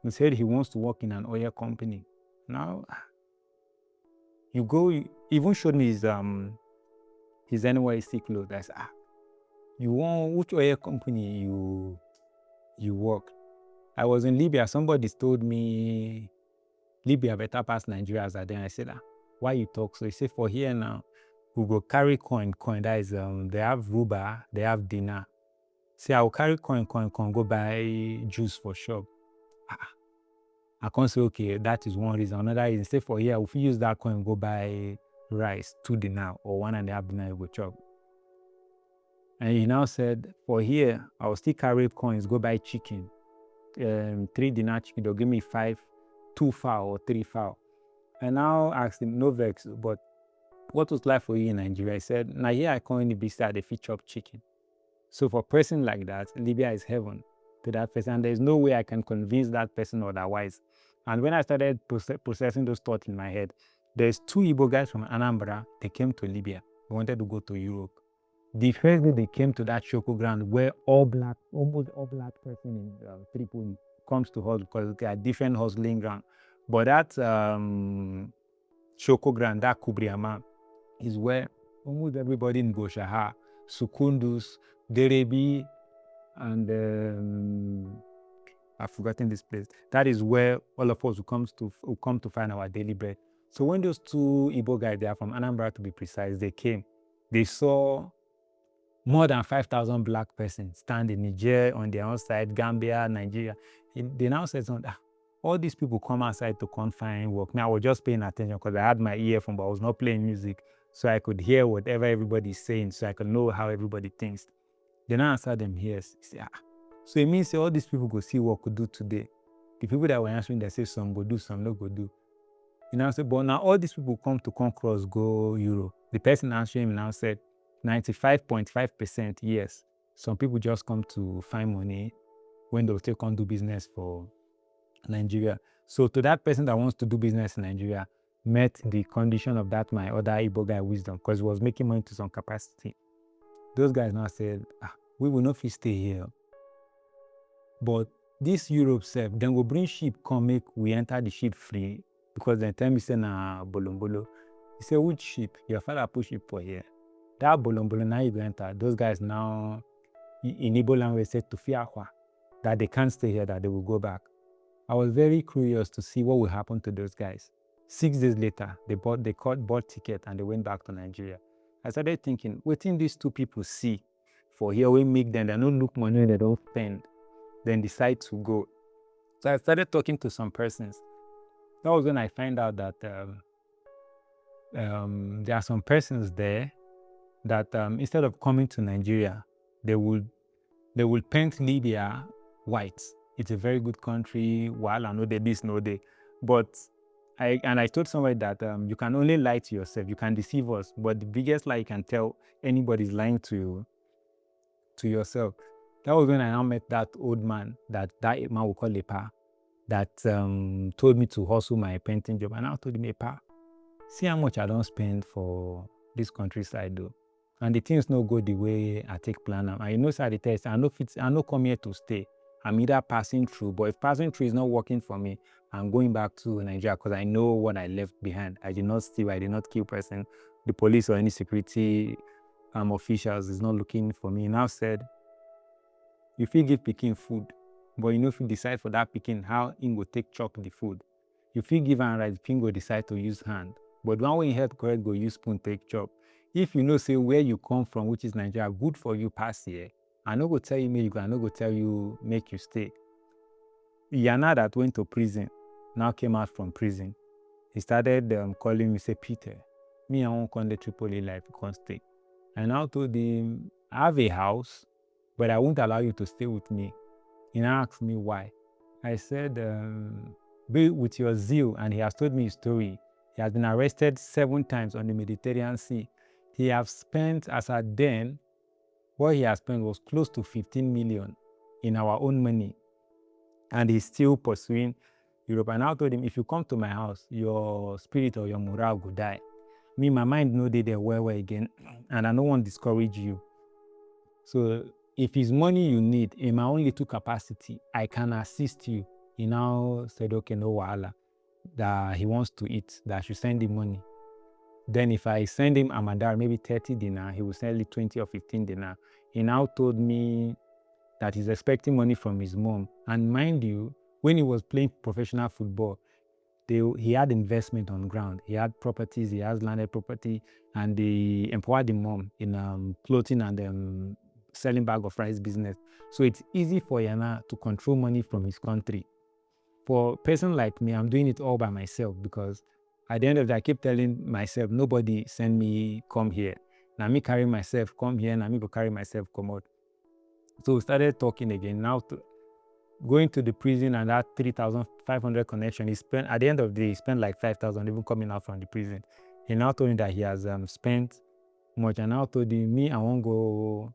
and said he wants to work in an oil company. Now, you go, he even showed me his NYC clothes. I said, you want, which oil company you work? I was in Libya. Somebody told me Libya better pass Nigeria as then. I said, why you talk? So he said, for here now, we go carry coin. That is, they have ruba, they have dinar. Say, I will carry coin, go buy juice for shop. I can't say, okay, that is one reason. Another reason, say for here, if you use that coin, go buy rice, 2 dinar or 1.5 dinar, you go chop. And he now said, for here, I will still carry coins, go buy chicken. 3 dinar chicken, they'll give me 2 fowl or 3 fowl. And now asked him, no vex, but what was life for you in Nigeria? He said, now here I can't be sad, they fit chop chicken. So for a person like that, Libya is heaven to that person. And there's no way I can convince that person otherwise. And when I started processing those thoughts in my head, there's 2 Igbo guys from Anambra, they came to Libya. They wanted to go to Europe. The first day they came to that Shoko ground where almost all black person in Tripoli comes to hustle because they are different hustling ground. But that Shoko ground, that Kubriama, is where almost everybody in Sahara, Sukundus, Derebi, and I've forgotten this place. That is where all of us will come to find our daily bread. So when those 2 Igbo guys, they are from Anambra to be precise, they came, they saw more than 5,000 black persons stand in Niger on their own side, Gambia, Nigeria. They now said something, all these people come outside to come find work. Now I was just paying attention because I had my earphone, but I was not playing music. So I could hear whatever everybody's saying, so I could know how everybody thinks. They now answer them, yes. Say, so it means all these people go see what could do today. The people that were answering, they say some go do, some no go do. You know, say, but now all these people come to cross go Europe. The person answering him now said 95.5% yes. Some people just come to find money when they'll take on do business for Nigeria. So to that person that wants to do business in Nigeria, met the condition of that my other Igbo guy wisdom, because he was making money to some capacity. Those guys now said, we will not stay here. But this Europe self, then we'll bring ship, come make we enter the ship free. Because then tell me say na bolombolo. He said, which ship? Your father push ship for here. That bolombolo now you go enter. Those guys now in Igbo language said to fiahwa, that they can't stay here, that they will go back. I was very curious to see what will happen to those guys. 6 days later, they bought ticket and they went back to Nigeria. I started thinking, what thing these 2 people see for here, we make them, they don't look money, they don't spend, then decide to go. So I started talking to some persons. That was when I find out that there are some persons there that instead of coming to Nigeria, they would paint Libya white. It's a very good country. While I know they this, no they, but I told somebody that you can only lie to yourself. You can deceive us, but the biggest lie you can tell anybody is lying to yourself. That was when I now met that old man that man will call a pa, that told me to hustle my painting job. And I told him, pa, see how much I don't spend for this countryside though. And the things no go the way I take plan. I know side the test. I know come here to stay. I'm either passing through, but if passing through is not working for me, I'm going back to Nigeria because I know what I left behind. I did not steal, I did not kill person. The police or any security officials is not looking for me. He now said, you fit give pikin food, but you know if you decide for that pikin how he go take chop the food. You fit give am rice, pikin go decide to use hand. But one way in health correct go use spoon take chop. If you know say where you come from, which is Nigeria, good for you pass here, I no go tell you make you go, I no go tell you make you stay. Yana that went to prison now came out from prison. He started calling me, say, Peter, me I won't come the Tripoli life, you can't stay. I now told him, I have a house, but I won't allow you to stay with me. He now asked me why. I said, be with your zeal, and he has told me his story. He has been arrested 7 times on the Mediterranean Sea. He has spent, as at then, what he has spent was close to 15 million in our own money. And he's still pursuing Europe. And I told him, if you come to my house, your spirit or your morale will die. Me, my mind no dey there well again, and I don't want to discourage you. So if it's money you need, in my own little capacity, I can assist you. He now said, okay, no wahala, that he wants to eat, that I should send him money. Then if I send him Amadar, maybe 30 dinar, he will send me 20 or 15 dinar. He now told me that he's expecting money from his mom. And mind you, when he was playing professional football, he had investment on ground. He had properties, he has landed property, and they empowered the mom in clothing and selling bag of rice business. So it's easy for Yana to control money from his country. For a person like me, I'm doing it all by myself because at the end of the day, I keep telling myself, nobody send me come here. Now me carry myself come here, now me go carry myself come out. So we started talking again. Now going to the prison and that 3,500 connection, he spent, at the end of the day, he spent like 5,000 even coming out from the prison. He now told me that he has spent much. And now told him, me, I won't go,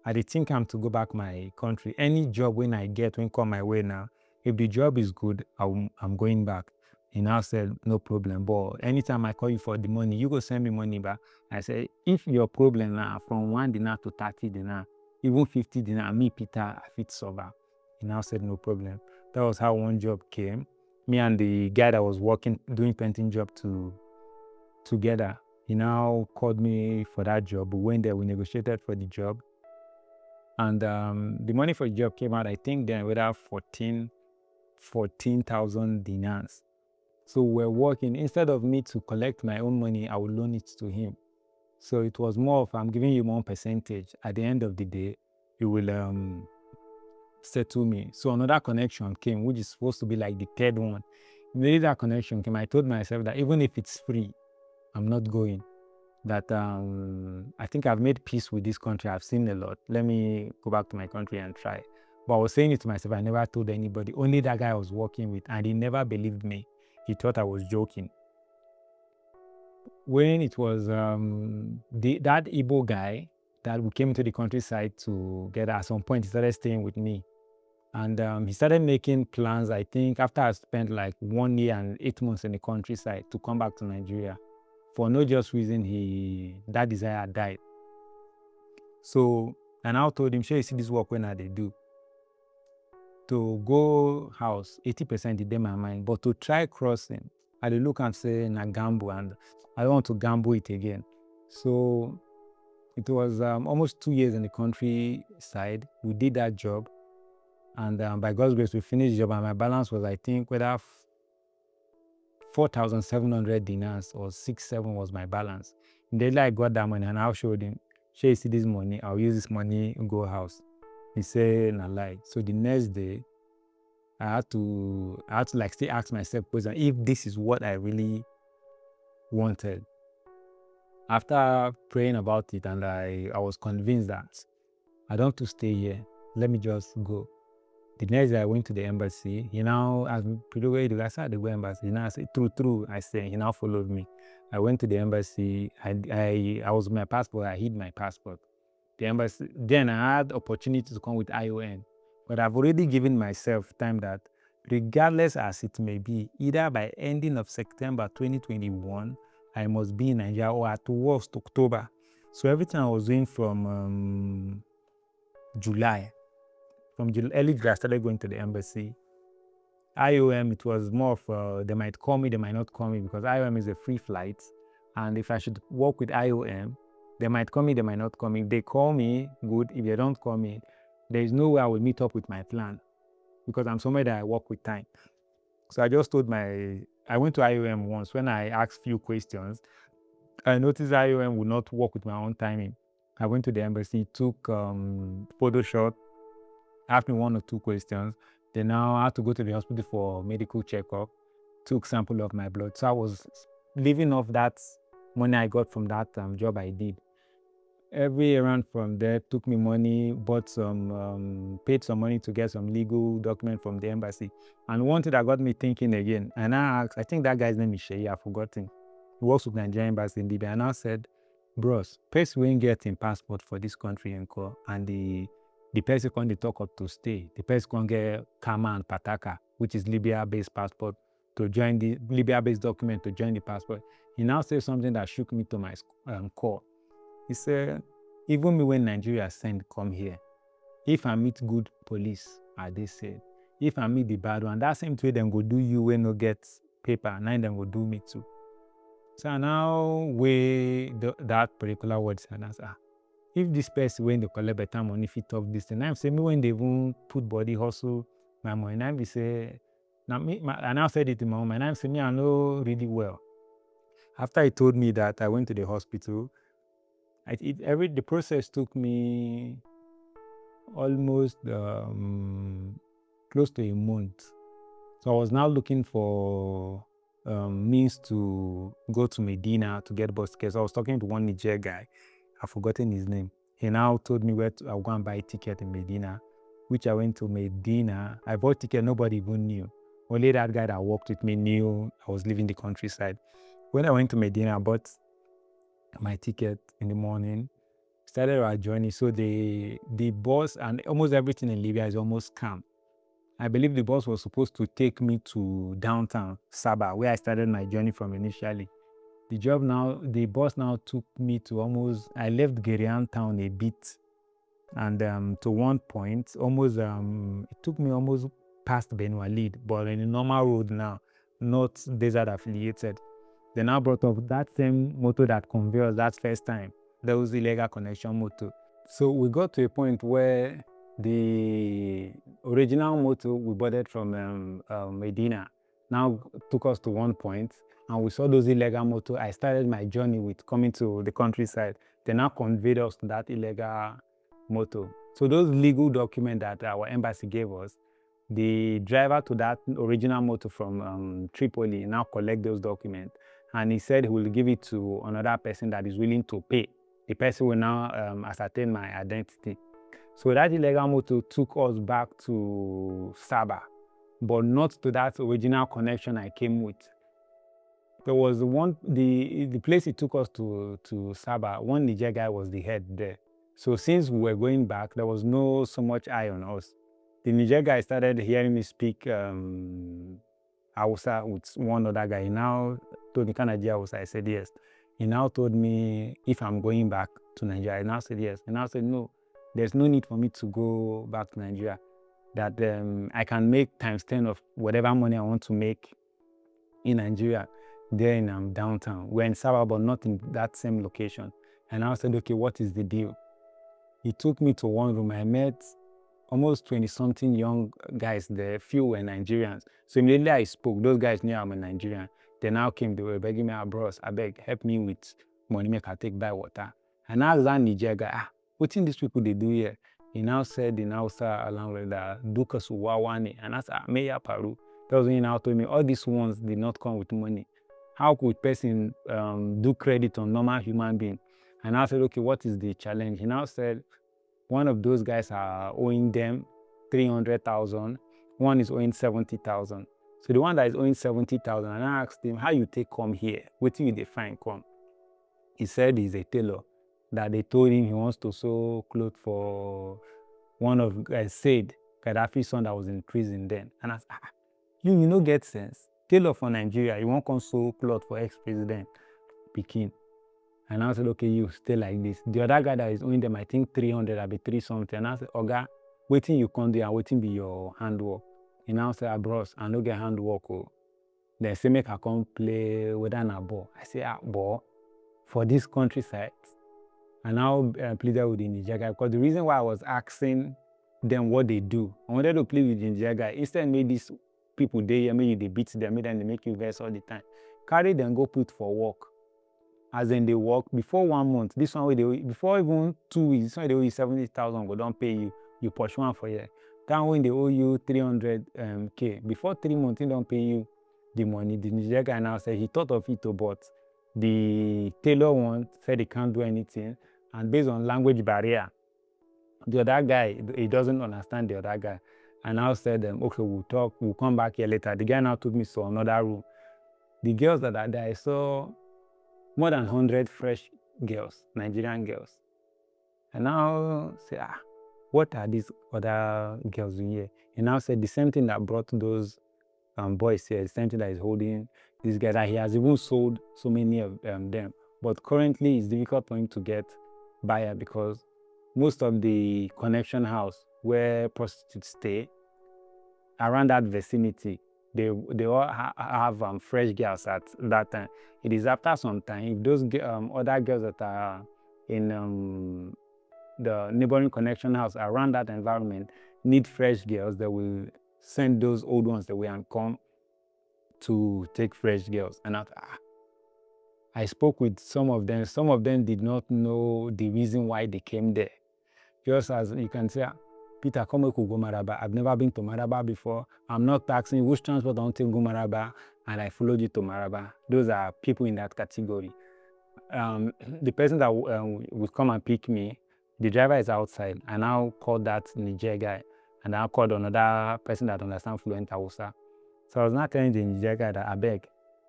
I think I'm to go back my country. Any job when I get, when come my way now, if the job is good, I'm going back. He now said, no problem. But anytime I call you for the money, you go send me money back. I said, if your problem now from 1 dinar to 30 dinar, even 50 dinar, me, Peter, I fit survive. He now said, no problem. That was how one job came. Me and the guy that was working, doing painting job together, he now called me for that job. We went there, we negotiated for the job. And the money for the job came out, I think then whether 14,000 dinars. So we're working. Instead of me to collect my own money, I will loan it to him. So it was more of, I'm giving you more percentage. At the end of the day, you will settle me. So another connection came, which is supposed to be like the third one. Immediately that connection came, I told myself that even if it's free, I'm not going. That I think I've made peace with this country. I've seen a lot. Let me go back to my country and try. But I was saying it to myself. I never told anybody. Only that guy I was working with, and he never believed me. He thought I was joking. When it was that Igbo guy that we came to the countryside together, at some point he started staying with me. And he started making plans, I think, after I spent like 1 year and 8 months in the countryside to come back to Nigeria. For no just reason, that desire died. So, and I told him, sure, you see this work when they do. To go house, 80% is in my mind, but to try crossing, I look and say, na gamble, and I don't want to gamble it again. So it was almost 2 years in the countryside. We did that job, and by God's grace, we finished the job, and my balance was, I think, whether 4,700 dinars or 6,700 was my balance. Immediately I got that money, and I showed him, sure, you see this money, I'll use this money and go house. He said, nah lie. So the next day, I had to like still ask myself question if this is what I really wanted. After praying about it, and I was convinced that I don't have to stay here. Let me just go. The next day I went to the embassy. He now asked me, I said the embassy. He now said, true. I said, he now followed me. I went to the embassy. I was with my passport. I hid my passport. The embassy, then I had opportunity to come with IOM. But I've already given myself time that regardless as it may be, either by ending of September 2021, I must be in Nigeria, or at worst October. So everything I was doing from July, early July, I started going to the embassy. IOM, it was more of they might call me, they might not call me, because IOM is a free flight. And if I should work with IOM, they might call me, they might not call me. If they call me, good. If they don't call me, there is no way I will meet up with my plan, because I'm somewhere that I work with time. So I just told I went to IOM once. When I asked few questions, I noticed IOM would not work with my own timing. I went to the embassy, took photo shot, asked me 1 or 2 questions. Then now I had to go to the hospital for medical checkup, took sample of my blood. So I was living off that money I got from that job I did. Every errand from there took me money, bought some, paid some money to get some legal document from the embassy. And one thing that got me thinking again, and I asked, I think that guy's name is Sheyi, I've forgotten. He works with Nigerian embassy in Libya. And I said, bros, person we ain't getting passport for this country and the person can't talk up to stay. The person can't get Kama and Pataka, which is Libya-based passport, to join the Libya-based document to join the passport. He now said something that shook me to my core. He said, even me when Nigeria send come here, if I meet good police, as they said, if I meet the bad one, that same way them go do you when no get paper, now them go do me too. So I now weigh that particular words and I say, if this person when they collect better money, if it talk this thing, I say me when they won't put body hustle my money, I be say, now me, I now said it to my mom, and I say me I know really well. After he told me that, I went to the hospital. The process took me almost close to a month. So I was now looking for means to go to Medina to get bus tickets. I was talking to one Niger guy. I've forgotten his name. He now told me where I'll go and buy a ticket in Medina, which I went to Medina. I bought ticket, nobody even knew. Only that guy that worked with me knew I was leaving the countryside. When I went to Medina, I bought my ticket in the morning, started our journey. So the bus and almost everything in Libya is almost calm. I believe the bus was supposed to take me to downtown Saba, where I started my journey from initially. The bus now took me to I left Gerian town a bit, and to one point, it took me almost past Ben Walid, but in a normal road now, not desert affiliated. They now brought up that same motor that conveyed us that first time. That was the illegal connection motor. So we got to a point where the original motor we boarded from Medina now took us to one point, and we saw those illegal motor. I started my journey with coming to the countryside. They now conveyed us to that illegal motor. So those legal documents that our embassy gave us, the driver to that original motor from Tripoli now collect those documents, and he said he will give it to another person that is willing to pay. The person will now ascertain my identity. So that illegal motor took us back to Saba, but not to that original connection I came with. There was the place it took us to Saba, one Niger guy was the head there. So since we were going back, there was no so much eye on us. The Niger guy started hearing me speak Hausa with one other guy. He now told me, "Can I do Hausa?" I said yes. He now told me if I'm going back to Nigeria. I now said yes. He now said, no, there's no need for me to go back to Nigeria. That I can make times 10 of whatever money I want to make in Nigeria, there in downtown. We're in Saba, but not in that same location. And I said, okay, what is the deal? He took me to one room. I met almost 20-something young guys there. Few were Nigerians. So immediately I spoke. Those guys knew I'm a Nigerian. They now came. They were begging me, bros, I beg, help me with money make I take buy water. And I asked that Niger guy, what thing these people they do here? He now said in Hausa along with that, Duka su wawane. And I said, me ya paru. That was when he now told me, all these ones did not come with money. How could person do credit on normal human being? And I said, okay, what is the challenge? He now said, one of those guys are owing them 300,000. One is owing 70,000. So the one that is owing 70,000, and I asked him, how you take come here? What do you define come? He said he's a tailor. That they told him he wants to sew clothes for one of Said, Gaddafi's son that was in prison then. And I said, you no get sense. Tailor for Nigeria, you won't come sew clothes for ex-president Pekin. And I said, okay, you stay like this. The other guy that is owing them, I think 300, I'll be 3 something. And I said, Oga, waiting you come there and waiting be your handwork. He now said, bros, I no get handwork. Oh. Then say, make I come play with an ball. I say, ball for this countryside. And now pleaded with the Niger guy because the reason why I was asking them what they do, I wanted to play with the Niger guy. Instead, made these people they maybe they beat them, maybe they make you vex all the time. Carry them, go put for work. As in they work before 1 month. This one they before even 2 weeks. This one they owe you 70,000. Go don't pay you. You push one for you. That when they owe you 300K. Before 3 months, they don't pay you the money. The Niger guy now said he thought of it, but the tailor one said he can't do anything. And based on language barrier, the other guy, he doesn't understand the other guy. And I said, okay, we'll talk, we'll come back here later. The guy now took me to another room. The girls that are there, I saw more than 100 fresh girls, Nigerian girls. And now say, what are these other girls doing here? And now said the same thing that brought those boys here, the same thing that is holding these guys. That he has even sold so many of them. But currently, it's difficult for him to get buyer because most of the connection house where prostitutes stay around that vicinity, they all have fresh girls at that time. It is after some time, if those other girls that are in the neighboring connection house around that environment need fresh girls, they will send those old ones away and come to take fresh girls. And I spoke with some of them. Some of them did not know the reason why they came there. Just as you can say, Peter, come to go Maraba. I've never been to Maraba before. I'm not taxing which transport I want to go Maraba, and I followed you to Maraba. Those are people in that category. The person that would come and pick me, the driver is outside. I now called that Niger guy, and I called another person that understands fluent Hausa. So I was not telling the Niger guy that I beg,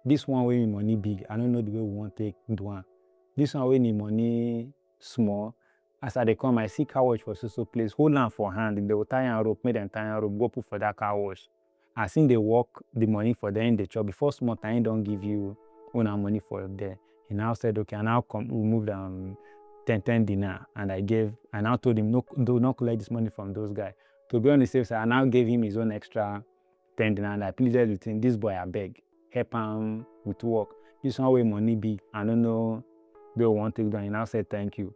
this one way money big, I don't know the way we want to take do one. This one way need money small. As I come, I see car wash for so place. Hold on for hand. They will tie a rope, make them tie a rope, go put for that car wash. I think they work the money for them in the shop. Before small time, don't give you own money for there. He now said, okay, I now come, we moved 10 dinar. And I now told him, no, do not collect this money from those guys. To be on the safe side, I now gave him his own extra 10 dinar. And I pleaded with him, this boy, I beg, help him with work. This one way money big. I don't know, they want to take down. He now said, thank you.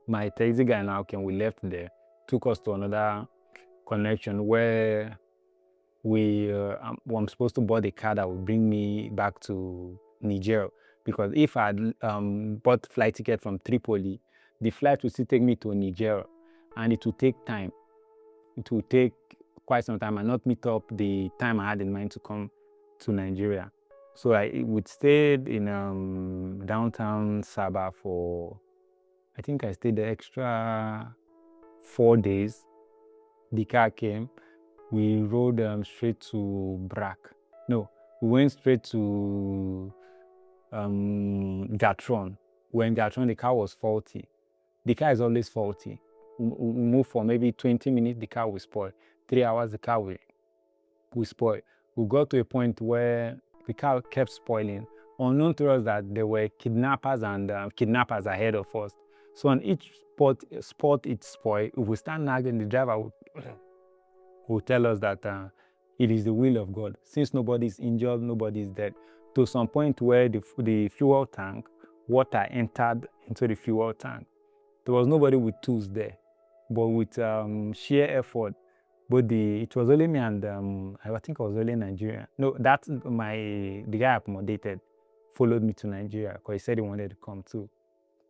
My taxi guy now we left there, took us to another connection where I'm supposed to board a car that would bring me back to Niger. Because if I had bought flight ticket from Tripoli, the flight would still take me to Niger, and it would take time. It would take quite some time and not meet up the time I had in mind to come to Nigeria. So I would stay in downtown Sabah for, I think I stayed the extra 4 days. The car came. We rode straight to Brak. No, we went straight to Gatron. When Gatron, the car was faulty. The car is always faulty. We move for maybe 20 minutes, the car will spoil. 3 hours, the car will spoil. We got to a point where the car kept spoiling. Unknown to us that there were kidnappers and kidnappers ahead of us. So on each spot it spoiled, if we start nagging, the driver would tell us that it is the will of God. Since nobody is injured, nobody is dead. To some point where the fuel tank, water entered into the fuel tank. There was nobody with tools there. But with sheer effort, it was only me and I think I was only in Nigeria. No, the guy I accommodated followed me to Nigeria because he said he wanted to come too.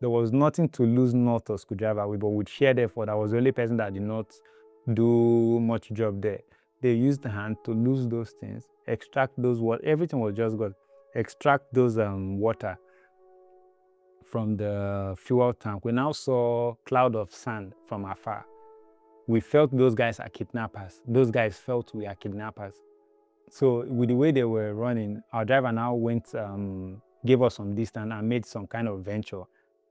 There was nothing to lose north or screwdriver with, but we'd shared effort. I was the only person that did not do much job there. They used the hand to lose those things, extract those water. Everything was just good. Extract those water from the fuel tank. We now saw cloud of sand from afar. We felt those guys are kidnappers. Those guys felt we are kidnappers. So with the way they were running, our driver now went, gave us some distance and made some kind of venture.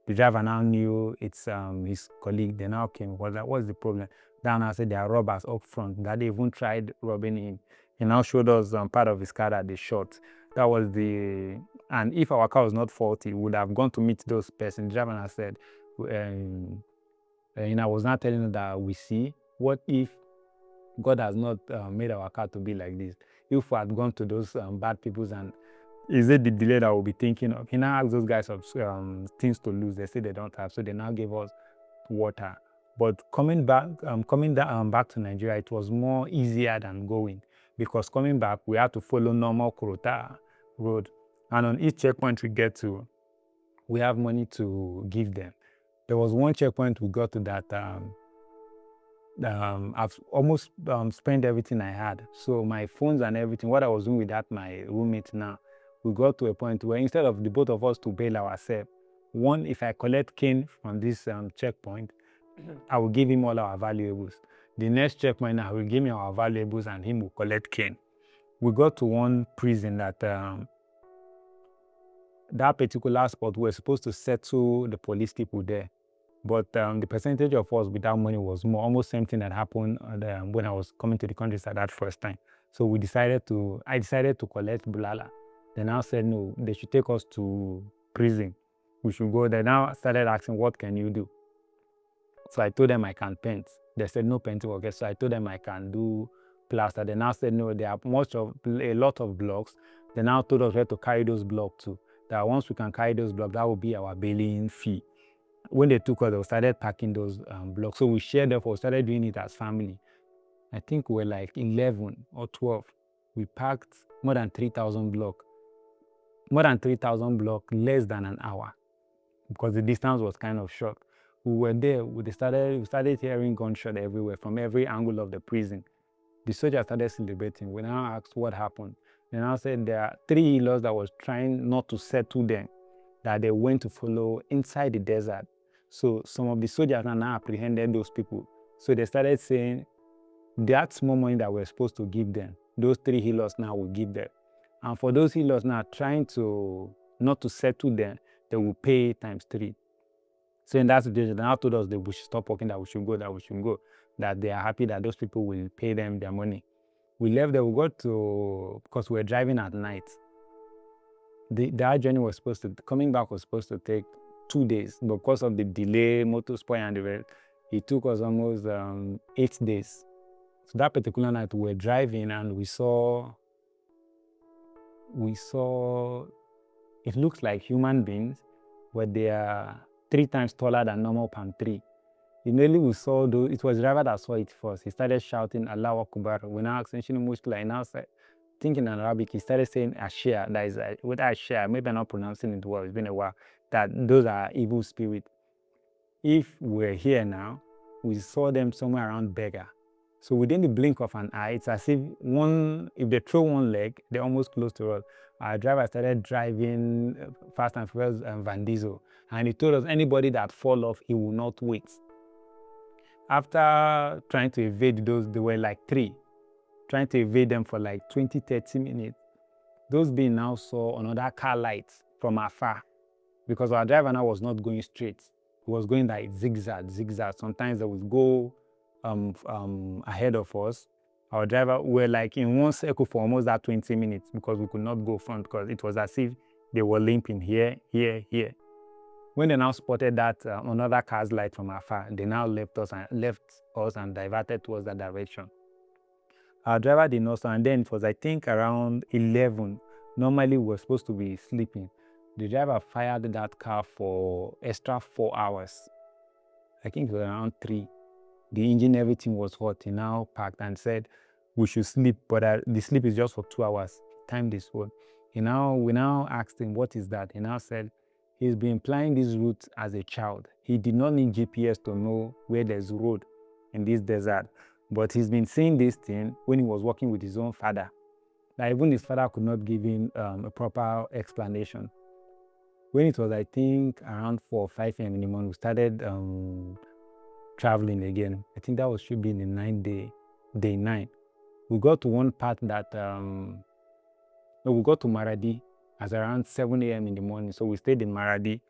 The driver now knew it's his colleague. They now came. Was like, what's the problem? Down I said there are robbers up front that they even tried robbing him. He now showed us part of his car that they shot. That was and if our car was not faulty, we would have gone to meet those persons. The driver now said, I was not telling them that we see, what if God has not made our car to be like this? If we had gone to those bad peoples, and is it the delay that we'll be thinking of? He now asked those guys of things to lose. They said they don't have, so they now gave us water. But coming back to Nigeria, it was more easier than going, because coming back we had to follow normal Kurota road, and on each checkpoint we get to, we have money to give them. There was one checkpoint we got to that I've almost spent everything I had. So my phones and everything, what I was doing with that, my roommate now, we got to a point where instead of the both of us to bail ourselves, one, if I collect cane from this checkpoint, I will give him all our valuables. The next checkpoint, I will give him our valuables and him will collect cane. We got to one prison that that particular spot, we were supposed to settle the police people there. But the percentage of us without money was more, almost same thing that happened when I was coming to the countryside that first time. So I decided to collect Bulala. They now said, no, they should take us to prison. We should go. They now started asking, what can you do? So I told them I can paint. They said, no painting. Okay. So I told them I can do plaster. They now said, no, they have a lot of blocks. They now told us where to carry those blocks to. That once we can carry those blocks, that will be our bailing fee. When they took us, they started packing those blocks. So we shared them, we started doing it as family. I think we were like 11 or 12. We packed more than 3,000 blocks. More than 3,000 blocks, less than an hour, because the distance was kind of short. We were there, we started hearing gunshot everywhere from every angle of the prison. The soldiers started celebrating. We now asked what happened. They now said there are 3 healers that was trying not to settle them, that they went to follow inside the desert. So some of the soldiers now apprehended those people. So they started saying that small money that we're supposed to give them, those 3 healers now will give them. And for those healers now trying to not to settle them, they will pay times 3. So in that situation, they now told us that we should stop working, that we should go, that they are happy that those people will pay them their money. We left there, we got to, because we were driving at night. That journey was coming back was supposed to take 2 days, but because of the delay, motor spoil and the rest, it took us almost 8 days. So that particular night we were driving and we saw, it looks like human beings, but they are 3 times taller than normal palm tree. Immediately we saw those, it was the driver that saw it first. He started shouting, Allahu Akbar. We now asked him, Mushkila, and now said, thinking in Arabic, he started saying Ashia, that is, with Ashia, maybe I'm not pronouncing it well, it's been a while, that those are evil spirits. If we're here now, we saw them somewhere around Bega. So within the blink of an eye, it's as if if they throw one leg, they're almost close to us. Our driver started driving Fast and Furious Van Diesel, and he told us anybody that fall off, he will not wait. After trying to evade those, there were like 3, trying to evade them for like 20-30 minutes. Those beings now saw another car light from afar, because our driver now was not going straight. He was going like zigzag. Sometimes they would go ahead of us. Our driver were like in one circle for almost that 20 minutes, because we could not go front, because it was as if they were limping here. When they now spotted that another car's light from afar, they now left us and diverted towards that direction. Our driver did not, and then it was, I think, around 11. Normally we were supposed to be sleeping. The driver fired that car for extra 4 hours. I think it was around 3. The engine, everything was hot. He now parked and said we should sleep, but the sleep is just for 2 hours. Time this one. We now asked him, what is that? He now said He's been planning this route as a child. He did not need GPS to know where there's road in this desert. But he's been seeing this thing when he was working with his own father. Like even his father could not give him a proper explanation. When it was, I think, around 4 or 5 a.m. in the morning, we started traveling again. I think that should be in the day 9. We got to one part that, we got to Maradi as around 7 a.m. in the morning. So we stayed in Maradi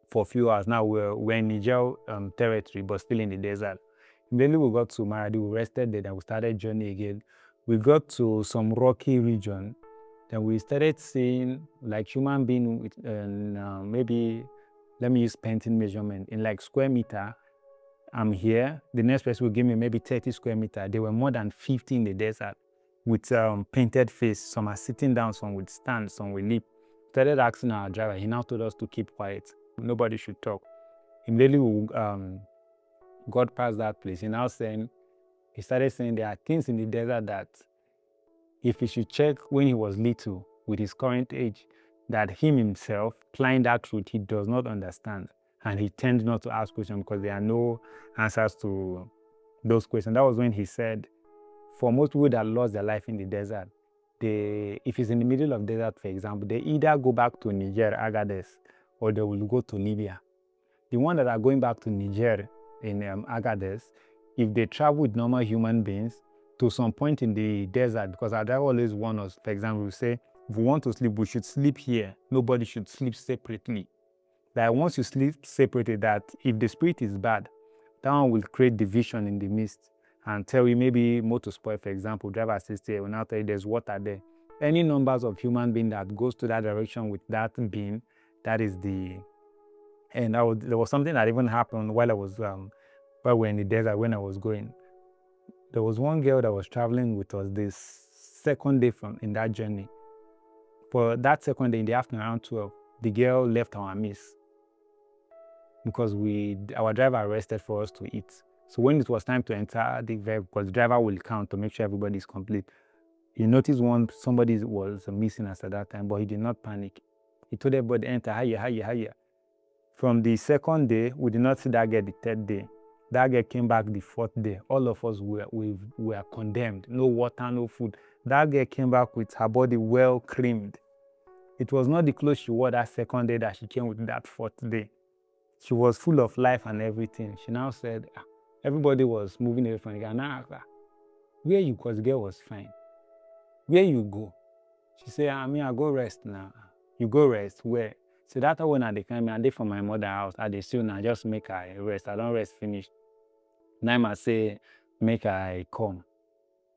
for a few hours. Now we're in Niger territory, but still in the desert. Immediately we got to Maradi, we rested there, then we started journey again. We got to some rocky region. Then we started seeing like human being with maybe, let me use painting measurement, in like square meter. I'm here, the next person will give me maybe 30 square meter. There were more than 50 in the desert with painted face. Some are sitting down, some with stand, some with leap. Started asking our driver, he now told us to keep quiet. Nobody should talk. Immediately we got past that place. He started saying there are things in the desert that if he should check when he was little with his current age, that him himself applying that truth he does not understand. And he tends not to ask questions because there are no answers to those questions. That was when he said, for most people that lost their life in the desert, if it's in the middle of desert, for example, they either go back to Niger, Agadez, or they will go to Libya. The ones that are going back to Niger in Agadez, if they travel with normal human beings to some point in the desert, because our driver always warn us, for example, we say, if we want to sleep, we should sleep here. Nobody should sleep separately. Like once you sleep separately, that if the spirit is bad, that one will create division in the midst and tell you maybe motor spoil, for example, driver assist here, will now tell you there's water there. Any numbers of human being that goes to that direction with that being, that is the... And there was something that even happened while we were in the desert when I was going. There was one girl that was traveling with us this second day in that journey. For that second day in the afternoon around 12, the girl left our midst because our driver arrested for us to eat. So when it was time to enter the vehicle, because the driver will count to make sure everybody is complete, he noticed somebody was missing at that time, but he did not panic. He told everybody, enter, higher. From the second day, we did not see that girl the third day. That girl came back the fourth day. All of us were condemned. No water, no food. That girl came back with her body well creamed. It was not the clothes she wore that second day that she came with that fourth day. She was full of life and everything. She now said, everybody was moving away from the girl. Now asked her, where you, because the girl was fine. Where you go? She said, I go rest now. You go rest? Where? So that when I came, I did from my mother's house. I did still now just make I rest. I don't rest finish. Now I say, make I come.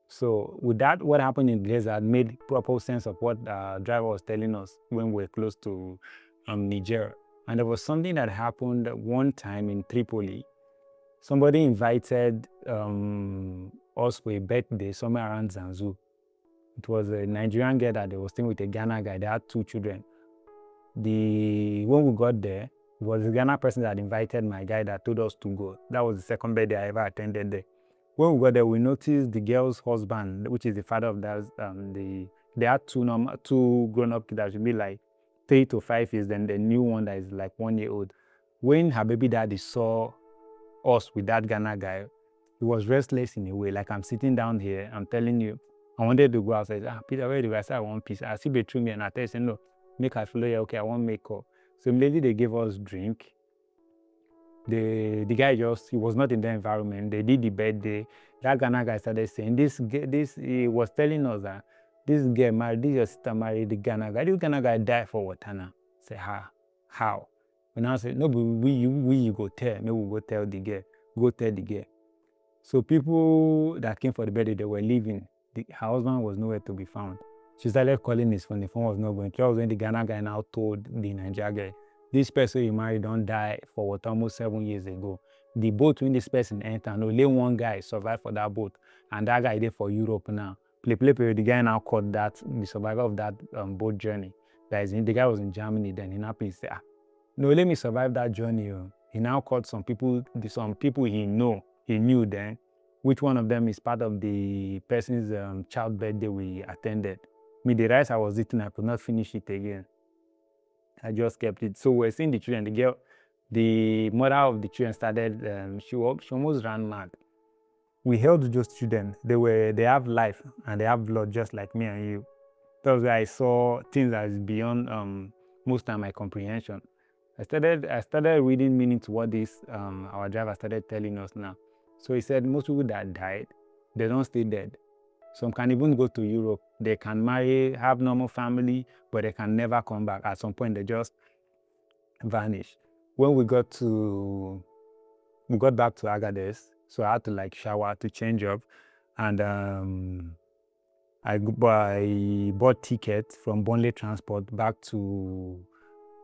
So with that, what happened in the desert made proper sense of what the driver was telling us when we were close to Niger. And there was something that happened one time in Tripoli. Somebody invited us for a birthday somewhere around Zanzu. It was a Nigerian girl that they were staying with a Ghana guy. They had 2 children. When we got there, it was the Ghana person that invited my guy that told us to go. That was the second birthday I ever attended there. When we got there, we noticed the girl's husband, which is the father of that, they had 2 grown-up kids that should be like 3 to 5 years, then the new one that is like 1 year old. When her baby daddy saw us with that Ghana guy, he was restless in a way. Like, I'm sitting down here, I'm telling you, I wanted to go outside. Peter, where do you go? I said, I want peace. I see between me and I tell you, no, make her follow you. Okay, I want makeup. So immediately they gave us drink. The guy he was not in the environment. They did the birthday. That Ghana guy started saying, he was telling us that this girl married, this your sister married the Ghana guy. This Ghana guy died for what, Hannah? Say, how? We now say, no, but we go tell. Maybe we'll go tell the girl. Go tell the girl. So people that came for the birthday, they were leaving. Her husband was nowhere to be found. She started calling his phone. The phone was not going. That was when the Ghana guy now told the Nigerian guy, this person you married don't die for what, almost 7 years ago. The boat when this person entered, only one guy survived for that boat. And that guy did for Europe now. The guy now caught the survivor of that boat journey. The guy was in Germany then. He now said, no, let me survive that journey. He now caught some people he knew then, which one of them is part of the person's child birthday we attended. The rice I was eating, I could not finish it again. I just kept it. So we're seeing the children. The mother of the children started, she almost ran mad. We held those children. They have life and they have blood just like me and you. That was where I saw things that is beyond most of my comprehension. I started reading meaning to what this our driver started telling us now. So he said most people that died, they don't stay dead. Some can even go to Europe. They can marry, have normal family, but they can never come back. At some point, they just vanish. When we got back to Agadez, so I had to like shower to change up, and I bought tickets from Bonley Transport back to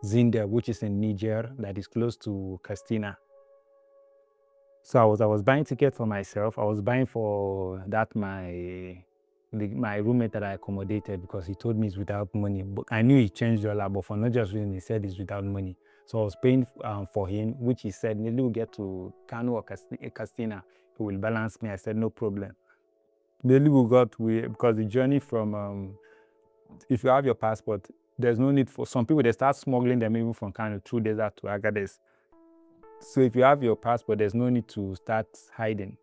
Zinder, which is in Niger, that is close to Castina. So I was buying tickets for myself. I was buying for that my roommate that I accommodated, because he told me it's without money. But I knew he changed dollar, but for not just reason he said it's without money. So I was paying for him, which he said maybe we'll get to Kano or Castina. He will balance me. I said no problem. Maybe because the journey from if you have your passport, there's no need for some people. They start smuggling them even from Kano through desert to Agadez. So if you have your passport, there's no need to start hiding.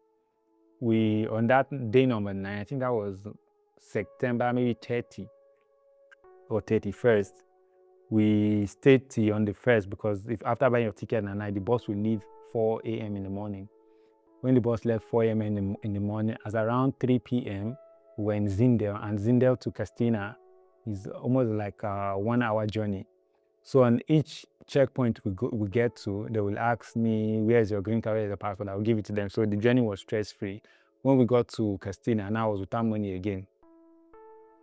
On that day number 9, I think that was September, maybe 30 or 31st, we stayed till on the 1st, because if after buying your ticket at night, the bus will leave 4 a.m. in the morning. When the bus left 4 a.m. in the morning, as around 3 p.m., we were in Zindel, and Zindel to Castina is almost like a 1-hour journey. So on each checkpoint we get to, they will ask me, where's your green card, where's your passport? I'll give it to them. So the journey was stress-free. When we got to Castina, and I was without money again,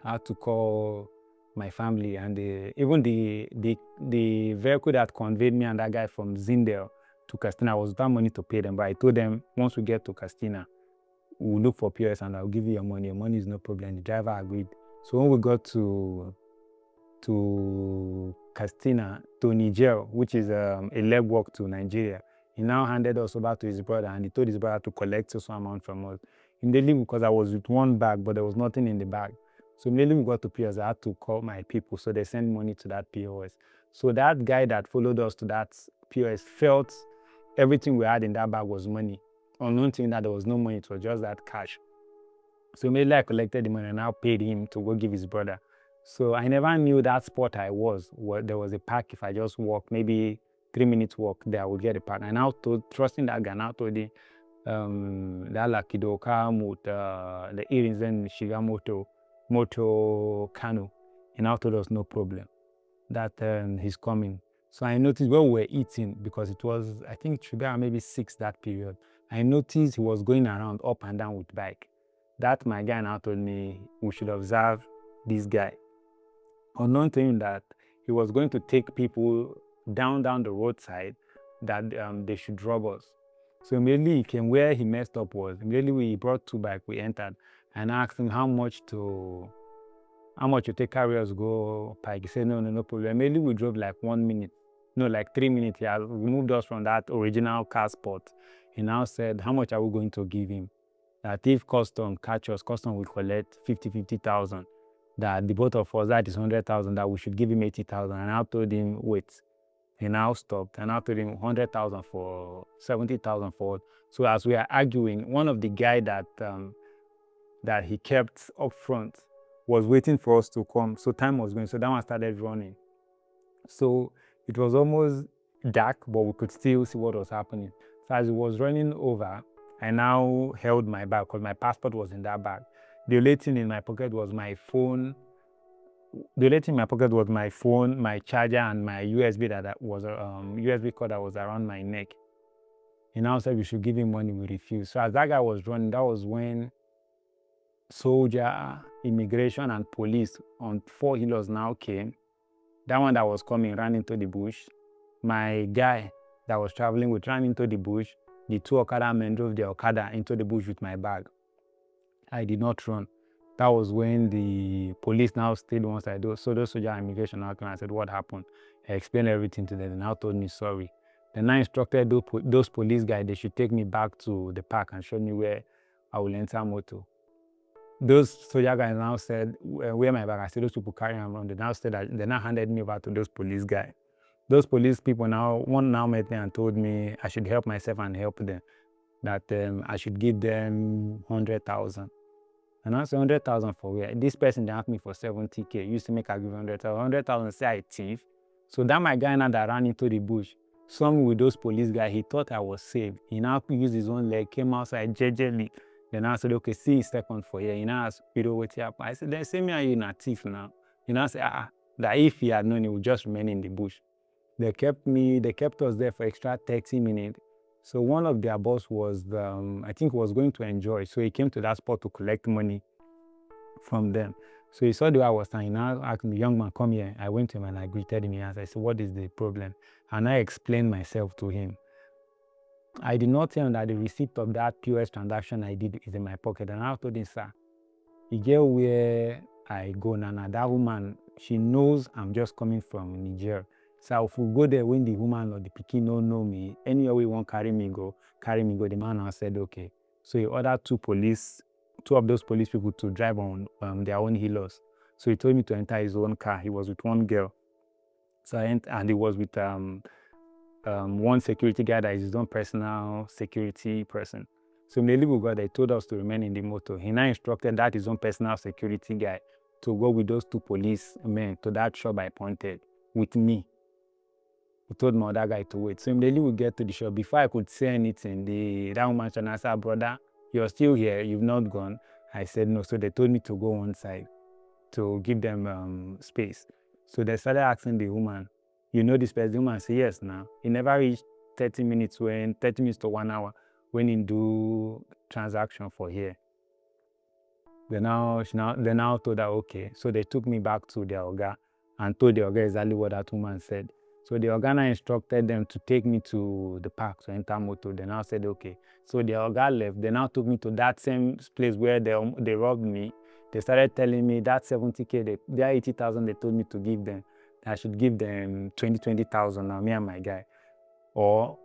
I had to call my family, and even the vehicle that conveyed me and that guy from Zindel to Castina, I was without money to pay them. But I told them, once we get to Castina, we'll look for POS and I'll give you your money. Your money is no problem. The driver agreed. So when we got to Castina, to Niger, which is a leg walk to Nigeria, he now handed us over to his brother, and he told his brother to collect some amount from us. Immediately, because I was with one bag, but there was nothing in the bag. So immediately we got to POS, I had to call my people. So they sent money to that POS. So that guy that followed us to that POS felt everything we had in that bag was money. Unknown thing that there was no money, it was just that cash. So immediately I collected the money and I paid him to go give his brother. So I never knew that spot I was, where there was a park. If I just walk, maybe 3 minutes walk there, I would get a park. And I trusting that guy, I told him, that Lakidoka the earrings and Shigamoto, Moto Kano. And I told us no problem, that he's coming. So I noticed when we were eating, because it was, I think it should be maybe 6 that period, I noticed he was going around up and down with bike. That my guy now told me we should observe this guy. Unknown to him that he was going to take people down the roadside, that they should rob us. So immediately he came. Where he messed up was, immediately we brought 2 bikes, we entered, and I asked him how much you take carry us go Pike. He said no problem. Immediately we drove like 1 minute, no, like 3 minutes. He had removed us from that original car spot. He now said, how much are we going to give him? That if custom catch us, custom will collect 50,000. That the both of us, that is 100,000, that we should give him 80,000. And I told him, wait. He now stopped, and I told him 100,000 for 70,000 for. So as we are arguing, one of the guy that he kept up front was waiting for us to come. So time was going. So that one started running. So it was almost dark, but we could still see what was happening. So as it was running over, I now held my bag, because my passport was in that bag. The only thing in my pocket was my phone. The only thing in my pocket was my phone, my charger, and my USB that was USB cord that was around my neck. He now said we should give him money. We refused. So as that guy was running, that was when soldier, immigration, and police on 4 healers now came. That one that was coming ran into the bush. My guy that was traveling with ran into the bush. The 2 Okada men drove the Okada into the bush with my bag. I did not run. That was when the police now stayed once I do. So those soldier and immigration now came and I said, what happened? I explained everything to them. They now told me sorry. Then I instructed those police guys, they should take me back to the park and show me where I will enter moto. Those soldier guys now said, where my bag? I said, those people carrying around. They now said that they now handed me over to those police guys. Those police people one now met me and told me I should help myself and help them. That I should give them 100,000. And I said 100,000 for where? This person they asked me for 70K. Used to make I give 100,000. 100,000 say I thief. So that my guy now that ran into the bush, saw me with those police guys. He thought I was safe. He now used his own leg, came outside jejely. Then I said, okay, see in second for here. He now asked, Peter, what happened? I said, then say me and you not thief now. He now said, that if he had known, he would just remain in the bush. They kept us there for extra 30 minutes. So one of their boss was, I think was going to enjoy. So he came to that spot to collect money from them. So he saw the way I was standing. He now asked me, young man, come here. I went to him and I greeted him. He asked, I said, what is the problem? And I explained myself to him. I did not tell him that the receipt of that POS transaction I did is in my pocket. And I told him, sir, you get where I go now. That woman, she knows I'm just coming from Niger. So if we go there when the woman or the pikin don't know me, anywhere we want carry me go. The man now said, okay. So he ordered two of those police people to drive on their own healers. So he told me to enter his own car. He was with one girl. So I entered, and he was with one security guy that is his own personal security person. So immediately we got there, he told us to remain in the motor. He now instructed that his own personal security guy to go with those two policemen to that shop I pointed with me. He told my other guy to wait. So immediately we get to the shop. Before I could say anything, that woman said, brother, you're still here, you've not gone. I said no. So they told me to go one side to give them space. So they started asking the woman, you know this person? The woman said, yes now. He never reached 30 minutes to 1 hour when he do transaction for here. They now told her, okay. So they took me back to their Oga and told the Oga exactly what that woman said. So the Oga now instructed them to take me to the park to enter motor. They now said, okay. So the Oga left. They now took me to that same place where they robbed me. They started telling me that 70K, their 80,000 they told me to give them. I should give them 20,000 now, me and my guy. Or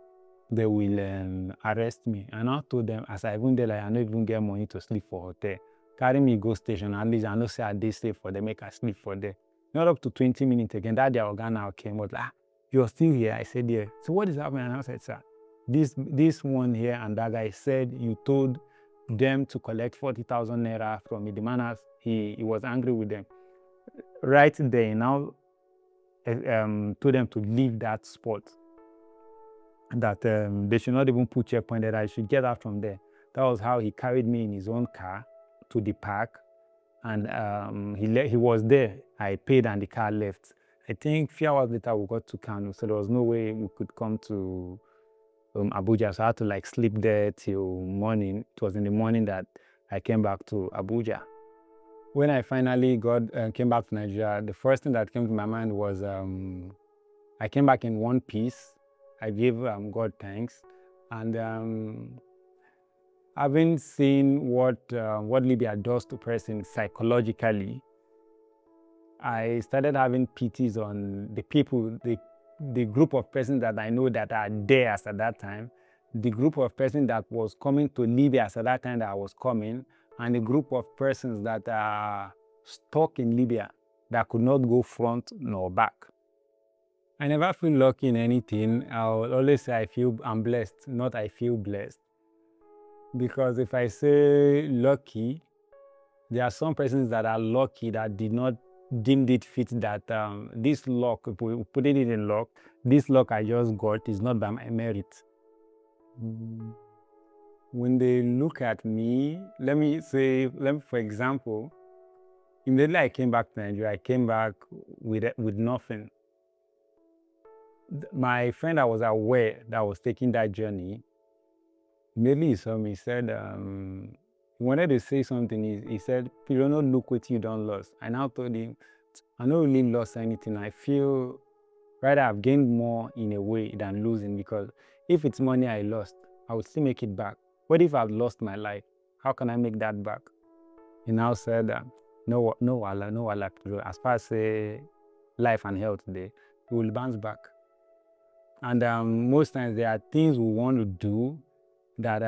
they will arrest me. And I told them, as I even there, like, I don't even get money to sleep for hotel. Carry me go station, at least I know say I did stay for them, make I sleep for them. Not up to 20 minutes again, that their organ now came, was like, you're still here? I said, yeah. So what is happening? And I said, sir, this one here and that guy said you told them to collect 40,000 naira from me. The man he was angry with them. Right there, now told them to leave that spot. That they should not even put checkpoint there. I should get out from there. That was how he carried me in his own car to the park, and he was there. I paid and the car left. I think a few hours later we got to Kano, so there was no way we could come to Abuja. So I had to like sleep there till morning. It was in the morning that I came back to Abuja. When I finally came back to Nigeria, the first thing that came to my mind was I came back in one piece. I gave God thanks, and having seen what Libya does to persons psychologically, I started having pities on the people, the group of persons that I know that are there as at that time, the group of persons that was coming to Libya as at that time that I was coming, and the group of persons that are stuck in Libya that could not go front nor back. I never feel lucky in anything. I'll always say I'm blessed, not I feel blessed. Because if I say lucky, there are some persons that are lucky that did not deem it fit that this luck, if we put it in luck, this luck I just got is not by my merit. When they look at me, for example, immediately I came back to Nigeria, I came back with nothing. My friend I was aware that I was taking that journey, immediately he saw me, he said, he wanted to say something. He said, you don't look what you don't lose. I now told him, I don't really lost anything. I feel rather I've gained more in a way than losing, because if it's money I lost, I would still make it back. What if I've lost my life? How can I make that back? He now said, no, Allah. As far as life and health today, we will bounce back. And most times there are things we want to do that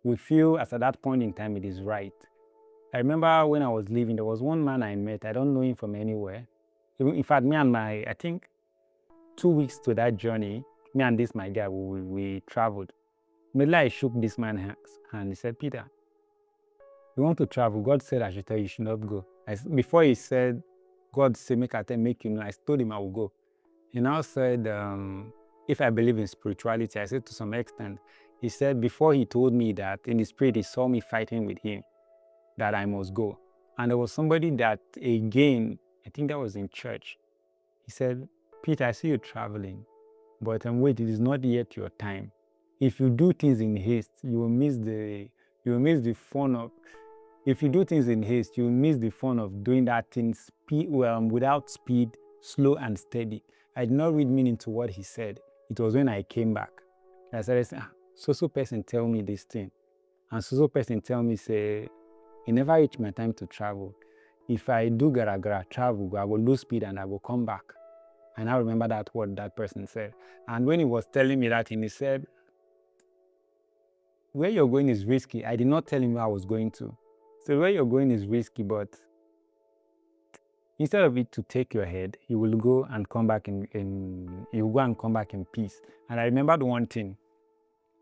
we feel as at that point in time it is right. I remember when I was leaving, there was one man I met. I don't know him from anywhere. In fact, I think 2 weeks to that journey, me and this my guy, we traveled. Immediately I shook this man's hand. He said, Peter, you want to travel? God said I should tell you should not go. Before he said, God said, make you know, I told him I will go. He now said, if I believe in spirituality, I said to some extent. He said, before he told me that, in the spirit, he saw me fighting with him, that I must go. And there was somebody that, again, I think that was in church. He said, Peter, I see you traveling, but wait, it is not yet your time. If you do things in haste, you will miss the fun of. If you do things in haste, you will miss the fun of doing that thing without speed, slow and steady. I did not read meaning to what he said. It was when I came back. I started saying, so person tell me this thing. And so person tell me, say, it never reached my time to travel. If I do gara travel, I will lose speed and I will come back. And I remember that what that person said. And when he was telling me that, he said, where you're going is risky. I did not tell him where I was going to. So where you're going is risky, but instead of it to take your head, you will go and come back in peace. And I remembered one thing.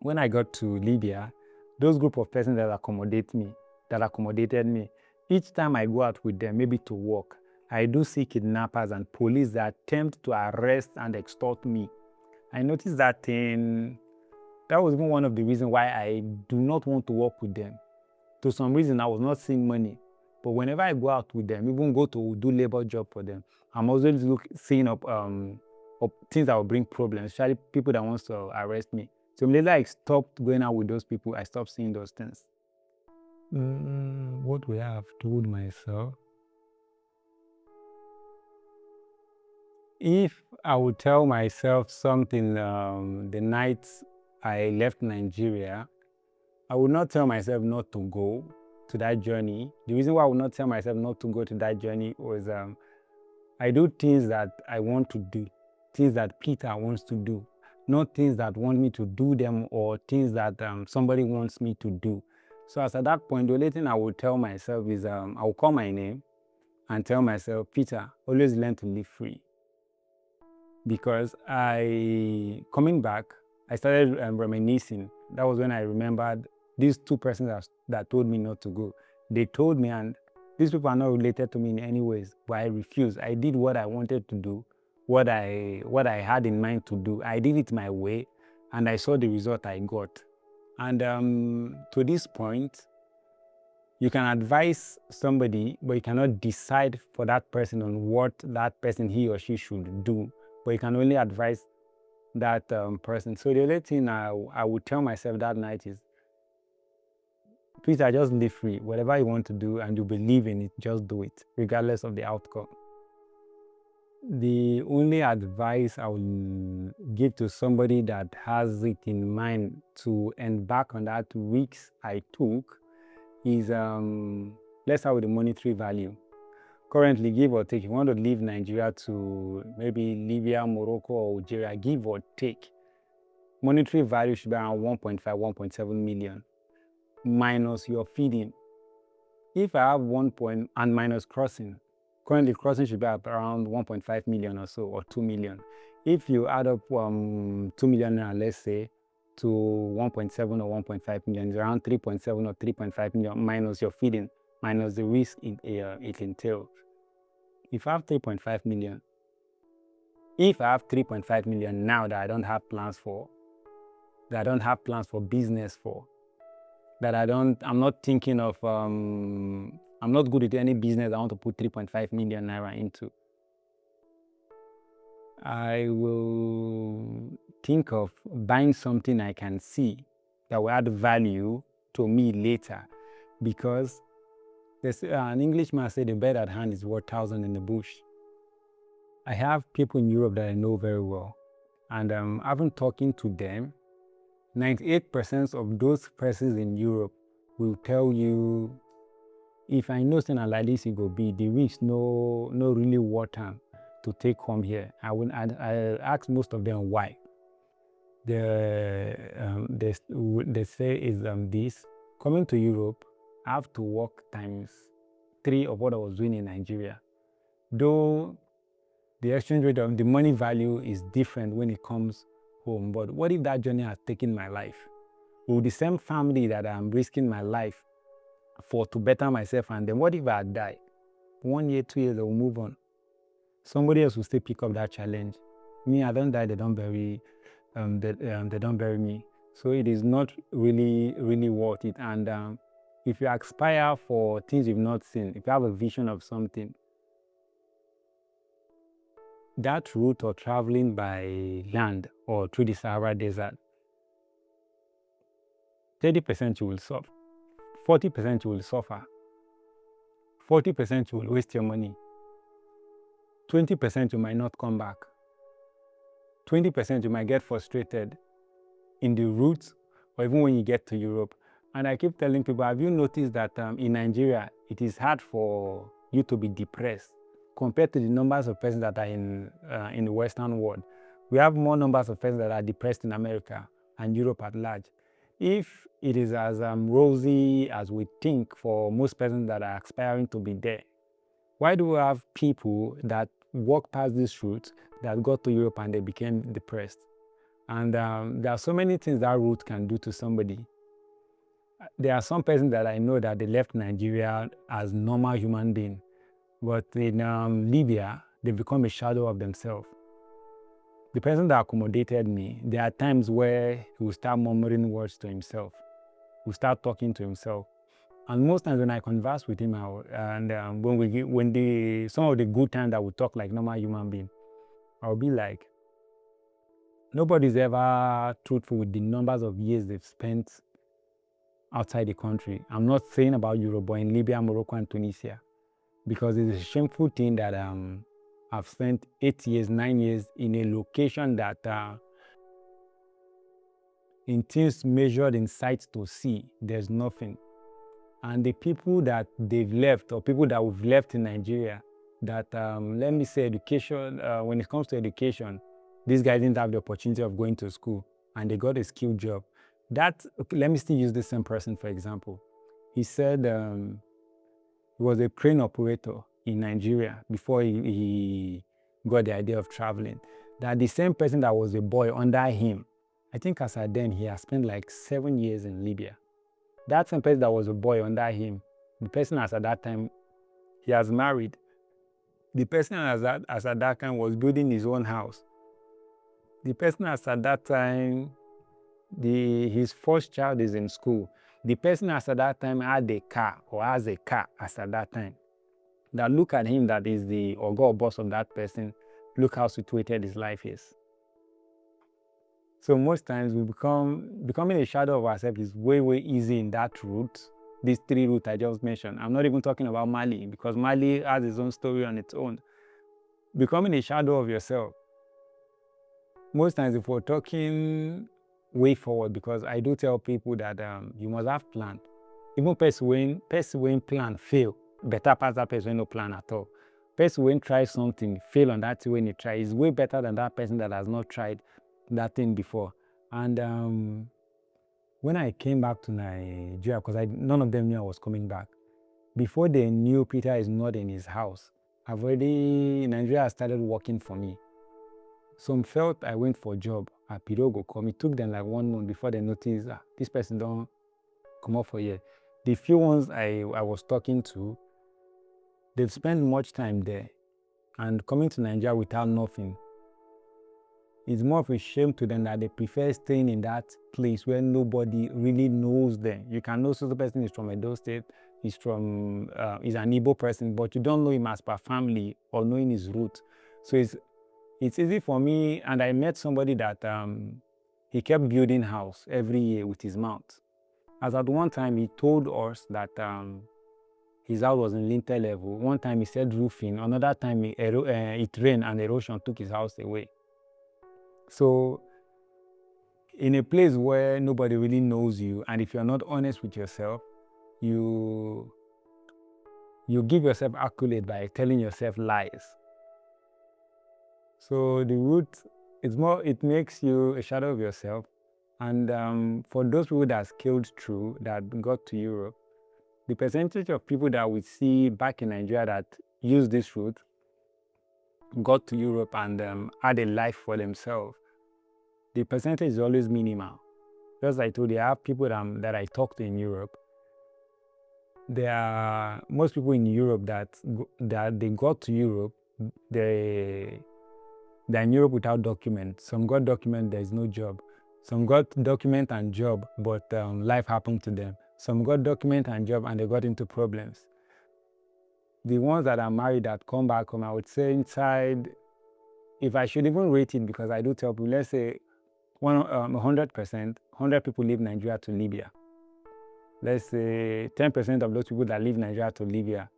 When I got to Libya, those group of persons that accommodated me, each time I go out with them, maybe to work, I do see kidnappers and police that attempt to arrest and extort me. I noticed that thing. That was even one of the reasons why I do not want to work with them. To some reason, I was not seeing money. But whenever I go out with them, even go to do labor job for them, I'm always seeing up things that will bring problems, especially people that want to arrest me. So later I stopped going out with those people. I stopped seeing those things. What would I have told myself? If I would tell myself something the night I left Nigeria, I would not tell myself not to go to that journey. The reason why I would not tell myself not to go to that journey was I do things that I want to do, things that Peter wants to do, not things that want me to do them or things that somebody wants me to do. So as at that point, the only thing I would tell myself is I will call my name and tell myself, Peter, always learn to live free. Because coming back, I started reminiscing. That was when I remembered these two persons that told me not to go. They told me, and these people are not related to me in any ways, but I refused. I did what I wanted to do, what I had in mind to do. I did it my way, and I saw the result I got. And to this point, you can advise somebody, but you cannot decide for that person on what that person, he or she, should do. But you can only advise that person. So the only thing I would tell myself that night is, Peter, just live free. Whatever you want to do and you believe in it, just do it, regardless of the outcome. The only advice I will give to somebody that has it in mind to embark on that risks I took is, let's start with the monetary value. Currently, give or take, you want to leave Nigeria to maybe Libya, Morocco, or Algeria, give or take, monetary value should be around 1.5, 1.7 million, minus your feeding. If I have and minus crossing, currently crossing should be up around 1.5 million or so, or 2 million. If you add up 2 million, let's say, to 1.7 or 1.5 million, it's around 3.7 or 3.5 million, minus your feeding, minus the risk it entails. If I have 3.5 million, if I have 3.5 million now that I don't have plans for, business for, that I'm not thinking of, I'm not good at any business I want to put 3.5 million naira into, I will think of buying something I can see that will add value to me later, because there's an Englishman said the bird at hand is worth 1,000 in the bush. I have people in Europe that I know very well, and I've been talking to them. 98% of those persons in Europe will tell you, if I know something like this, it will be the risk no really worth time to take home here. I ask most of them why. They say is this: coming to Europe, I have to work times 3 of what I was doing in Nigeria. Though the exchange rate of the money value is different when it comes home. But what if that journey has taken my life? Will the same family that I'm risking my life for to better myself, and then what if I die? 1 year, 2 years, I will move on. Somebody else will still pick up that challenge. Me, I don't die, they don't bury, they don't bury me. So it is not really, really worth it. And if you aspire for things you've not seen, if you have a vision of something, that route or traveling by land or through the Sahara Desert, 30% you will suffer, 40% you will suffer, 40% you will waste your money, 20% you might not come back, 20% you might get frustrated in the route or even when you get to Europe. And I keep telling people, have you noticed that in Nigeria, it is hard for you to be depressed compared to the numbers of persons that are in the Western world? We have more numbers of persons that are depressed in America and Europe at large. If it is as rosy as we think for most persons that are aspiring to be there, why do we have people that walk past this route that got to Europe and they became depressed? And there are so many things that route can do to somebody. There are some persons that I know that they left Nigeria as normal human beings, but in Libya, they become a shadow of themselves. The person that accommodated me, there are times where he will start murmuring words to himself. He will start talking to himself. And most times when I converse with him, when some of the good times that we talk like normal human being, I'll be like, nobody's ever truthful with the numbers of years they've spent outside the country. I'm not saying about Europe, but in Libya, Morocco, and Tunisia, because it's a shameful thing that I've spent 8 years, 9 years in a location that in things measured in sight to see, there's nothing. And the people that they've left, or people that we've left in Nigeria, that let me say education, when it comes to education, these guys didn't have the opportunity of going to school and they got a skilled job. Let me still use the same person, for example. He said he was a crane operator in Nigeria before he got the idea of traveling. That the same person that was a boy under him, I think as at then, he has spent like 7 years in Libya. That same person that was a boy under him, the person as at that time, he has married. The person as at that time was building his own house. The person as at that time, his first child is in school. The person as at that time had a car or has a car as at that time. Now look at him that is the or boss of that person. Look how situated his life is. So most times we becoming a shadow of ourselves is way, way easy in that route. These 3 routes I just mentioned. I'm not even talking about Mali, because Mali has its own story on its own. Becoming a shadow of yourself. Most times if we're talking way forward, because I do tell people that you must have plan. Even person when plan fail, better pass that person no plan at all. Person when try something, fail on that thing when he try, is way better than that person that has not tried that thing before. And when I came back to Nigeria, because none of them knew I was coming back, before they knew Peter is not in his house, Nigeria started working for me. Some felt I went for a job at Pirogo come. It took them like 1 month before they noticed this person don't come up for here. The few ones I was talking to, they've spent much time there, and coming to Nigeria without nothing, it's more of a shame to them that they prefer staying in that place where nobody really knows them. You can know the person is from Edo State, he's an Igbo person, but you don't know him as per family or knowing his root. So it's easy for me, and I met somebody that he kept building house every year with his mouth. As at one time, he told us that his house was in lintel level. One time he said roofing, another time it rained and erosion took his house away. So in a place where nobody really knows you, and if you're not honest with yourself, you give yourself accolade by telling yourself lies. So the root, it makes you a shadow of yourself. And for those people that scaled through, that got to Europe, the percentage of people that we see back in Nigeria that use this route, got to Europe and had a life for themselves, the percentage is always minimal. Just like I told you, I have people that I talk to in Europe. There are most people in Europe that they got to Europe, they're in Europe without documents. Some got document, there's no job. Some got document and job, but life happened to them. Some got document and job and they got into problems. The ones that are married that come back home, I would say inside, if I should even rate it, because I do tell people, let's say 100%, 100 people leave Nigeria to Libya. Let's say 10% of those people that leave Nigeria to Libya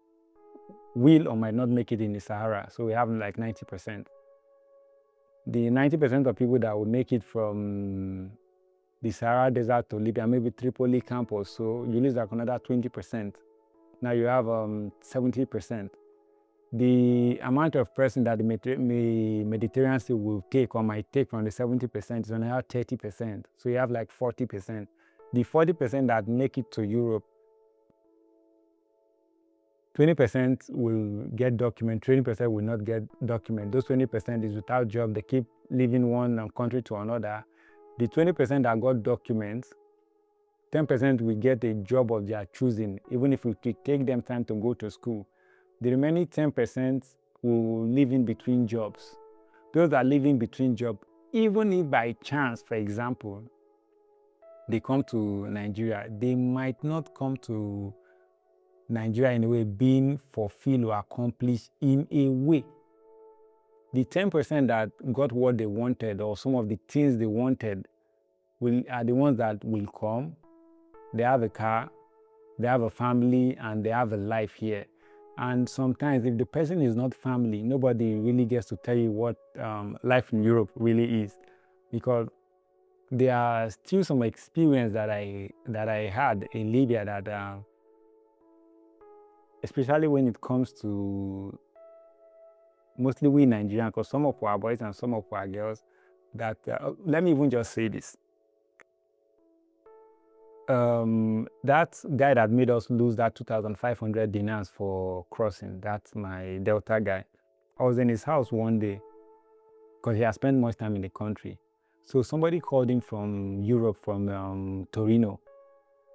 will or might not make it in the Sahara. So we have like 90%. The 90% of people that would make it from the Sahara Desert to Libya, maybe Tripoli camp or so, you lose like another 20%. Now you have 70%. The amount of person that the Mediterranean Sea will take or might take from the 70% is only 30%. So you have like 40%. The 40% that make it to Europe, 20% will get document, 20% will not get document. Those 20% is without job. They keep leaving one country to another. The 20% that got documents, 10% will get a job of their choosing, even if it will take them time to go to school. The remaining 10% will live in between jobs. Those that live in between jobs, even if by chance, for example, they come to Nigeria, they might not come to Nigeria in a way being fulfilled or accomplished in a way. The 10% that got what they wanted or some of the things they wanted are the ones that will come. They have a car, they have a family, and they have a life here. And sometimes if the person is not family, nobody really gets to tell you what life in Europe really is, because there are still some experience that I had in Libya that especially when it comes to mostly we Nigerians, because some of our boys and some of our girls, that let me even just say this. That guy that made us lose that 2,500 dinars for crossing, that's my Delta guy. I was in his house one day because he has spent much time in the country. So somebody called him from Europe, from Torino,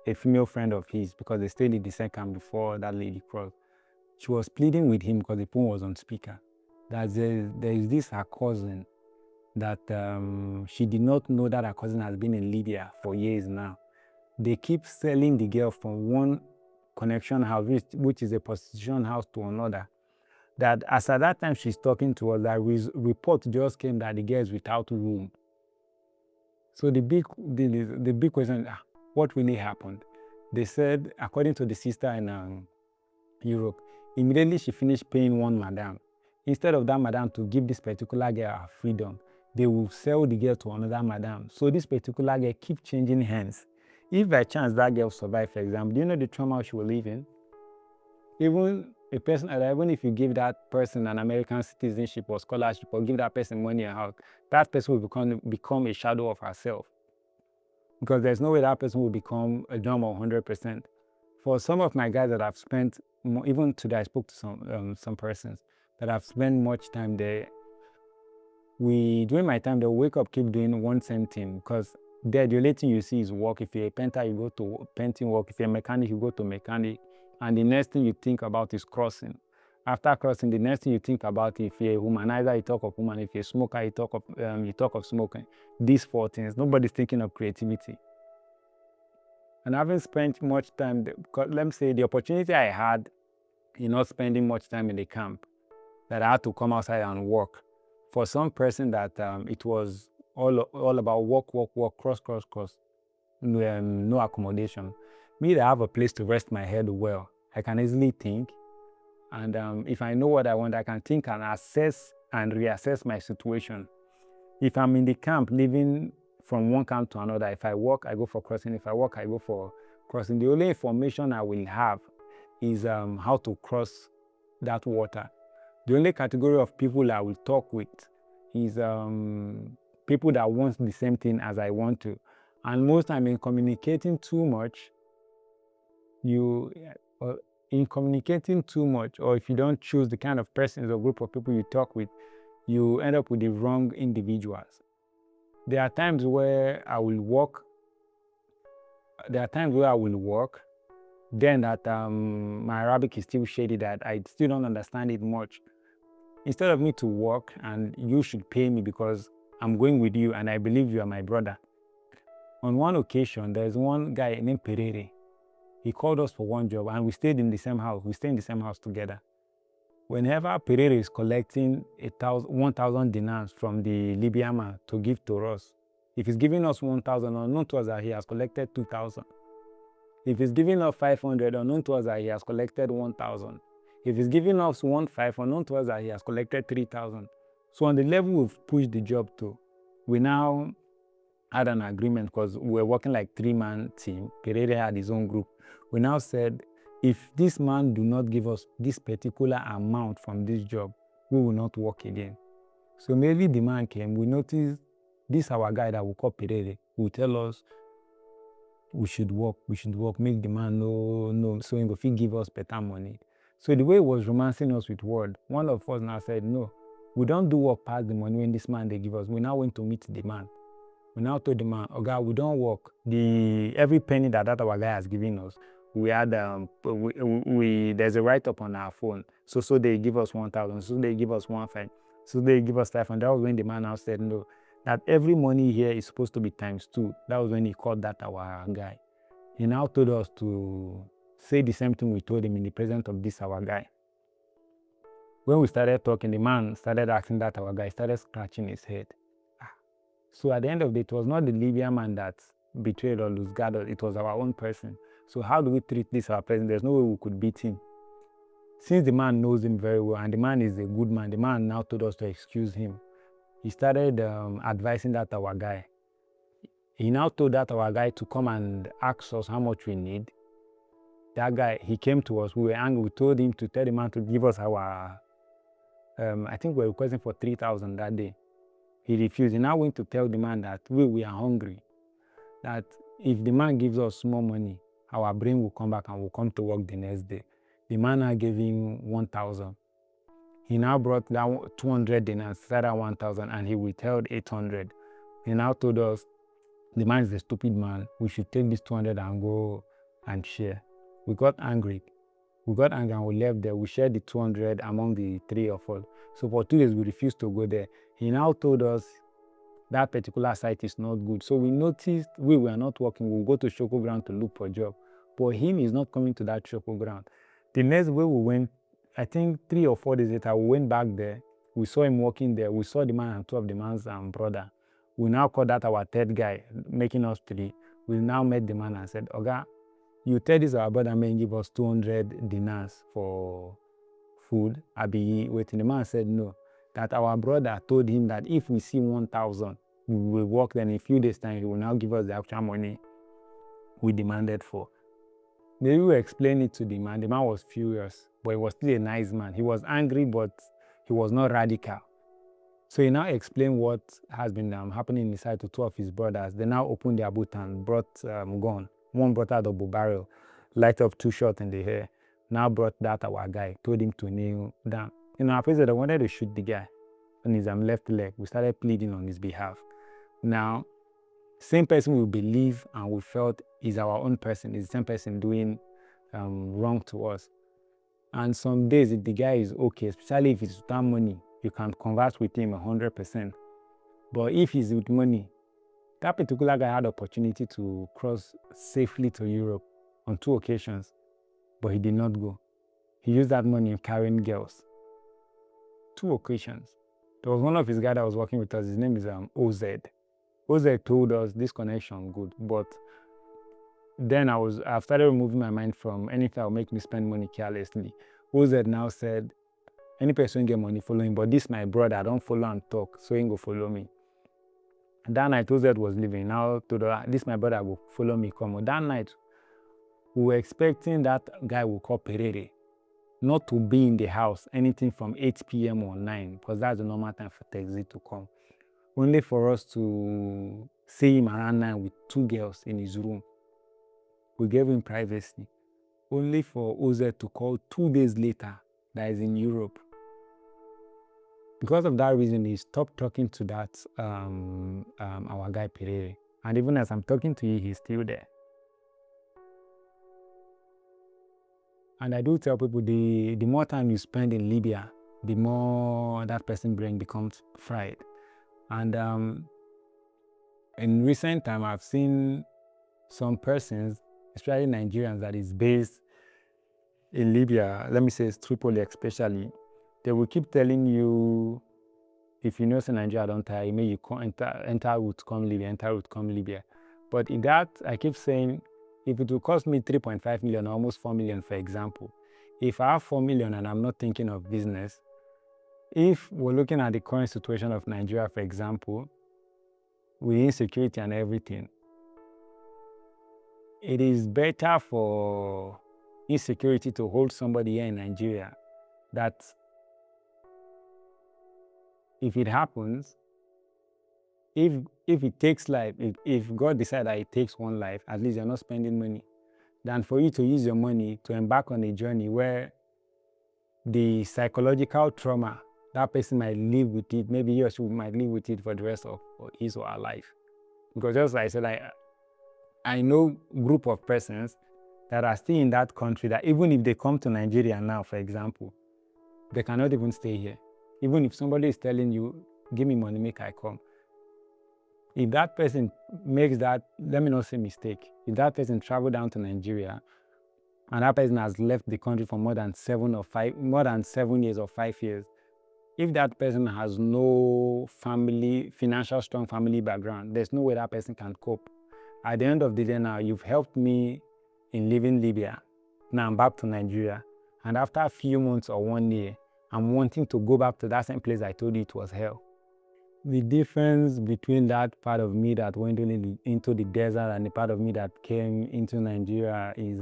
a female friend of his, because they stayed in the second before that lady crossed. She was pleading with him because the phone was on speaker, that there is this her cousin that she did not know that her cousin has been in Libya for years now. They keep selling the girl from one connection house, which is a prostitution house, to another. That as at that time she's talking to us, that report just came that the girl is without room. So the big question, what really happened? They said, according to the sister in Europe, immediately she finished paying one madam. Instead of that madam to give this particular girl her freedom, they will sell the girl to another madam. So this particular girl keep changing hands. If by chance that girl survives, for example, do you know the trauma she will live in? Even a person, even if you give that person an American citizenship or scholarship or give that person money and house, that person will become a shadow of herself. Because there's no way that person will become a normal 100%. For some of my guys that I've spent, even today I spoke to some persons that have spent much time there. During my time, they'll wake up, keep doing one same thing, because there the only thing you see is work. If you're a painter, you go to painting work. If you're a mechanic, you go to mechanic. And the next thing you think about is crossing. After crossing, the next thing you think about, if you're a humanizer, you talk of human. If you're a smoker, you talk of smoking. These four things. Nobody's thinking of creativity. And I haven't spent much time, because let me say the opportunity I had in not spending much time in the camp, that I had to come outside and work. For some person that it was all about work, cross, no accommodation. Me, that I have a place to rest my head well. I can easily think. And if I know what I want, I can think and assess and reassess my situation. If I'm in the camp, living from one camp to another, if I walk, I go for crossing. If I walk, I go for crossing. The only information I will have is how to cross that water. The only category of people I will talk with is people that want the same thing as I want to. And most time in communicating too much, in in communicating too much, or if you don't choose the kind of persons or group of people you talk with, you end up with the wrong individuals. There are times where I will work, then that my Arabic is still shady, that I still don't understand it much. Instead of me to work and you should pay me because I'm going with you and I believe you are my brother. On one occasion, there's one guy named Perere. He called us for one job and we stayed in the same house. We stayed in the same house together. Whenever Perere is collecting 1,000 dinars from the Libyan man to give to us, if he's giving us 1,000, unknown to us that he has collected 2,000. If he's giving us 500, unknown to us that he has collected 1,000. If he's giving us 1,500, unknown to us that he has collected 3,000. So on the level we've pushed the job to, we now had an agreement because we were working like 3-man team. Perere had his own group. We now said, if this man do not give us this particular amount from this job, we will not work again. So maybe the man came, we noticed this our guy that we call Perere will tell us we should work, make the man know, so he will give us better money. So the way he was romancing us with word, one of us now said, no, we don't do work past the money when this man they give us. We now went to meet the man. We now told the man, oh God, we don't work. Every penny that our guy has given us, we had there's a write-up on our phone. So they give us 1,000, so they give us 1,500, so they give us 500. That was when the man now said no, that every money here is supposed to be ×2. That was when he called that our guy. He now told us to say the same thing we told him in the presence of this our guy. When we started talking, the man started asking that our guy, started scratching his head. So at the end of the day, it was not the Libyan man that betrayed or lose-guarded, it was our own person. So how do we treat this our person? There's no way we could beat him. Since the man knows him very well and the man is a good man, the man now told us to excuse him. He started advising that our guy. He now told that our guy to come and ask us how much we need. That guy, he came to us, we were angry, we told him to tell the man to give us our, I think we were requesting for 3,000 that day. He refused. He now went to tell the man that we are hungry, that if the man gives us small money, our brain will come back and we'll come to work the next day. The man now gave him 1,000. He now brought down 200 dinars, said 1,000, and he withheld 800. He now told us, the man is a stupid man, we should take this 200 and go and share. We got angry and we left there. We shared the 200 among the 3 of us. So for 2 days, we refused to go there. He now told us that particular site is not good. So we noticed we were not working. We'll go to Shoko ground to look for a job. But him is not coming to that Shoko ground. The next way we went, I think 3 or 4 days later, we went back there. We saw him working there. We saw the man and 2 of the man's brother. We now called that our 3rd guy, making us 3. We now met the man and said, Oga, you tell this our brother may give us 200 dinars for food. I be waiting. The man said no, that our brother told him that if we see 1,000, we will work, then in a few days' time, he will now give us the actual money we demanded for. Maybe we explained it to the man. The man was furious, but he was still a nice man. He was angry, but he was not radical. So he now explained what has been happening inside to 2 of his brothers. They now opened their boot and brought gun. One brought out a double barrel, light up 2 shots in the hair. Now brought that our guy, told him to kneel down. Our president wanted to shoot the guy on his left leg. We started pleading on his behalf. Now, same person we believe and we felt is our own person, is the same person doing wrong to us. And some days, if the guy is okay, especially if it's without money, you can converse with him 100%. But if he's with money, that particular guy had opportunity to cross safely to Europe on 2 occasions, but he did not go. He used that money in carrying girls. 2 occasions. There was one of his guys that was working with us. His name is OZ. OZ told us this connection good, but then I've started removing my mind from anything that will make me spend money carelessly. OZ now said, any person get money, follow him, but this my brother, I don't follow and talk, so he go follow me. That night, OZ was leaving. Now, this my brother will follow me, come on. That night, we were expecting that guy will call Perere not to be in the house anything from 8 p.m. or 9, because that's the normal time for taxi to come. Only for us to see him around 9 with 2 girls in his room. We gave him privacy. only for OZ to call 2 days later that is in Europe. Because of that reason, he stopped talking to that our guy Perere. And even as I'm talking to you, he's still there. And I do tell people the more time you spend in Libya, the more that person's brain becomes fried. And in recent time, I've seen some persons, especially Nigerians, that is based in Libya, let me say it's Tripoli especially, they will keep telling you, if you know say Nigeria don't tire, may you enter route come Libya, enter route come Libya. But in that, I keep saying, if it will cost me 3.5 million, almost 4 million, for example, if I have 4 million and I'm not thinking of business, if we're looking at the current situation of Nigeria, for example, with insecurity and everything, it is better for insecurity to hold somebody here in Nigeria that if it happens, if it takes life, if God decides that it takes one life, at least you're not spending money, than for you to use your money to embark on a journey where the psychological trauma, that person might live with it, maybe he or she might live with it for the rest of his or her life. Because just like I said, I know a group of persons that are still in that country that even if they come to Nigeria now, for example, they cannot even stay here. Even if somebody is telling you, give me money, make I come. If that person makes that, let me not say mistake, if that person travel down to Nigeria and that person has left the country for more than 7 years or 5 years, if that person has no strong family background, there's no way that person can cope. At the end of the day now, you've helped me in leaving Libya. Now I'm back to Nigeria. And after a few months or 1 year, I'm wanting to go back to that same place I told you it was hell. The difference between that part of me that went into the desert and the part of me that came into Nigeria is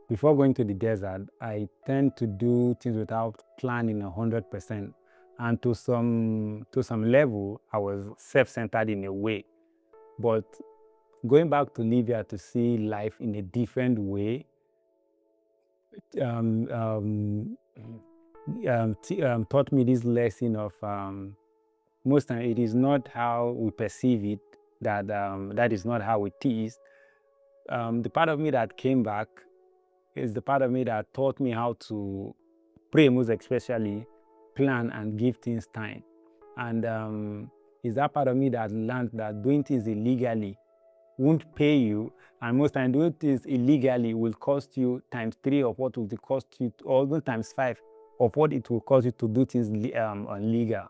before going to the desert, I tend to do things without planning 100%. And to some level, I was self-centered in a way. But going back to Libya to see life in a different way taught me this lesson of most times it is not how we perceive it, that is not how it is. The part of me that came back is the part of me that taught me how to pray, most especially, plan and give things time. And it's that part of me that learned that doing things illegally won't pay you, and most times doing things illegally will cost you ×3 of what it will cost you, or even ×5 of what it will cost you to do things illegal.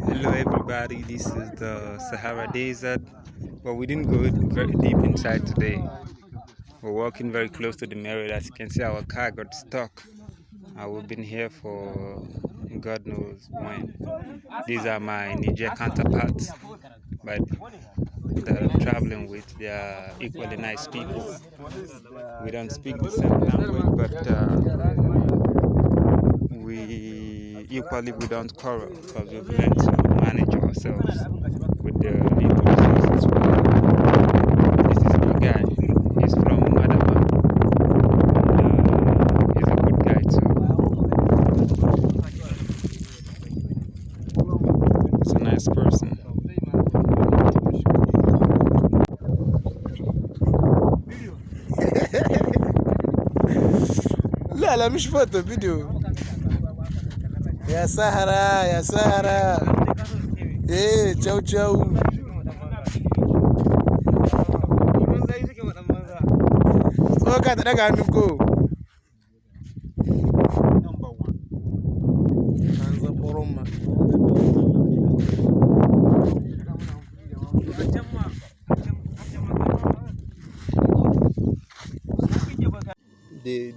Hello everybody, this is the Sahara Desert, but we didn't go very deep inside today. We're walking very close to the mirror. As you can see, our car got stuck. We've been here for God knows when. These are my Niger counterparts, but that I'm traveling with. They are equally nice people. We don't speak the same language, but we don't quarrel because we've learned to manage ourselves with the little resources. This is my guy. He's from Madama. He's a good guy too. He's a nice person. لا مش فوتو فيديو يا سهرة يا سهرة ايه تشاو تشاو توقع تدقى عنكو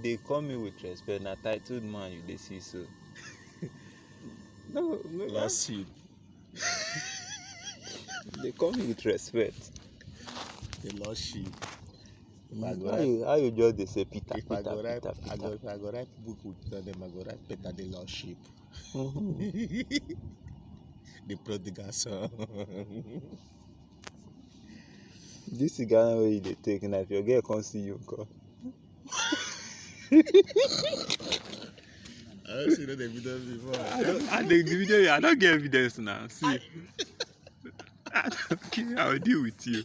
they call me with respect. Na titled man you dey see so. No, Lost sheep. they call me with respect. The lost sheep. How you just dey say Peter, If I Peter, go write, Peter, I Peter? go write book with them. I go write Peter the lost sheep. The prodigal son. This cigar wey you dey take na if your girl come see you nko. I don't see no the video before. The video I don't get evidence now. See, I don't care. I will deal with you.